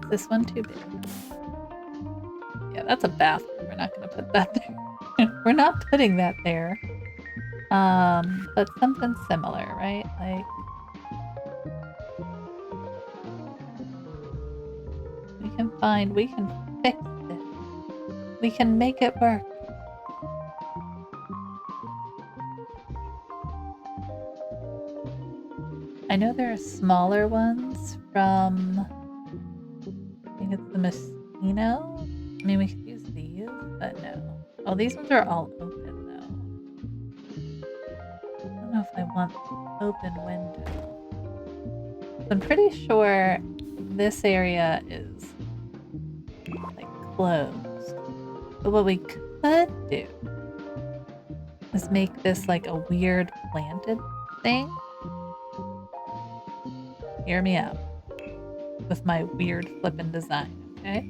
Is this one too big? Yeah, that's a bathroom. We're not going to put that there. We're not putting that there. But something similar, right? Like, We can fix it. We can make it work. I know there are smaller ones from, I think it's the Mosquito. I mean, we could use these, but no. Oh, these ones are all open though. I don't know if I want open window. I'm pretty sure this area is like closed. But what we could do is make this like a weird planted thing. Hear me out with my weird flippin' design, okay?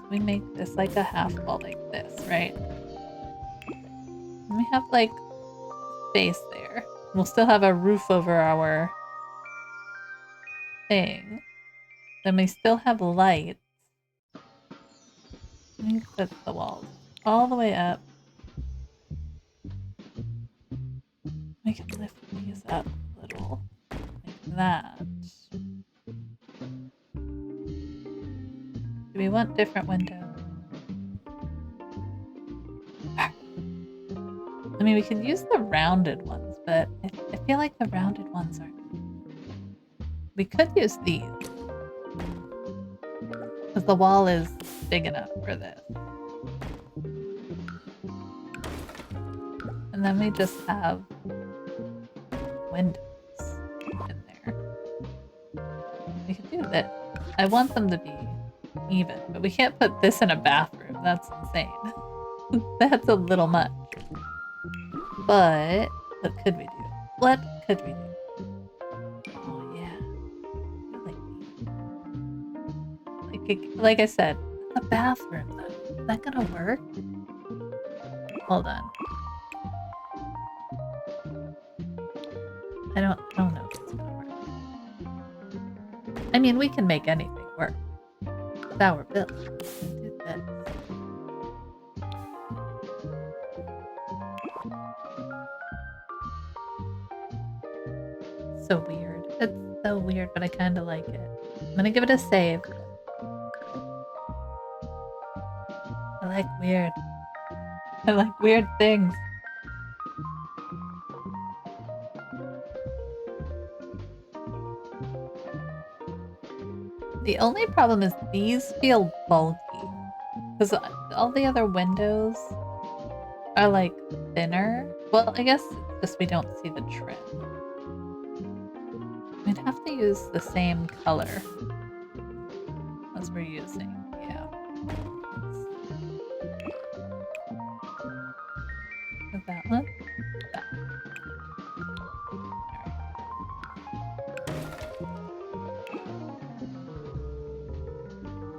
We make this like a half wall like this, right? And we have like space there. We'll still have a roof over our thing. Then we still have lights. Let me put the walls all the way up. We can lift these up a little, like that. Do we want different windows? I mean, we could use the rounded ones, but I feel like the rounded ones aren't. We could use these. Because the wall is big enough for this. And then we just have windows in there. We could do this. I want them to be even, but we can't put this in a bathroom. That's insane. That's a little much. But what could we do? What could we do? Oh yeah. Like I said, the bathroom though. Is that gonna work? Hold on. I don't know if it's gonna work. I mean, we can make anything work. It's our build. Do this. So weird. It's so weird, but I kind of like it. I'm gonna give it a save. I like weird. I like weird things. The only problem is these feel bulky. Because all the other windows are like thinner. Well, I guess it's just we don't see the trim. We'd have to use the same color as we're using. Yeah. Is that one? That one.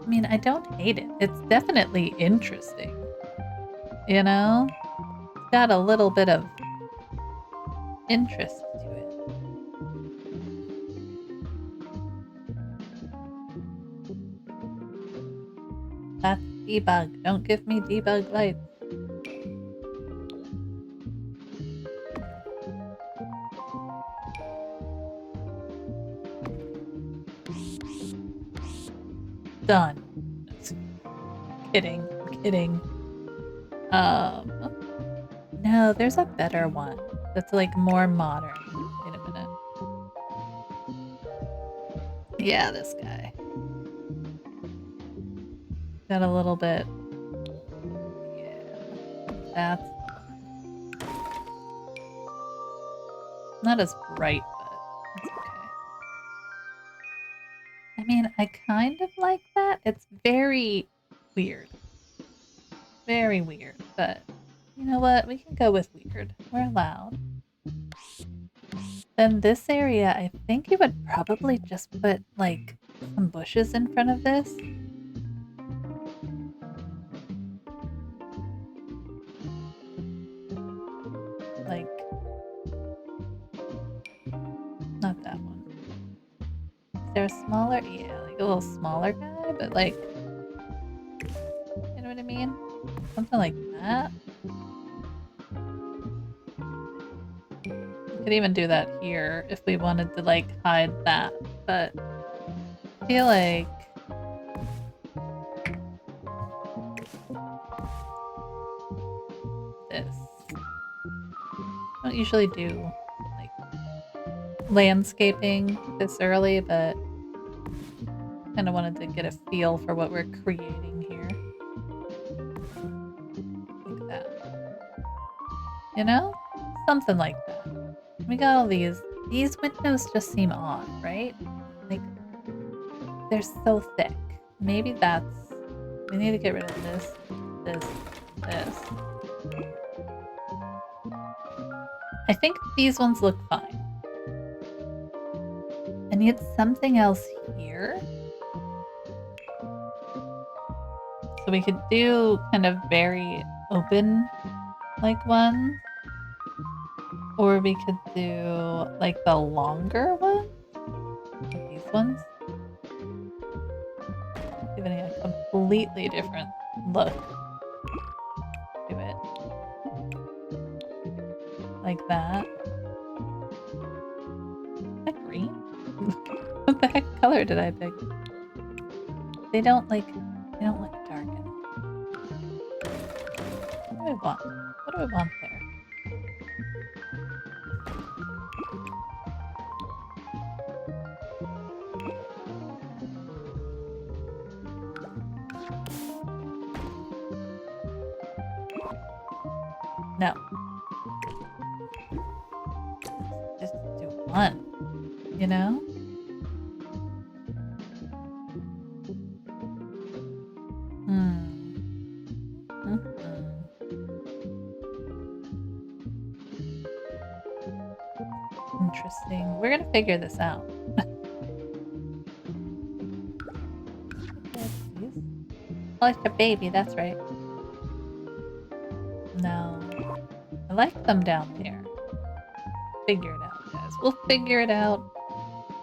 I mean, I don't hate it. It's definitely interesting. You know? It's got a little bit of interest to it. That's debug. Don't give me debug lights. Done. Kidding. I'm kidding. No, there's a better one. That's like more modern. Wait a minute. Yeah, this guy. Got a little bit. Yeah. That's not as bright, but it's okay. I mean, I kind of like that. It's very weird. Very weird, but you know what? We can go with weird. We're allowed. Then this area, I think you would probably just put, like, some bushes in front of this. Like, not that one. Is there a smaller? Yeah, like a little smaller guy, but like, you know what I mean? Something like that. We could even do that here if we wanted to like hide that, but I feel like usually do like landscaping this early, but kind of wanted to get a feel for what we're creating here. Like that. You know? Something like that. We got all these. These windows just seem odd, right? Like, they're so thick. Maybe that's... We need to get rid of this, this, this. I think these ones look fine. I need something else here. So we could do kind of very open like ones. Or we could do like the longer one. Like these ones. Giving it a completely different look to it. Like that. Is that green? What the heck color did I pick? They don't look dark enough. What do we want? What do we want there? No. Just do one, you know? Interesting. We're gonna figure this out. I like a baby, that's right. No. I like them down there. Figure it out, guys. We'll figure it out.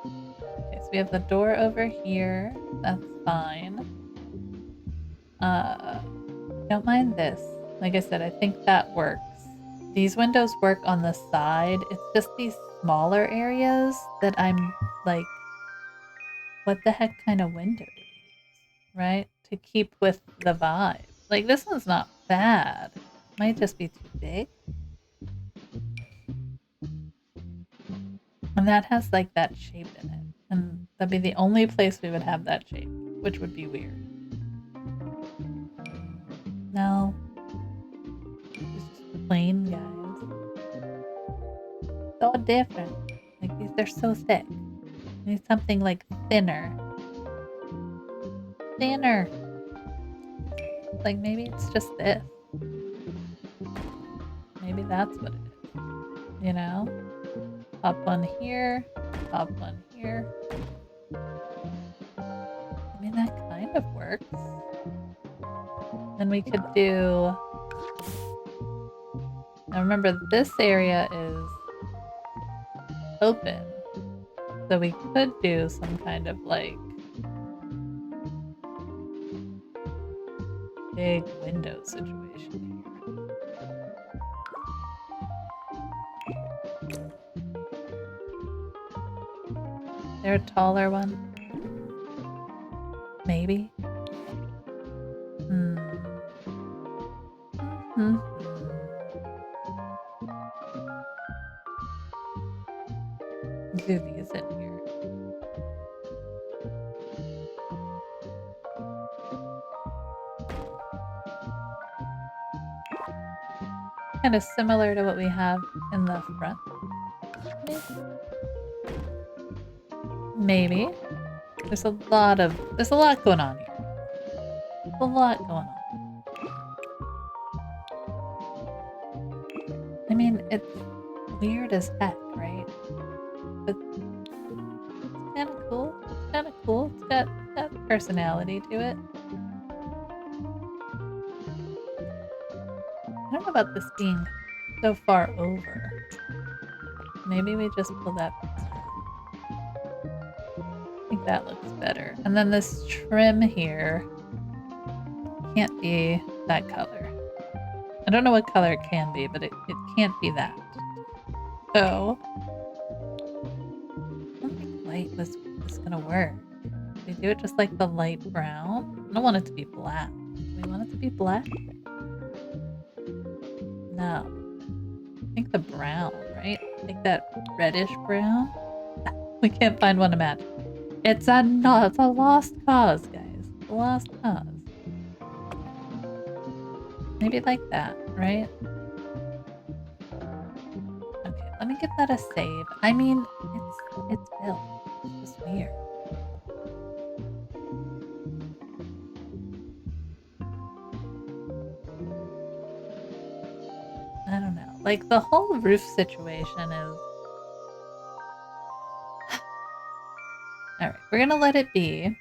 Okay, so we have the door over here. That's fine. Don't mind this. Like I said, I think that works. These windows work on the side. It's just these smaller areas that I'm like, what the heck kind of window do we use? Right? To keep with the vibe. Like, this one's not bad. Might just be too big. And that has like that shape in it. And that'd be the only place we would have that shape, which would be weird. No. It's just plain, guys. So different. Like, these, they're so thick. I need something like thinner. Thinner. Like, maybe it's just this. Maybe that's what it is. You know? Pop one here. Pop one here. I mean, that kind of works. Then we could do... Now remember, this area is open. So we could do some kind of like big window situation here. Is there a taller one? Maybe? Do these in here. Kind of similar to what we have in the front. Maybe. There's a lot going on here. A lot going on. I mean, it's weird as heck, right? But it's kind of cool. It's kind of cool. It's got personality to it. I don't know about this being so far over. Maybe we just pull that. I think that looks better. And then this trim here can't be that color. I don't know what color it can be, but it can't be that. So I don't think light was gonna work. We do it just like the light brown. I don't want it to be black. Do we want it to be black? No. I think the brown right? Like that reddish brown. We can't find one to match. It's a lost cause, guys. A lost cause. Maybe like that, right? Okay, let me give that a save. I mean, it's built. It's just weird. I don't know. Like, the whole roof situation is... Alright, we're gonna let it be.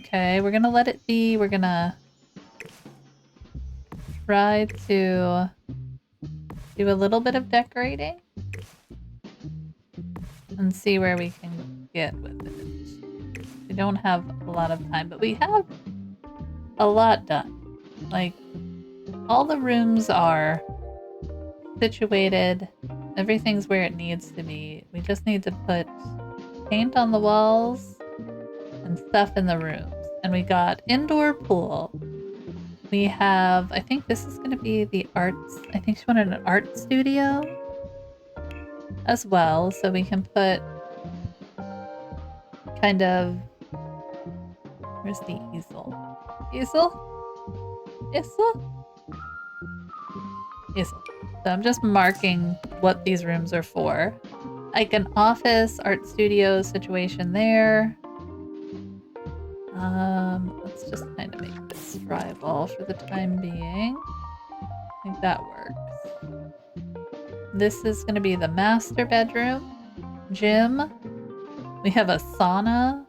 Okay, we're gonna let it be. We're gonna try to do a little bit of decorating and see where we can get with it. We don't have a lot of time, but we have a lot done. Like, all the rooms are situated. Everything's where it needs to be. We just need to put paint on the walls and stuff in the rooms. And we got indoor pool. We have, I think this is going to be the arts. I think she wanted an art studio as well. So we can put kind of, where's the easel? Easel? Easel? Easel. So I'm just marking what these rooms are for. Like an office, art studio situation there. Let's just kind of make this drywall for the time being. I think that works. This is going to be the master bedroom. Gym. We have a sauna.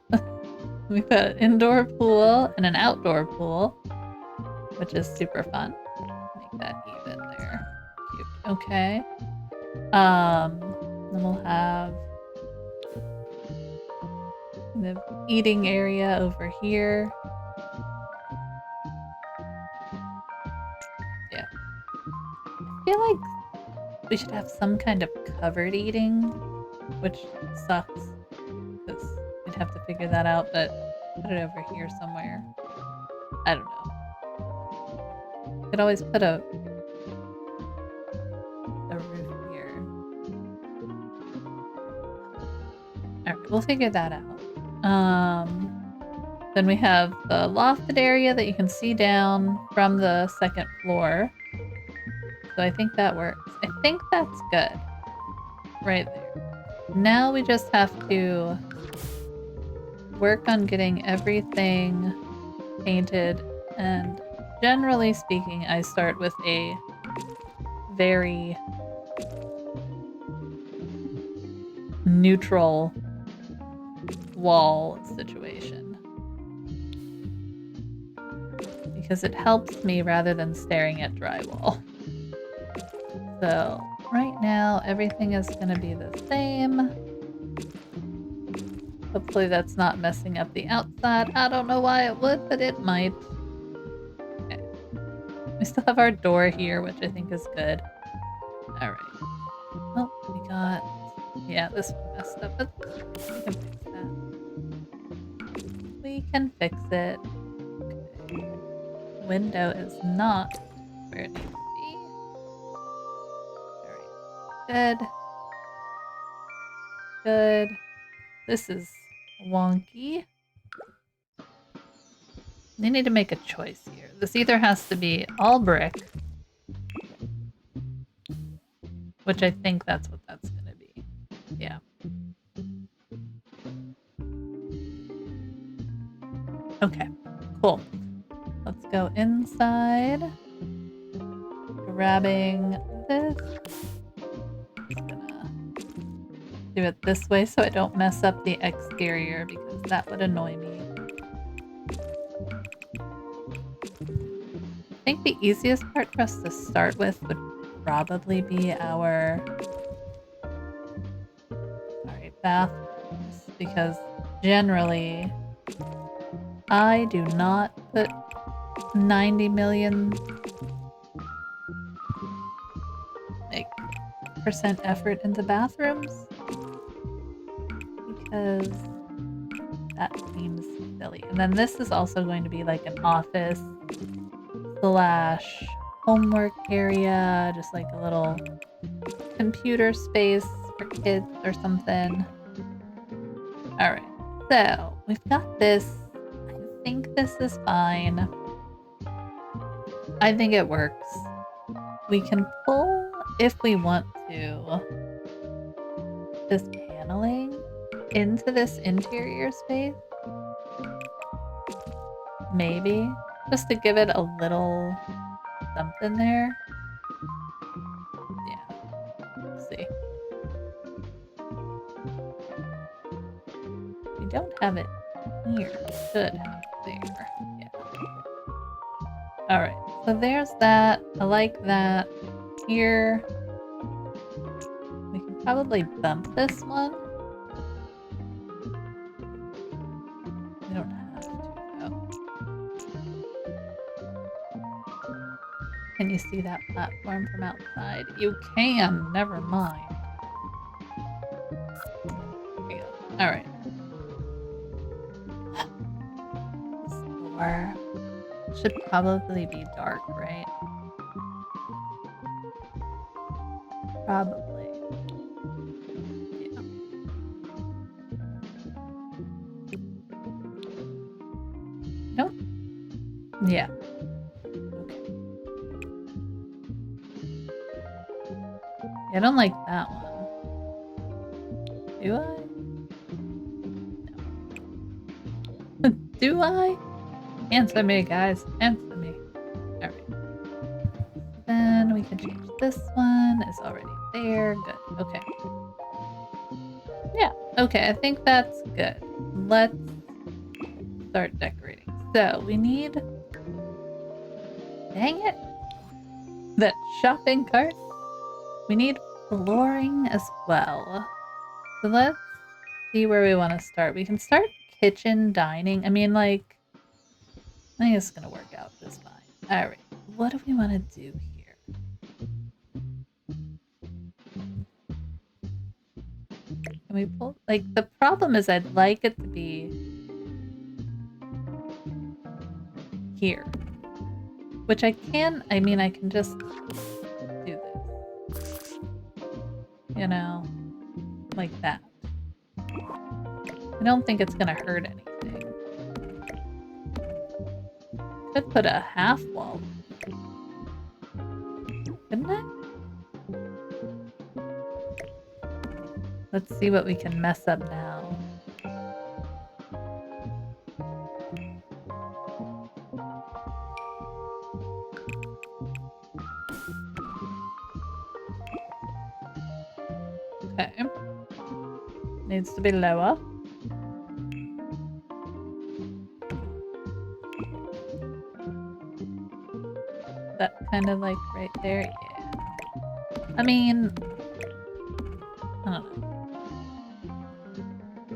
We've got an indoor pool and an outdoor pool, which is super fun. Make that even there. Cute. Okay. Then we'll have the eating area over here. Yeah. I feel like we should have some kind of covered eating, which sucks because we'd have to figure that out, but put it over here somewhere. I don't know. Could always put a roof here. Alright, we'll figure that out. Then we have the lofted area that you can see down from the second floor. So I think that works. I think that's good. Right there. Now we just have to work on getting everything painted, and generally speaking, I start with a very neutral wall situation because it helps me rather than staring at drywall. So right now everything is going to be the same. Hopefully that's not messing up the outside. I don't know why it would, but it might. Okay. We still have our door here, which I think is good. Alright. Oh, we got... Yeah, this one messed up, but we can fix that. We can fix it. Okay. Window is not where it needs to be. Alright. Good. Good. This is wonky. They need to make a choice here. This either has to be all brick, which I think that's what that's going to be. Yeah. Okay, cool. Let's go inside. Grabbing this. Just gonna do it this way so I don't mess up the exterior because that would annoy me. I think the easiest part for us to start with would probably be our bathrooms, because generally I do not put 90 million percent effort into bathrooms because that seems silly. And then this is also going to be like an office / homework area, just like a little computer space for kids or something. Alright, so we've got this. I think this is fine. I think it works. We can pull, if we want to, this paneling into this interior space. Maybe. Just to give it a little something there. Yeah. Let's see. We don't have it here. We should have it there. Yeah. Alright. So there's that. I like that. Here. We can probably bump this one. We don't have to, though. Can you see that platform from outside? You can! Never mind. There we go. Alright. This door should probably be dark, right? Probably. Yeah. Nope. Yeah. Okay. I don't like that one. Do I? No. Do I? Answer me, guys. Answer me. Alright. Then we can change this one. It's already there. Good. Okay. Yeah. Okay, I think that's good. Let's start decorating. So we need... Dang it! That shopping cart. We need flooring as well. So let's see where we want to start. We can start kitchen, dining. I mean, like... I think it's gonna work out just fine. Alright. What do we want to do here? Can we pull... Like, the problem is I'd like it to be... here. Which I can... I mean, I can just do this. You know? Like that. I don't think it's gonna hurt anything. Could put a half wall. Couldn't I? Let's see what we can mess up now. Okay. Needs to be lower. That kind of like right there, yeah. I mean, I don't know.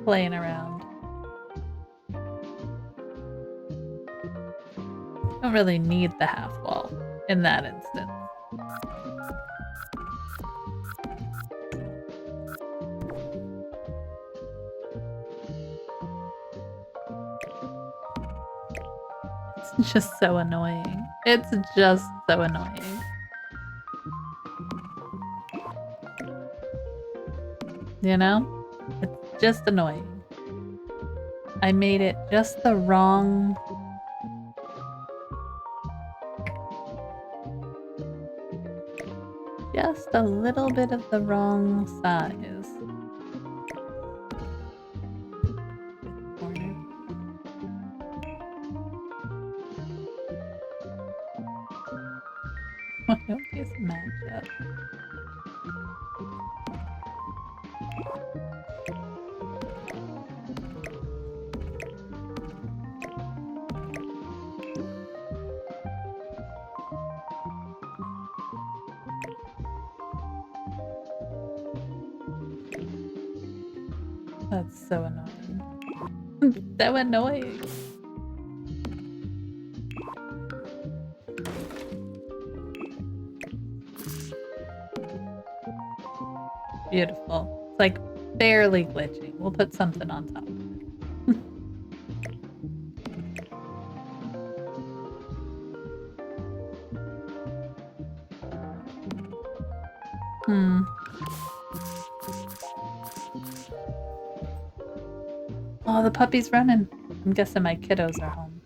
Playing around. Don't really need the half wall in that instance. It's just so annoying. It's just so annoying. You know? It's just annoying. I made it just the wrong... Just a little bit of the wrong size. Corner. Why don't these match up? That's so annoying. So annoying. Beautiful. It's like barely glitching. We'll put something on top of it. Oh, the puppy's running. I'm guessing my kiddos are home.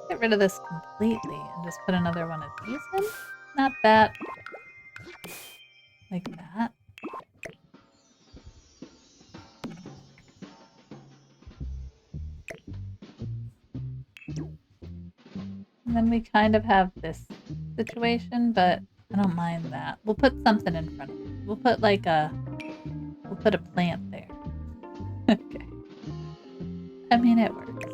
Get rid of this completely and just put another one of these in? Not that. Like that. And then we kind of have this situation, but I don't mind that. We'll put something in front of it. We'll put like we'll put a plant there. Okay. I mean, it works.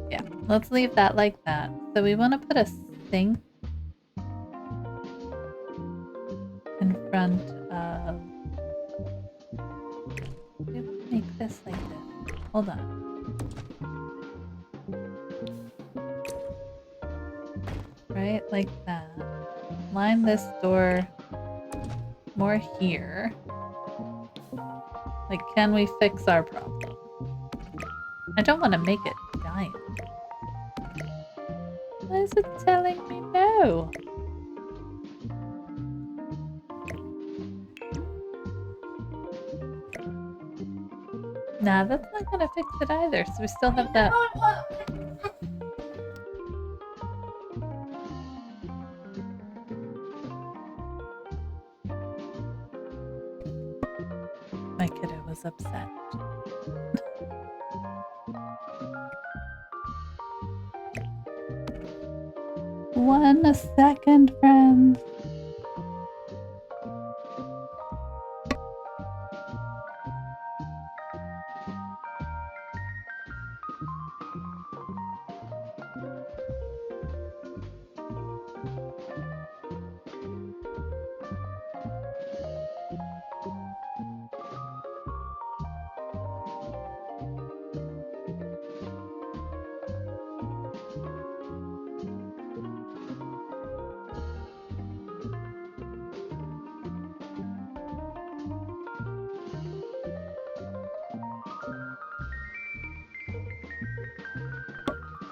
Yeah, let's leave that like that. So we want to put a sink in front of... We want to make this like this. Hold on. Right, like that. Line this door more here. Like, can we fix our problem? I don't want to make it giant. Why is it telling me no? Nah, that's not gonna fix it either, so we still have that. My kiddo was upset. One second, friends.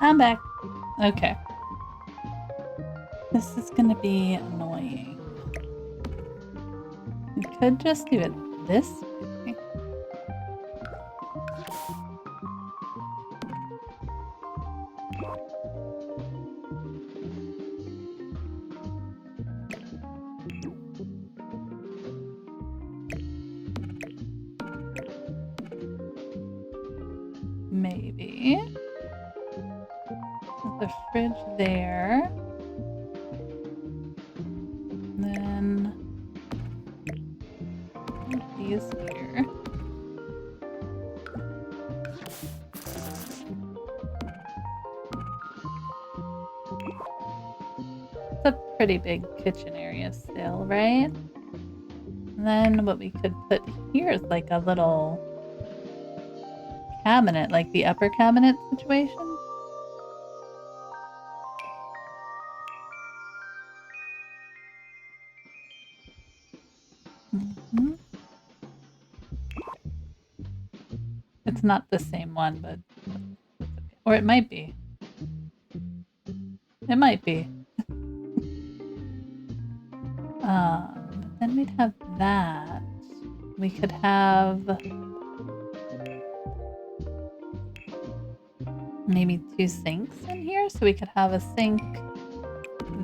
I'm back. Okay. This is gonna be annoying. We could just do it this way. Maybe. Put the fridge there. Then these here. It's a pretty big kitchen area still, right? And then what we could put here is like a little cabinet, like the upper cabinet situation. Mm-hmm. It's not the same one, but or it might be. It might be. Then we'd have that. We could have maybe 2 sinks in here, so we could have a sink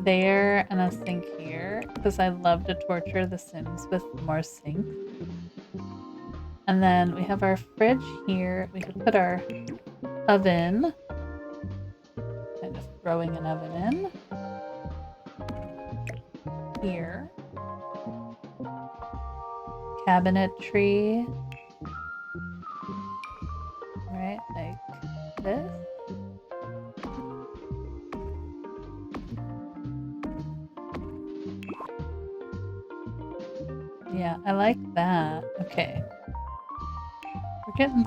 there and a sink here, because I love to torture the Sims with more sinks. And then we have our fridge here. We could put our oven, kind of throwing an oven in here. Cabinetry, right, like this. Yeah, I like that. Okay. We're getting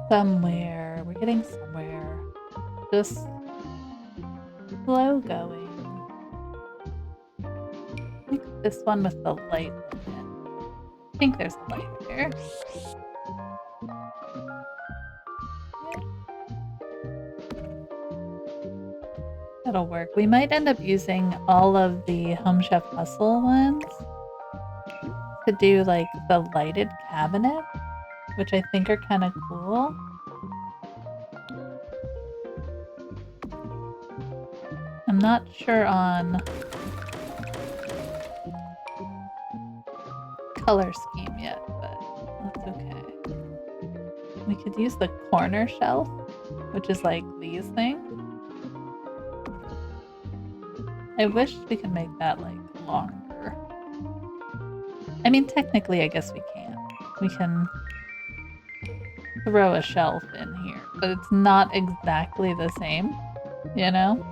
somewhere. We're getting somewhere. Just slow going. I think this one with the light on it. I think there's a light here. that'll work. We might end up using all of the Home Chef Hustle ones to do like the lighted cabinet, which I think are kind of cool. I'm not sure on color scheme yet, but that's okay. We could use the corner shelf, which is like these things. I wish we could make that like longer. I mean, technically, I guess we can. We can throw a shelf in here, but it's not exactly the same, you know?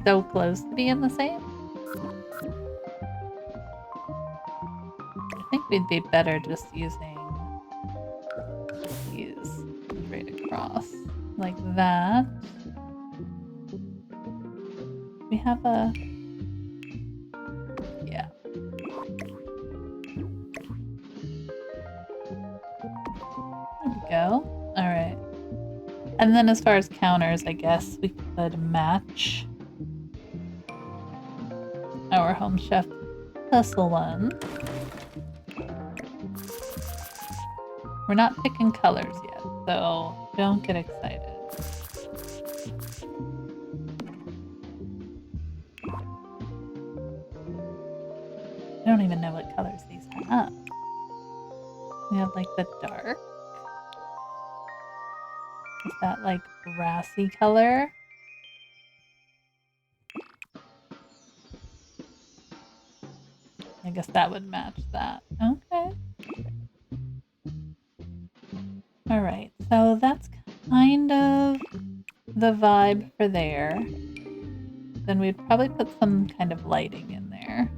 So close to being the same. I think we'd be better just using these straight across like that. We have a... yeah. There we go. Alright. And then as far as counters, I guess we could match our Home Chef Hustle one. We're not picking colors yet, so don't get excited. I don't even know what colors these have. We have like the dark. Is that like brassy color? I guess that would match that. Okay. Alright, so that's kind of the vibe for there. Then we'd probably put some kind of lighting in there.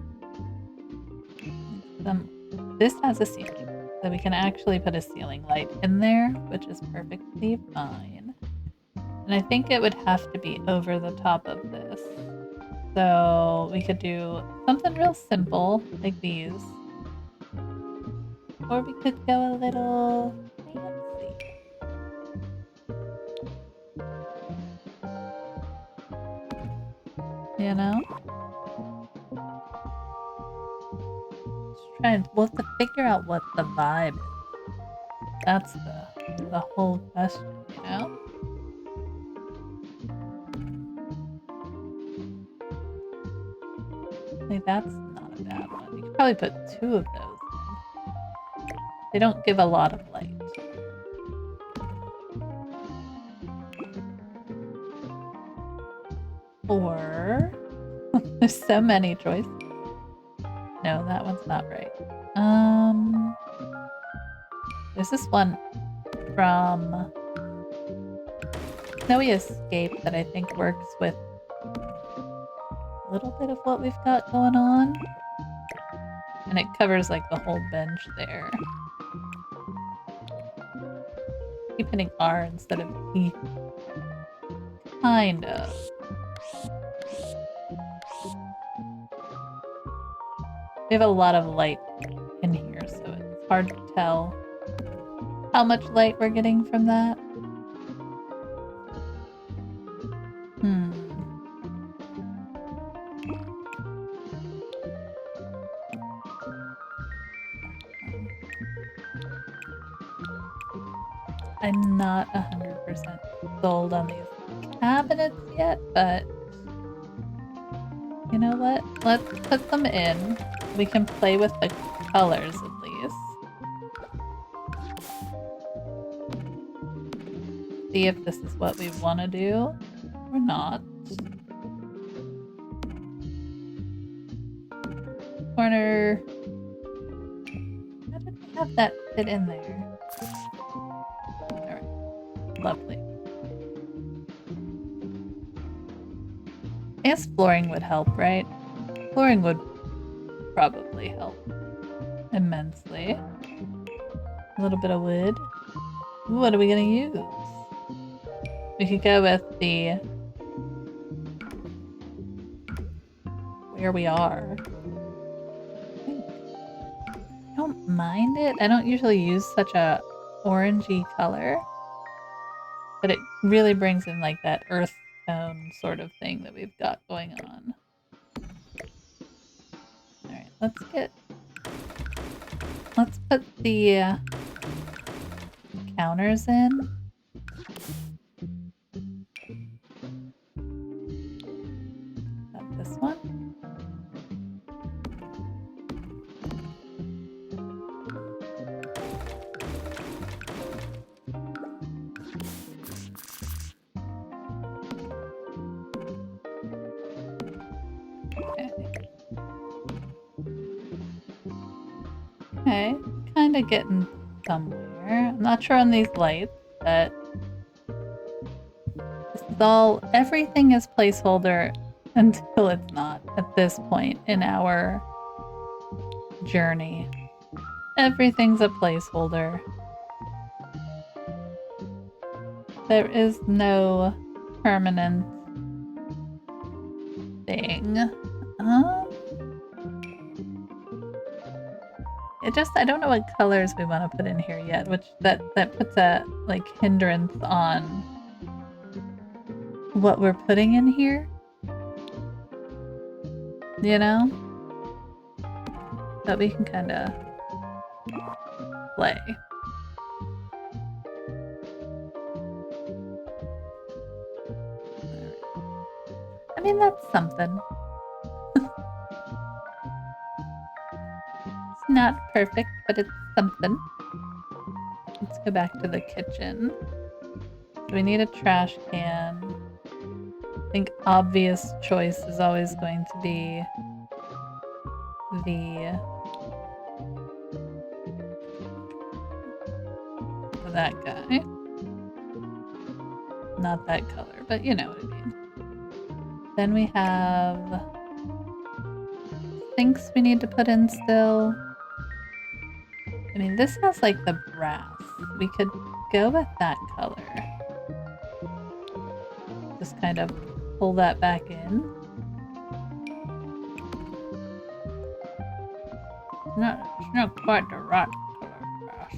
This has a ceiling, so we can actually put a ceiling light in there, which is perfectly fine. And I think it would have to be over the top of this. So we could do something real simple, like these. Or we could go a little fancy. You know? We'll have to figure out what the vibe is. That's the whole question, you know? Like, that's not a bad one. You could probably put 2 of those in. They don't give a lot of light. Or... there's so many choices. No, that one's not right. There's this one from Snowy Escape that I think works with a little bit of what we've got going on. And it covers like the whole bench there. Keep hitting R instead of E. Kind of. We have a lot of light in here, so it's hard to tell how much light we're getting from that. I'm not 100% sold on these cabinets yet, but you know what? Let's put them in. We can play with the colors at least. See if this is what we want to do or not. Corner. How did we have that fit in there? Alright. Lovely. I guess flooring would help, right? Flooring would probably help immensely. A little bit of wood. What are we gonna use? We could go with the where we are. I don't mind it. I don't usually use such a orangey color. But it really brings in like that earth tone sort of thing that we've got going on. Alright, let's put the counters in. Got this one. Okay, kind of getting somewhere. I'm not sure on these lights, but this is everything is placeholder until it's not at this point in our journey. Everything's a placeholder. There is no permanent thing. I don't know what colors we want to put in here yet, which that puts a like hindrance on what we're putting in here. You know? But we can kind of play. I mean, that's something. It's not perfect, but it's something. Let's go back to the kitchen. So we need a trash can. I think obvious choice is always going to be that guy. Not that color, but you know what I mean. Then we have sinks we need to put in still. I mean, this has like the brass. We could go with that color. Just kind of pull that back in. It's not quite the right color brass.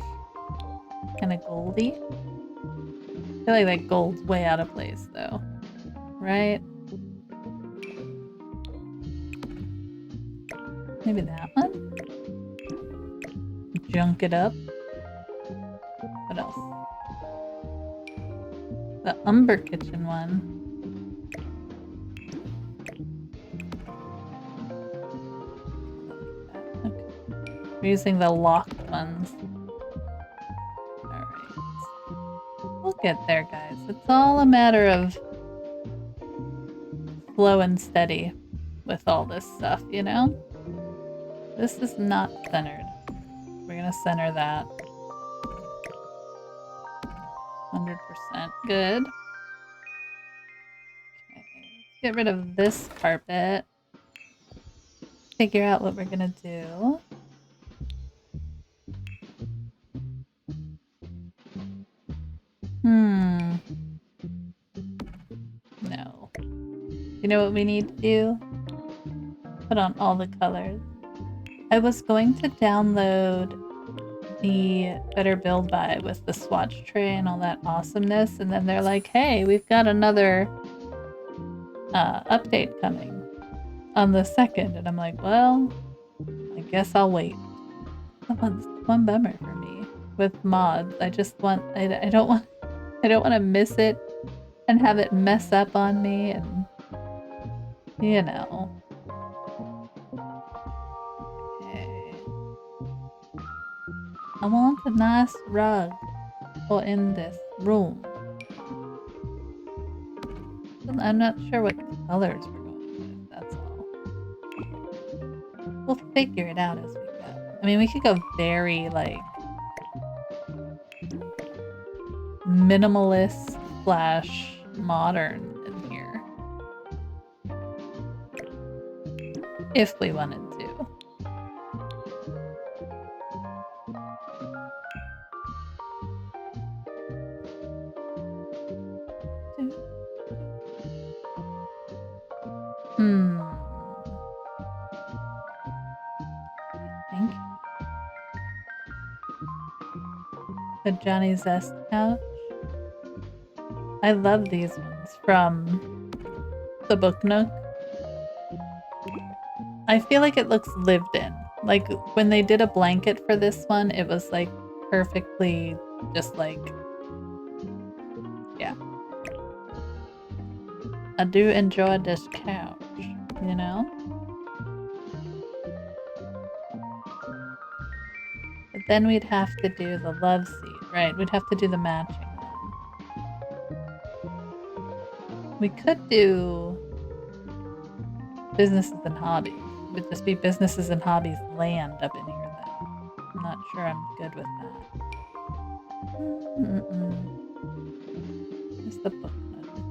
Kind of goldy. I feel like that gold's way out of place though. Right? Maybe that one? Junk it up. What else? The Umber Kitchen one. Okay. We're using the locked ones. Alright. We'll get there, guys. It's all a matter of slow and steady with all this stuff, you know? This is not centered. We're gonna center that. 100% good. Okay, let's get rid of this carpet. Figure out what we're gonna do. No. You know what we need to do? Put on all the colors. I was going to download the Better Build By with the swatch tray and all that awesomeness, and then they're like, hey, we've got another update coming on the 2nd, and I'm like, well, I guess I'll wait. That's one bummer for me with mods. I don't want to miss it and have it mess up on me, and you know. Okay. I want a nice rug for in this room. I'm not sure what colors we're going with, that's all. We'll figure it out as we go. I mean, we could go very, like, minimalist / modern in here. If we wanted to. Thank you. The Johnny Zest couch. I love these ones from the Book Nook. I feel like it looks lived in. Like when they did a blanket for this one, it was like perfectly just like, yeah. I do enjoy this couch, you know? But then we'd have to do the love seat, right? We'd have to do the matching one. We could do businesses and hobbies. It would just be businesses and hobbies land up in here then. I'm not sure I'm good with that. Where's the book note?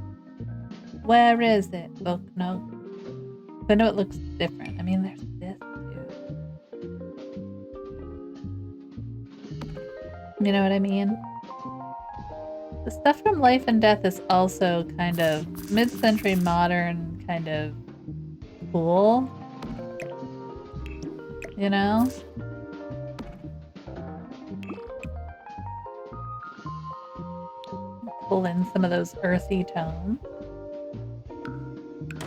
Where is it, book note? I know it looks different. I mean, there's this too. You know what I mean? The stuff from Life and Death is also kind of mid-century modern, kind of cool. You know? Pull in some of those earthy tones.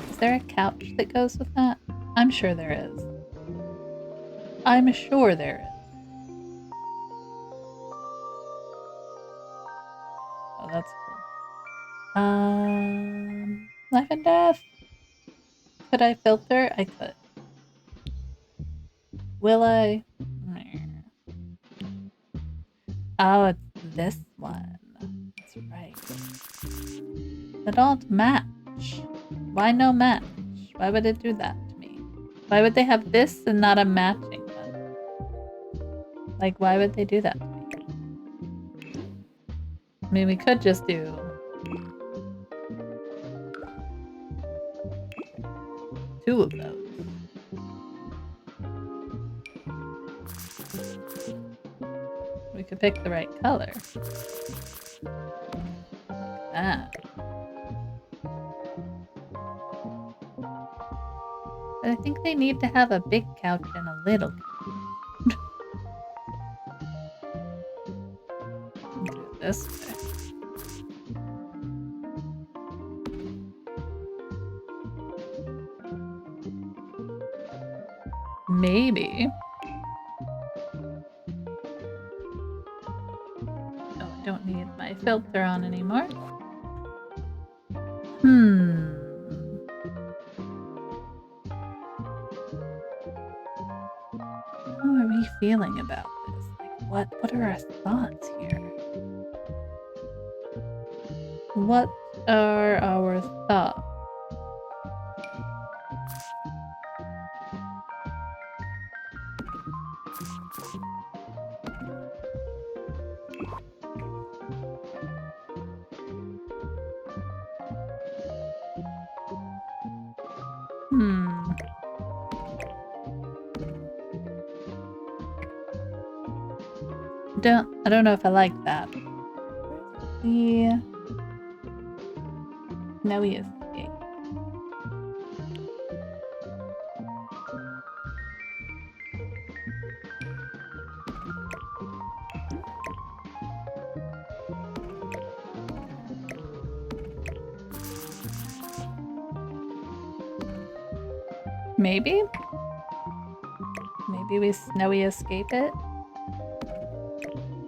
Is there a couch that goes with that? I'm sure there is. I'm sure there is. Oh, that's cool. Life and Death. Could I filter? I could. Will I? Oh, it's this one. That's right. They don't match. Why no match? Why would it do that to me? Why would they have this and not a matching one? Like, why would they do that to me? I mean, we could just do two of those. We could pick the right color. Like that. But I think they need to have a big couch and a little couch. Do it this way. Maybe. Oh, I don't need my filter on anymore. How are we feeling about this? Like, what are our thoughts here? What are our thoughts? I don't know if I like that. Yeah. Now he is. Okay. Maybe? Maybe we snowy escape it?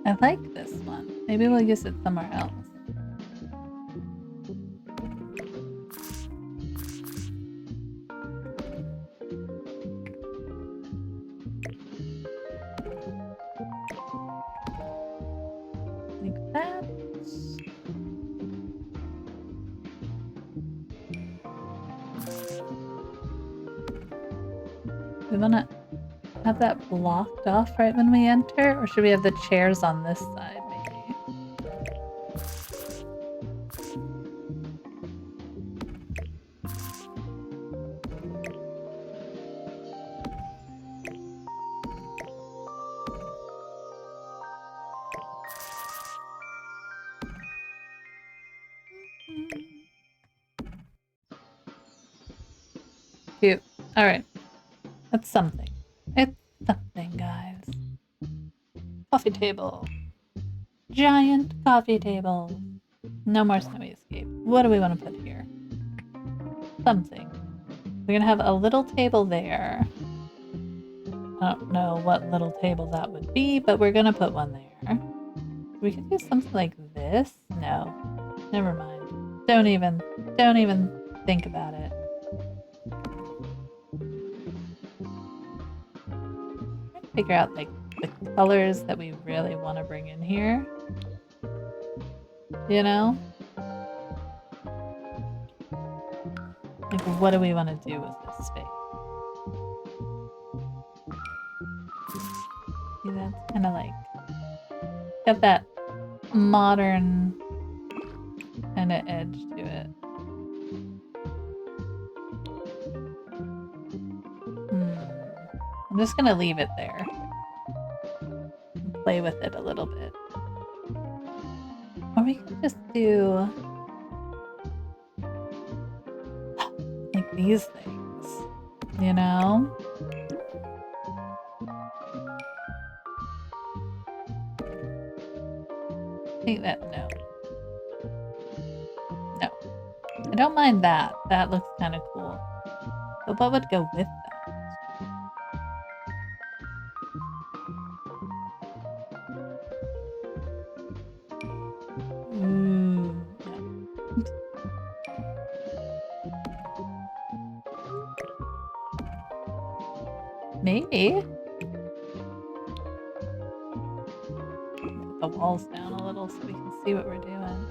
I like this one. Maybe we'll use it somewhere else. Like that. We want to have that blocked off right when we enter? Or should we have the chairs on this side, maybe? Cute. Alright. That's something. It's something, guys. Coffee table. Giant coffee table. No more snowy escape. What do we want to put here? Something. We're gonna have a little table there. I don't know what little table that would be, but we're gonna put one there. We could do something like this? No. Never mind. Don't even think about it. Trying to figure out like the colors that we really want to bring in here. You know? Like, what do we want to do with this space? See, that's kind of like got that modern kind of edge to it. I'm just gonna leave it there. Play with it a little bit. Or we could just do like these things, you know? I think that, no. No. I don't mind that. That looks kind of cool. But what would go with that? Maybe. Put the walls down a little so we can see what we're doing.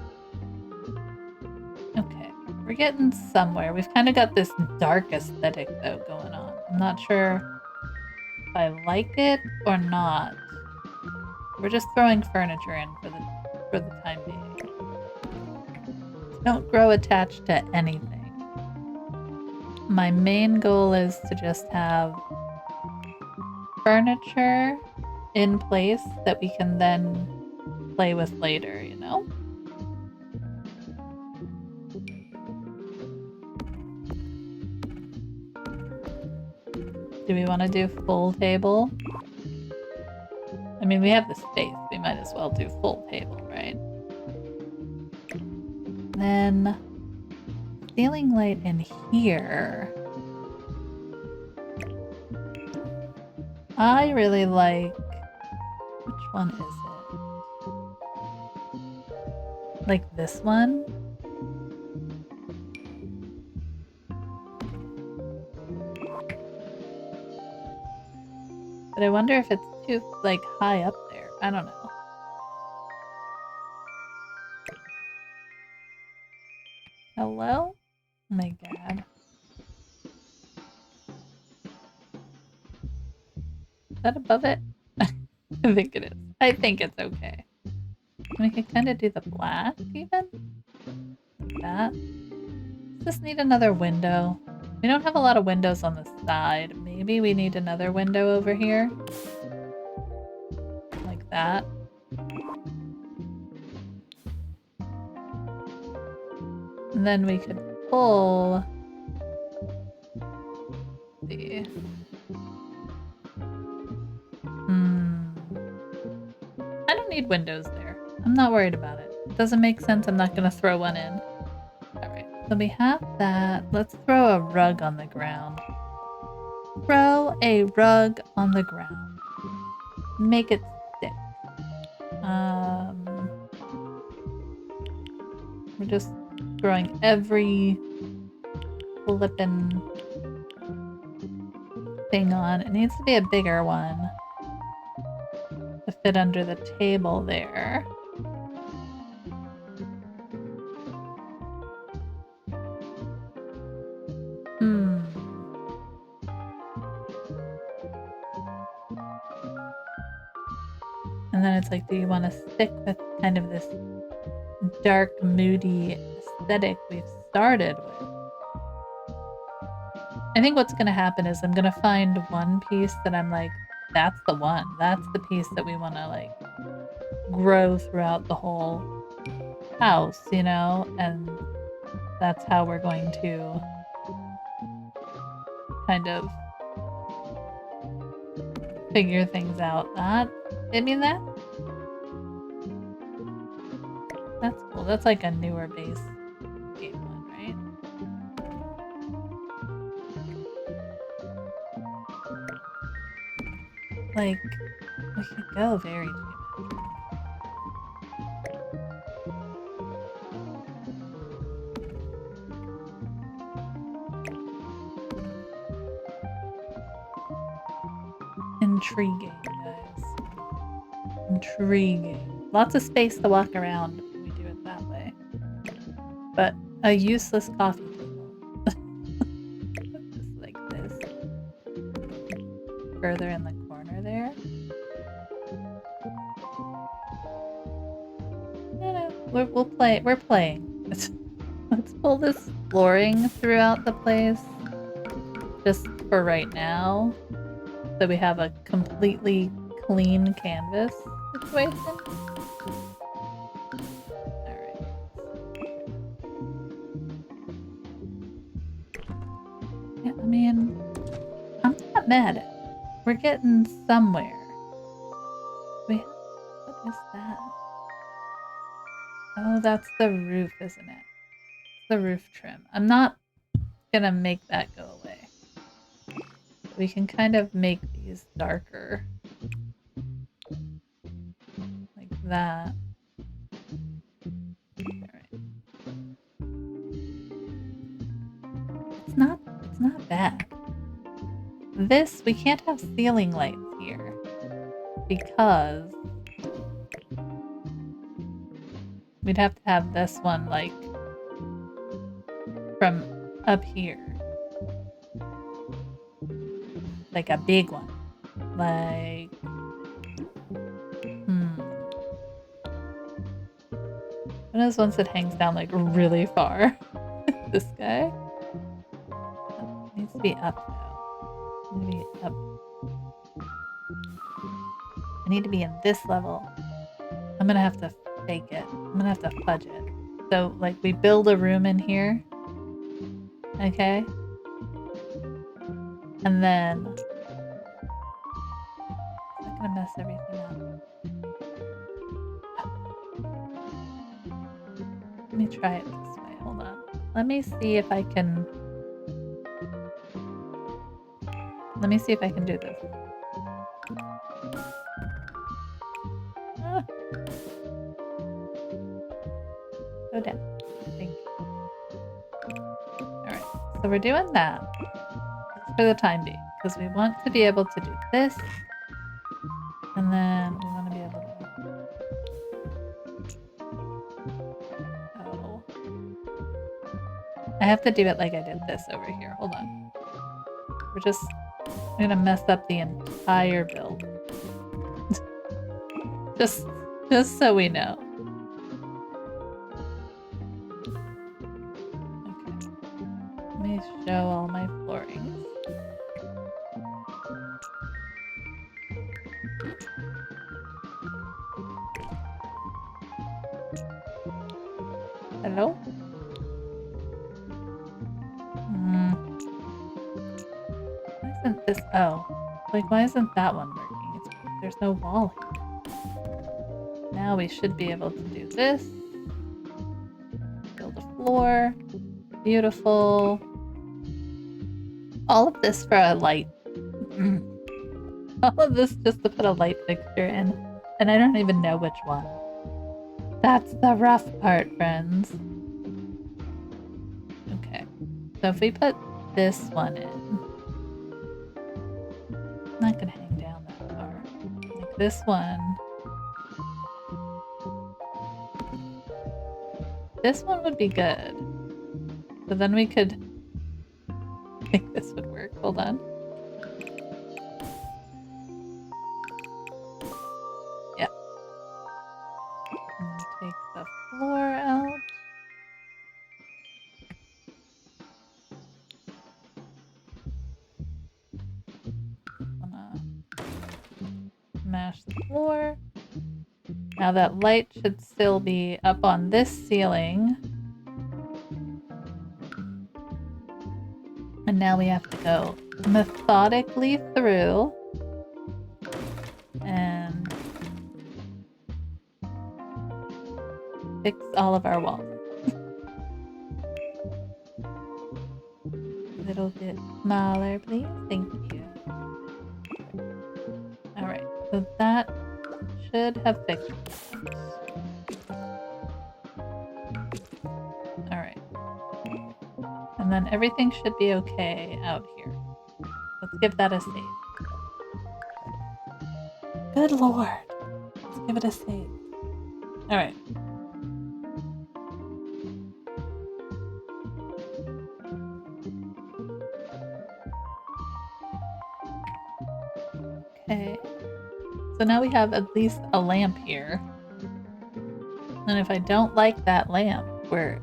Okay, we're getting somewhere. We've kind of got this dark aesthetic though going on. I'm not sure if I like it or not. We're just throwing furniture in for the time being. Don't grow attached to anything. My main goal is to just have furniture in place that we can then play with later, you know? Do we want to do full table? I mean, we have the space. We might as well do full table, right? Then ceiling light in here. I really like... Which one is it? Like this one? But I wonder if it's too, like, high up there. I don't know. Hello? Oh my god. Is that above it? I think it is. I think it's okay. We could kind of do the black, even? Like that. Does this need another window? We don't have a lot of windows on the side. Maybe we need another window over here. Like that. And then we could pull the... I don't need windows there. I'm not worried about it. It doesn't make sense. I'm not going to throw one in. Alright, so we have that. Let's throw a rug on the ground. Throw a rug on the ground. Make it stick. We're just throwing every flippin' thing on. It needs to be a bigger one to fit under the table there. And then it's like, do you want to stick with kind of this dark, moody aesthetic we've started with? I think what's going to happen is I'm going to find one piece that I'm like, that's the one. That's the piece that we want to like grow throughout the whole house, you know? And that's how we're going to kind of figure things out. That's cool. That's like a newer base. like, we could go very geometric. Intriguing, guys. Intriguing. Lots of space to walk around if we do it that way. But a useless coffee table. Just like this. Further in the corner there. No, we'll play. We're playing. Let's pull this flooring throughout the place. Just for right now. So we have a completely clean canvas situation. Alright. Yeah, I mean, I'm not mad at it. We're getting somewhere. What is that? Oh, that's the roof, isn't it? It's the roof trim. I'm not gonna make that go away. We can kind of make these darker. Like that. Alright. It's not bad. This, we can't have ceiling lights here. Because we'd have to have this one, like, from up here. Like a big one. Like... What is once it hangs down, like, really far? This guy? Oh, needs to be up, though. Needs to be up. I need to be in this level. I'm gonna have to fake it. I'm gonna have to fudge it. So, like, we build a room in here. Okay? And then... Is that gonna mess everything up? Let me try it this way. Hold on. Let me see if I can... Let me see if I can do this. Ah. Go down. Thank you. Alright, so we're doing that for the time being, because we want to be able to do this, and then we want to be able to... Oh. I have to do it like I did this over here. Hold on. We're just gonna mess up the entire build. just so we know. Okay. Let me show all my floorings. Hello? Why isn't this... Oh. Like, why isn't that one working? There's no wall here. Now we should be able to do this. Build a floor. Beautiful. All of this for a light. All of this just to put a light fixture in. And I don't even know which one. That's the rough part, friends. Okay. So if we put this one in... I'm not gonna hang down that far. Like this one. This one would be good. So then we could... I think this would work. Hold on. Yeah. And take the floor out. Smash the floor. Now that light should still be up on this ceiling. And now we have to go methodically through and fix all of our walls. A little bit smaller, please. Thank you. Alright. So that should have fixed it. Alright. And then everything should be okay out here. Let's give that a save. Good lord. Let's give it a save. Alright. Okay. So now we have at least a lamp here. And if I don't like that lamp, we're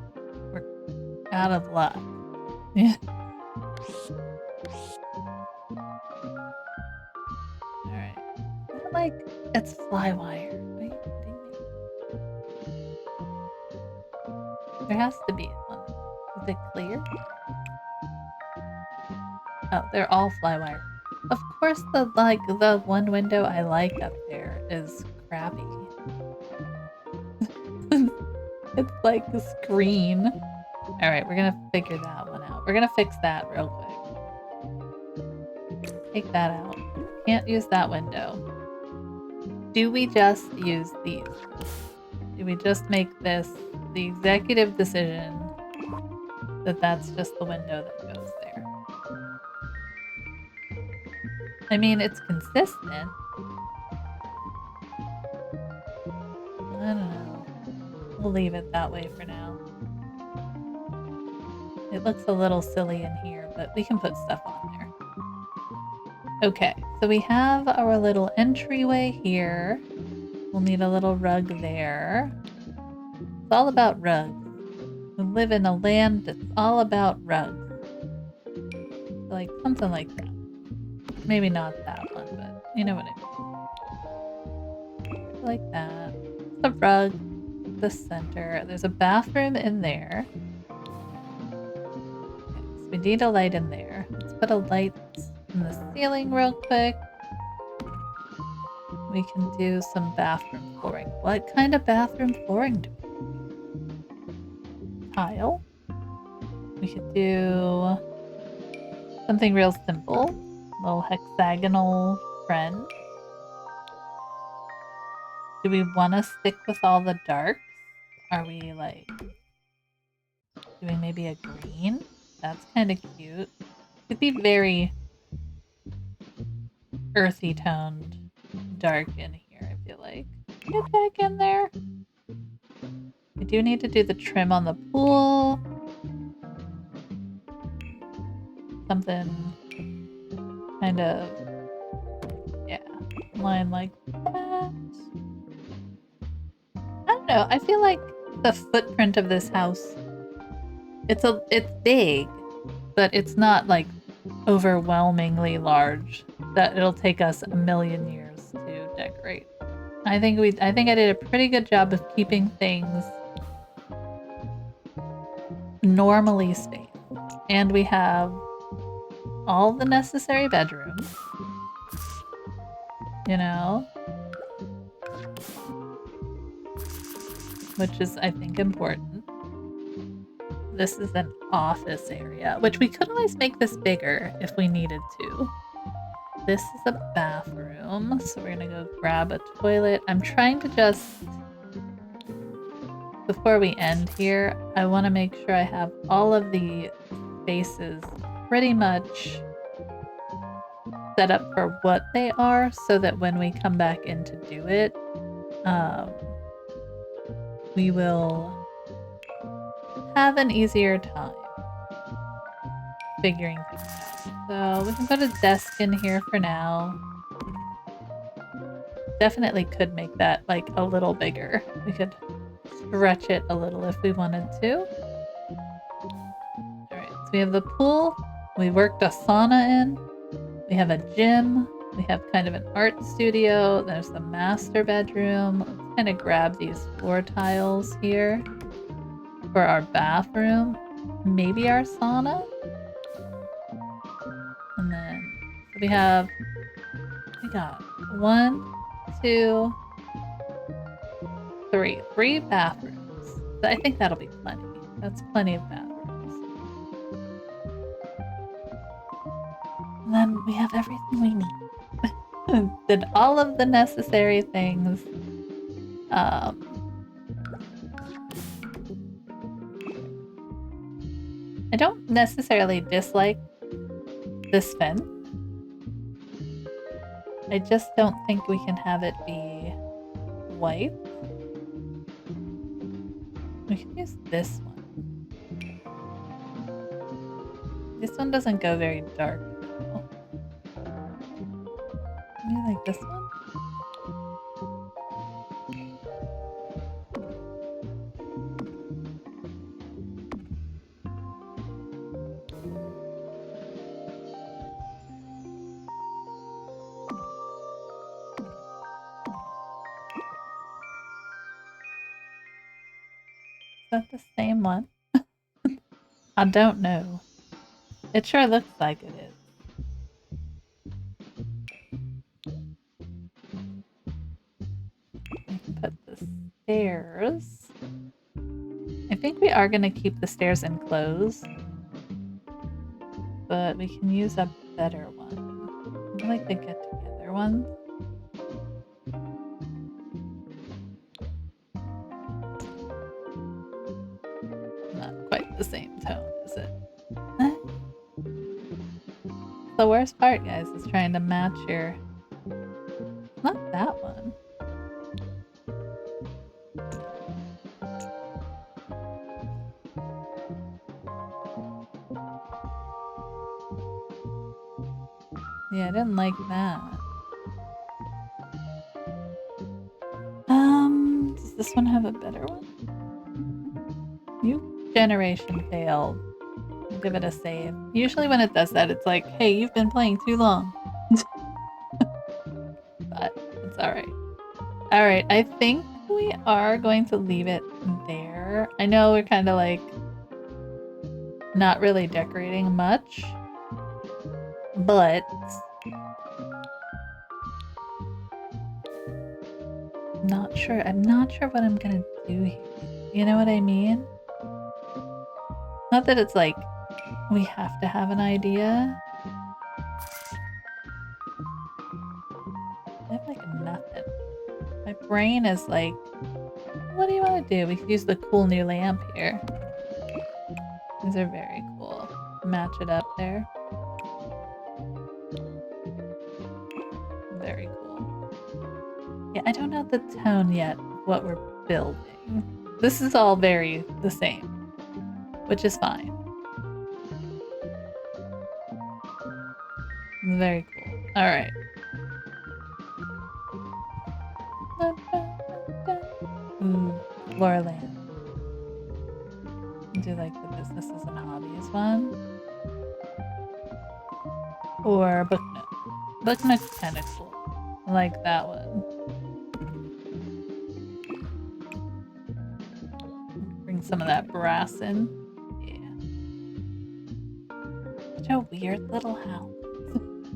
out of luck. Yeah. Alright. Like, it's Flywire. Are you kidding me? There has to be one. Is it clear? Oh, they're all Flywire. Of course the one window I like up there is crappy. It's like a screen. Alright, we're gonna figure that one out. We're gonna fix that real quick. Take that out. Can't use that window. Do we just use these? Do we just make this the executive decision that that's just the window that goes there? I mean, it's consistent. I don't know. We'll leave it that way for now. It looks a little silly in here, but we can put stuff on there. Okay, so we have our little entryway here. We'll need a little rug there. It's all about rugs. We live in a land that's all about rugs. Like something like that. Maybe not that one, but you know what I mean. Like that. The rug, the center. There's a bathroom in there. Okay, so we need a light in there. Let's put a light in the ceiling real quick. We can do some bathroom flooring. What kind of bathroom flooring do we need? Tile. We could do something real simple. A little hexagonal friend. Do we want to stick with all the darks? Are we like doing maybe a green? That's kind of cute. Could be very earthy toned dark in here, I feel like. Get back in there. We do need to do the trim on the pool. Something kind of, yeah, line like that. I don't know. I feel like the footprint of this house, it's big, but it's not like overwhelmingly large that it'll take us a million years to decorate. I think I did a pretty good job of keeping things normally spaced. And we have all the necessary bedrooms. You know? Which is, I think, important. This is an office area, which we could always make this bigger if we needed to. This is a bathroom, so we're gonna go grab a toilet. I'm trying to just, before we end here, I want to make sure I have all of the spaces pretty much set up for what they are, so that when we come back in to do it, we will have an easier time figuring things out. So we can put a desk in here for now. Definitely could make that like a little bigger. We could stretch it a little if we wanted to. Alright, so we have the pool. We worked a sauna in. We have a gym. We have kind of an art studio. There's the master bedroom. Let's kind of grab these floor tiles here for our bathroom. Maybe our sauna. And then so we got 1, 2, 3. 3 bathrooms. So I think that'll be plenty. That's plenty of bathrooms. And then we have everything we need. Did all of the necessary things. I don't necessarily dislike this fence. I just don't think we can have it be white. We can use this one. This one doesn't go very dark though. Maybe like this one? Is that the same one? I don't know. It sure looks like it is. I can put the stairs. I think we are going to keep the stairs enclosed. But we can use a better one. I like the get-together one. Not quite the same tone, is it? The worst part, guys, is trying to match your... Not that one. Yeah, I didn't like that. Does this one have a better one? New generation failed. I'll give it a save. Usually when it does that, it's like, hey, you've been playing too long. But it's alright. Alright, I think we are going to leave it there. I know we're kind of like not really decorating much, but I'm not sure what I'm gonna do here. You know what I mean? Not that it's like we have to have an idea. I have like nothing. My brain is like, what do you want to do? We could use the cool new lamp here. These are very cool. Match it up there. Very cool. Yeah, I don't know the tone yet of what we're building. This is all very the same, which is fine. Very cool. Alright. Ooh, floor lamp. Do like the businesses and hobbies one. Or book nook. Book nook's kind of cool. I like that one. Bring some of that brass in. Yeah. Such a weird little house.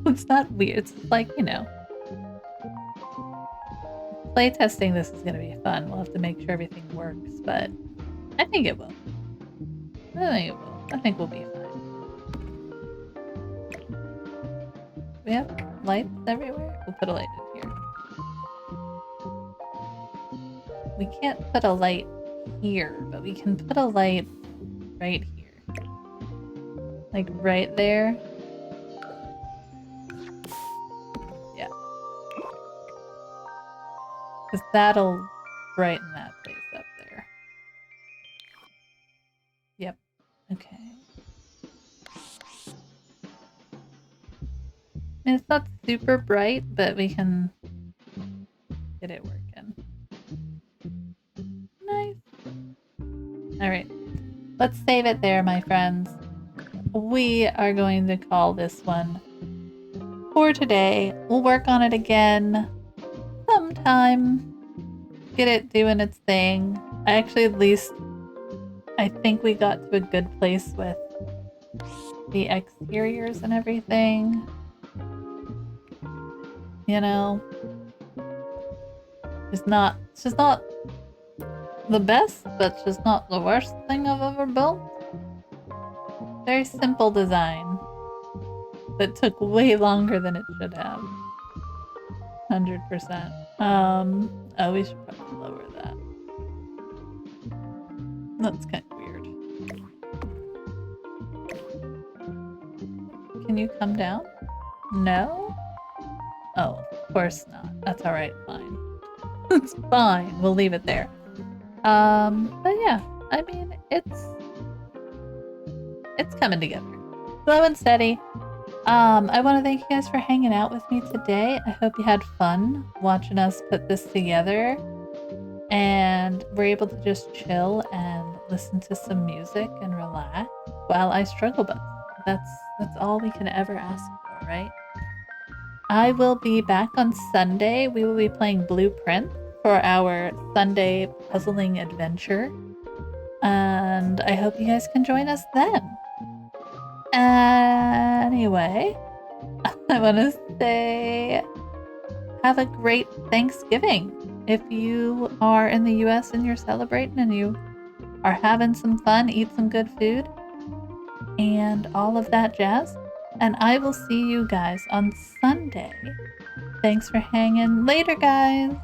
It's not weird. It's like, you know. Playtesting this is going to be fun. We'll have to make sure everything works, but I think it will. I think we'll be fine. We have lights everywhere? We'll put a light in here. We can't put a light here, but we can put a light right here. Like right there. Yeah. Because that'll brighten that place up there. Yep. Okay. I mean, it's not super bright, but we can get it working. Nice. Alright. Let's save it there, my friends. We are going to call this one for today. We'll work on it again sometime. Get it doing its thing. I think we got to a good place with the exteriors and everything. You know? It's just not the best, but it's just not the worst thing I've ever built. Very simple design that took way longer than it should have. 100%. Oh, we should probably lower that. That's kind of weird. Can you come down? No? Oh, of course not. That's alright, fine. It's fine. We'll leave it there. But yeah, I mean, it's coming together. Slow and steady. I want to thank you guys for hanging out with me today. I hope you had fun watching us put this together. And we're able to just chill and listen to some music and relax while I struggle bus. That's all we can ever ask for, right? I will be back on Sunday. We will be playing Blueprint for our Sunday puzzling adventure. And I hope you guys can join us then. Anyway, I want to say have a great Thanksgiving. If you are in the US and you're celebrating and you are having some fun, eat some good food, and all of that jazz. And I will see you guys on Sunday. Thanks for hanging. Later, guys.